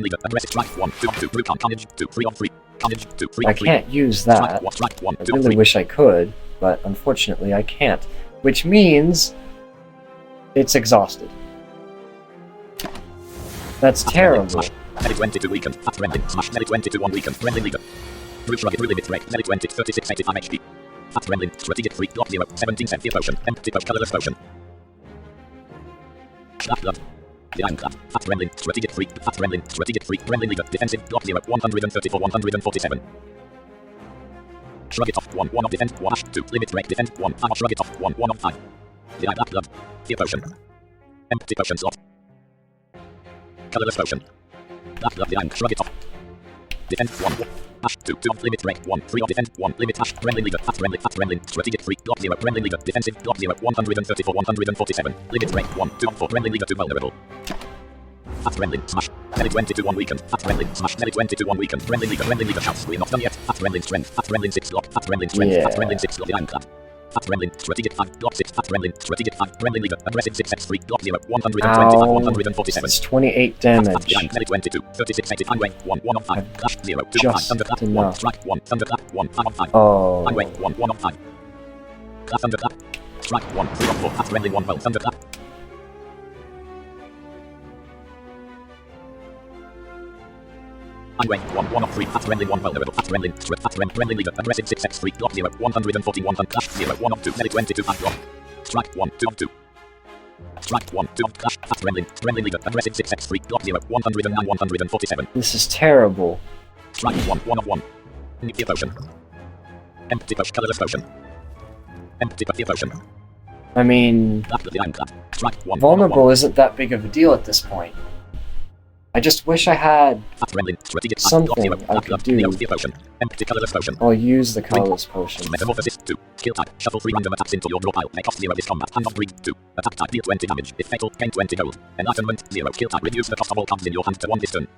S2: leader, aggressive strike, 1, 2 of 2, Bruton, carnage, 2, 3 of 3, carnage, 2, 3
S1: I
S2: of 3.
S1: can't use that.
S2: Strike 1,
S1: I
S2: 2 of
S1: really
S2: 3.
S1: wish I could, but unfortunately I can't. Which means... it's exhausted. That's terrible.
S2: Melee 22 weakened, fast Gremlin, smash, melee 22 1 weakened, Gremlin leader. Brute rugged, limit break, melee 20, 36, 85 HP. Fast Gremlin, strategic 3, block 0, 17 empty potion, empty potion, colorless potion. Slash blood. The ironclad. Fast Gremlin, strategic 3, fast Gremlin, strategic 3, Gremlin leader, defensive, block 0, 134, 147. Shrug it off, 1, 1 of defense, 1 ash, 2, limit break, defense, 1, 5, shrug it off, 1, 1 of 5. The eye black blood. Fear potion. Empty potion slot. Colorless potion. Black blood, the iron, shrug it off. Defense 1, ash 2, 2 of limit break, 1, 3 of defense, 1, limit ash, Gremlin leader, fast Gremlin, strategic 3, block 0, Gremlin leader, defensive, block 0, 134, 147, limit break, 1, 2 of 4, Gremlin leader 2 vulnerable. Fast Gremlin, smash, melee 22 1 weakened, fast Gremlin, smash, melee 22 1 weakened, Gremlin leader shouts, we're not done yet, fast Gremlin strength, fast Gremlin 6 block, fast Gremlin strength, fast Gremlin 6 block, the ironclad. Fast Gremlin, strategic 5, block 6, fast Gremlin, strategic 5, Gremlin leader, aggressive 6x3, block 0, 125, 147.
S1: It's 28 damage.
S2: Melee 22, 36, 85, weight, 1, 1 of 5, clash 0, 2 of 5, thunderclap, 1, strike 1, thunderclap, 1, 5 of 5.
S1: Oh.
S2: Weight, 1, 1 of 5. Clash thunderclap, strike 1, 3 of 4, fast Gremlin 1, well, thunderclap. Weight 1, 1 of 3, fast Gremlin 1 vulnerable, fast Gremlin leader, aggressive 6x3, block 0, 141, clash 0, 1 of 2, melee 22, 5 block. Strike 1, 2 of 2. Strike 1, 2 of clash, fast Gremlin leader, aggressive 6x3, block 0, 109, 147.
S1: This is terrible.
S2: Strike 1, 1 of 1. Nuclear potion. Empty potion, colorless potion. Empty potion.
S1: I mean...
S2: Strike 1,
S1: vulnerable isn't that big of a deal at this point. I just wish I had something I could do.
S2: Empty colorless potion.
S1: I'll use the colorless potion.
S2: Metamorphosis 2. Skill type. Shuffle 3 random attacks into your draw pile. Make off 0 this combat. Hand off breed 2. Attack type. Deal 20 damage. If fatal, gain 20 gold. Enlightenment 0. Skill type. Reduce the cost of all cards in your hand to 1 this turn.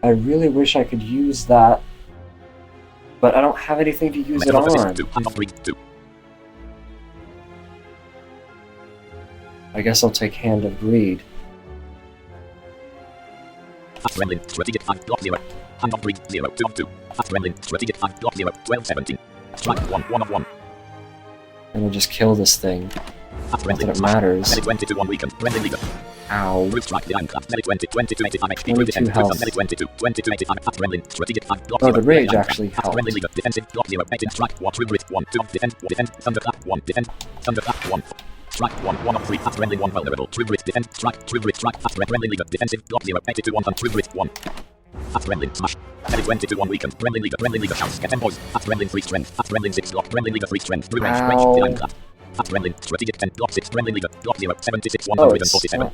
S1: I really wish I could use that, but I don't have anything to use it on.
S2: 2. Hand off breed 2.
S1: I guess I'll take Hand of Greed.
S2: Fast Gremlin, strategic 5, block 0. Hand off breed 0, 2 of 2. Fast Gremlin, strategic 5, block 0, 12, 17. Strike 1, 1 of 1.
S1: And we'll just kill this thing.
S2: Fast
S1: Not that it matters.
S2: Melee 22 1 weakened, Gremlin leader.
S1: Ow.
S2: Brute strike the ironclad, melee 20, 22 85 HP,
S1: 22 health.
S2: melee 22, 22 85, fast Gremlin, strategic 5, block 0.
S1: Oh, the rage actually
S2: fast
S1: helped.
S2: Gremlin leader, defensive, block 0, 18, strike 1, true grit, 1, 2, defense, thunderclap, 1, defense, thunderclap, 1. Strike 1, 1 of 3, fast Gremlin 1 vulnerable, true grit, defense, strike, true grit, strike, fast Gremlin leader, defensive, block 0, 82 1, true grit, 1. Fast Gremlin, smash. Melee 22 1 weakened, Gremlin leader shouts, get 10 points, fast Gremlin 3 strength, fast Gremlin 6 block, Gremlin leader 3 strength, through range, the ironclad. Fast Gremlin, strategic 10, block 6, Gremlin leader, block 0, 76, 147.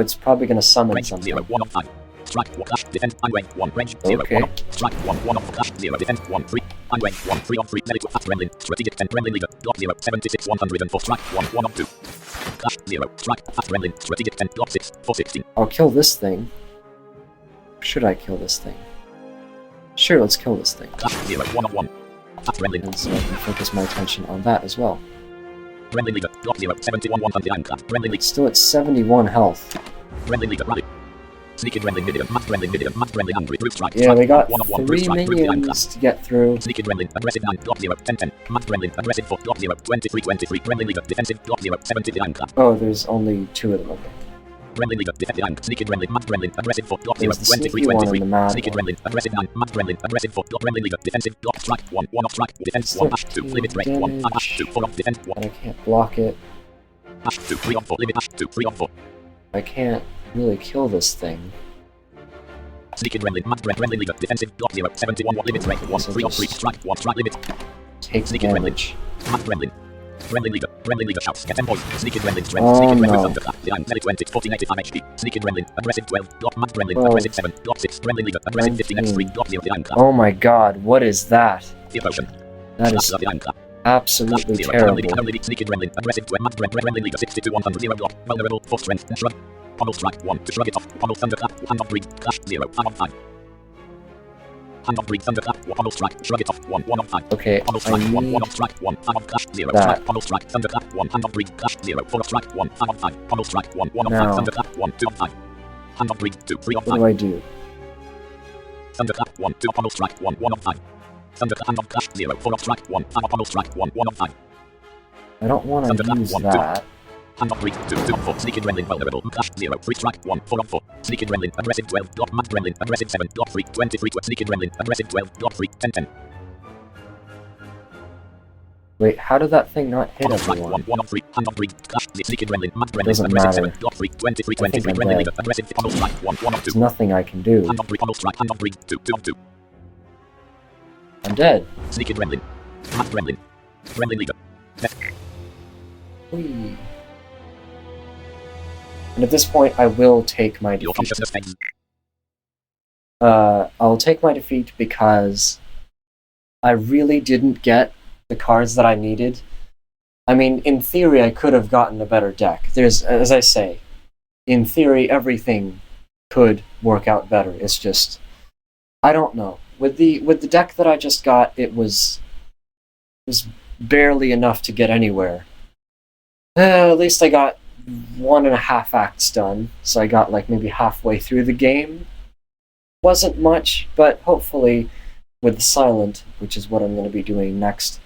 S1: It's probably gonna summon
S2: range
S1: something.
S2: 0, 1 of 5. Strike 1, clash, defense, and range 1, range 0,
S1: Okay.
S2: 1 of. Strike 1, 1 of, clash, 0, defense, 1, 3. I'm Wayne, 1, 3 on 3, medical fast Gremlin, strategic 10, Gremlin leader, block 0, 76, 104, strike 1, 1 on 2. Clash 0, strike, fast Gremlin, strategic 10, block 6, 416.
S1: I'll kill this thing. Should I kill this thing? Sure, let's kill this thing.
S2: Clash 0, 1 on 1. Fast Gremlin.
S1: And so I can focus my attention on that as well.
S2: Gremlin leader, block 0, 71, 100, ironclad. Gremlin leader.
S1: Still at 71 health.
S2: Gremlin leader, rally. Sneaking Gremlin medium, mass Gremlin medium, mass Gremlin angry, brute strike.
S1: Yeah, we got
S2: 1
S1: 3 minions to get through.
S2: Sneaking Gremlin, aggressive 9, block 0, 10, 10. Mass Gremlin, aggressive 4, block 0, 23, 23. Gremlin leader, defensive, block 0, 70, ironclad.
S1: Oh, there's only 2 of them, okay.
S2: Gremlin leader, defensive 9, sneaking Gremlin, mass Gremlin, aggressive 4, block 0,
S1: There's the
S2: 23,
S1: sneaky one
S2: 23.
S1: and the mad
S2: Sneaking
S1: one.
S2: Gremlin, aggressive 9, mass Gremlin, aggressive 4, block Gremlin leader, defensive, block strike 1, 1 off strike, defense 1, hash 2, limit break 1, hash 2, 4 off defense 1.
S1: And I can't block it.
S2: Hash 2, 3 on 4, limit hash 2, 3 on 4.
S1: I can't really kill this thing.
S2: Sneaking Gremlin, mass Gremlin leader, defensive, block 0, 71, 1 limit break 1,
S1: So
S2: 3 on 3,
S1: just
S2: strike 1, strike limit.
S1: Take
S2: Sneaking
S1: damage.
S2: Mass Gremlin. Gremlin leader shouts, get 10 points. Sneaking Gremlin strength,
S1: Oh,
S2: sneaking Gremlin
S1: no.
S2: thunderclap. Divine, medic 20, 1485 HP. Sneaking Gremlin, aggressive 12, block Mass Gremlin,
S1: 12.
S2: aggressive 7, block 6, Gremlin leader, aggressive 15 x 3, block 0, divine clap.
S1: Oh my god, what is that?
S2: Fear potion.
S1: That is
S2: Divine clap.
S1: absolutely
S2: Zero,
S1: terrible.
S2: only sneaking Gremlin, aggressive 12, Mass Gremlin leader 62, 100, 0 block, vulnerable, 4 strength, and shrug. Pommel strike 1, to shrug it off, pommel thunderclap, hand on breed, clash 0, 5 on 5. Hand on breed, thunderclap, pommel strike, shrug it off, 1, 1 on 5.
S1: Okay,
S2: Pommel
S1: I
S2: strike 1, 1
S1: need
S2: on strike 1, 5 on clash 0,
S1: that.
S2: strike, pommel strike, thunderclap 1, hand on breed, clash 0, 4 on strike 1, 5 on 5, pommel strike 1, 1 on 5,
S1: Now.
S2: thunderclap 1, 2 on 5. Hand on breed 2, 3 on
S1: what
S2: 5,
S1: do I do?
S2: thunderclap 1, 2 on pommel strike 1, 1 on 5. Thunderclap hand on clash 0, 4 on strike 1, 5 on pommel strike 1, 1 on 5.
S1: I don't want to
S2: Thunderclap
S1: use
S2: 1, 2.
S1: that.
S2: Hand on breed 2, 2 on 4, sneaking Gremlin vulnerable, clash 0, 3 strike 1, 4 on 4. Sneaking Gremlin, aggressive 12, block Mass Gremlin, aggressive 7, block 3, 23, sneaking Gremlin, aggressive 12, block 3, 10, 10.
S1: Wait, how did that thing not hit
S2: Pommel strike
S1: everyone?
S2: 1, 1 on 3, hand on breed, clash, sneaking Gremlin, Mass Gremlin,
S1: Doesn't
S2: aggressive
S1: matter.
S2: 7, block 3, 23,
S1: I think
S2: 23,
S1: I'm
S2: Gremlin
S1: dead.
S2: leader, aggressive pommel strike 1, 1 on 2.
S1: There's nothing I can do.
S2: Hand on breed, pommel strike, hand on breed 2, 2 on 2.
S1: I'm dead.
S2: Sneaking Gremlin, Mass Gremlin, Gremlin leader.
S1: Whee. And at this point, I will take my
S2: Your
S1: defeat.
S2: consciousness fades.
S1: I'll take my defeat because I really didn't get the cards that I needed. I mean, in theory, I could have gotten a better deck. There's, as I say, in theory, everything could work out better. It's just, I don't know. With the deck that I just got, it was barely enough to get anywhere. At least I got 1.5 acts done, so I got like maybe halfway through the game. Wasn't much, but hopefully with the Silent, which is what I'm going to be doing next,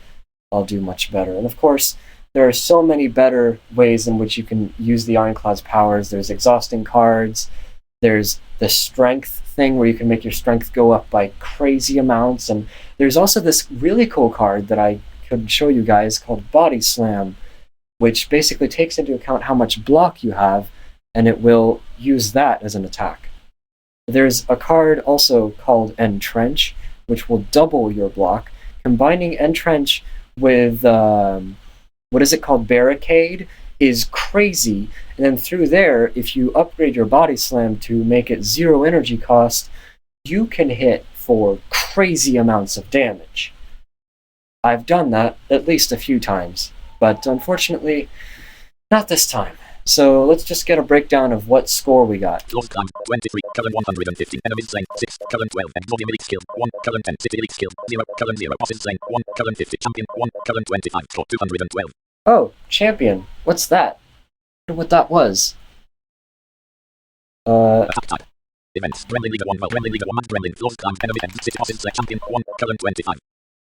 S1: I'll do much better. And of course, there are so many better ways in which you can use the Ironclad's powers. There's exhausting cards, there's the strength thing where you can make your strength go up by crazy amounts, and there's also this really cool card that I could show you guys called Body Slam, which basically takes into account how much block you have, and it will use that as an attack. There's a card also called Entrench, which will double your block. Combining Entrench with, what is it called, Barricade, is crazy. And then through there, if you upgrade your Body Slam to make it 0 energy cost, you can hit for crazy amounts of damage. I've done that at least a few times, but unfortunately, not this time. So let's just get a breakdown of what score we got.
S2: Lost time 23, current 115, enemies slain 6, current 12, and body elite skill 1, current 10, city elite skill 0, current 0, bosses slain 1, current 50, champion 1, current 25, score 212.
S1: Oh, champion. What's that? I wonder what that was.
S2: Attack type. Events, Gremlin Leader 1, Gremlin Leader 1, Mad Gremlin, Lost time, enemy end, city bosses slain, champion 1, current 25.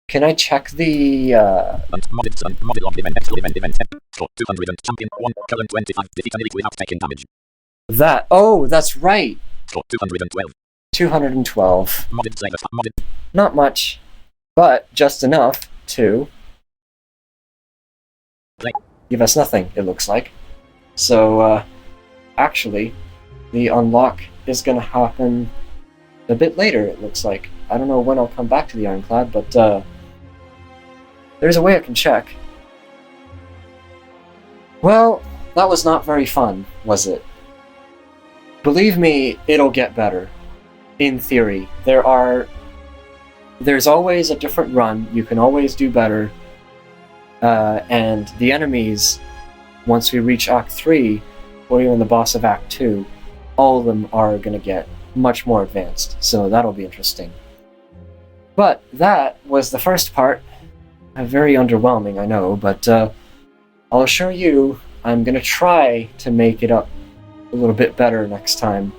S1: Can I check the,
S2: And modded sun, modded log event, extra event, 10, score 200 and champion 1, current 25, defeat an elite without taking damage.
S1: that? Oh, that's right.
S2: Score 212.
S1: 212.
S2: Modded Slay the Spire, modded.
S1: Not much, but just enough to
S2: Play.
S1: give us nothing, it looks like. So, actually, the unlock is going to happen a bit later, it looks like. I don't know when I'll come back to the Ironclad, but there's a way I can check. Well, that was not very fun, was it? Believe me, it'll get better. In theory. There are there's always a different run. You can always do better. And the enemies, once we reach Act 3, or even the boss of Act 2, all of them are going to get much more advanced. So that'll be interesting. But that was the first part. Very underwhelming, I know, but I'll assure you I'm going to try to make it up a little bit better next time.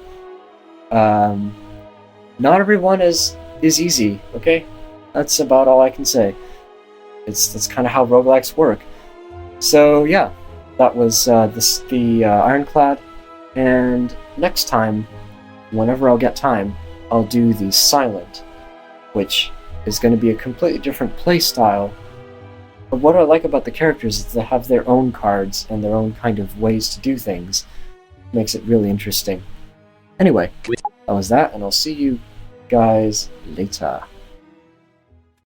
S1: Not everyone is easy, okay? That's about all I can say. That's kind of how roguelikes work. So yeah, that was the Ironclad, and next time, whenever I'll get time, I'll do the Silent, which is going to be a completely different play style. But what I like about the characters is they have their own cards and their own kind of ways to do things. Makes it really interesting. Anyway, that was that, and I'll see you guys later.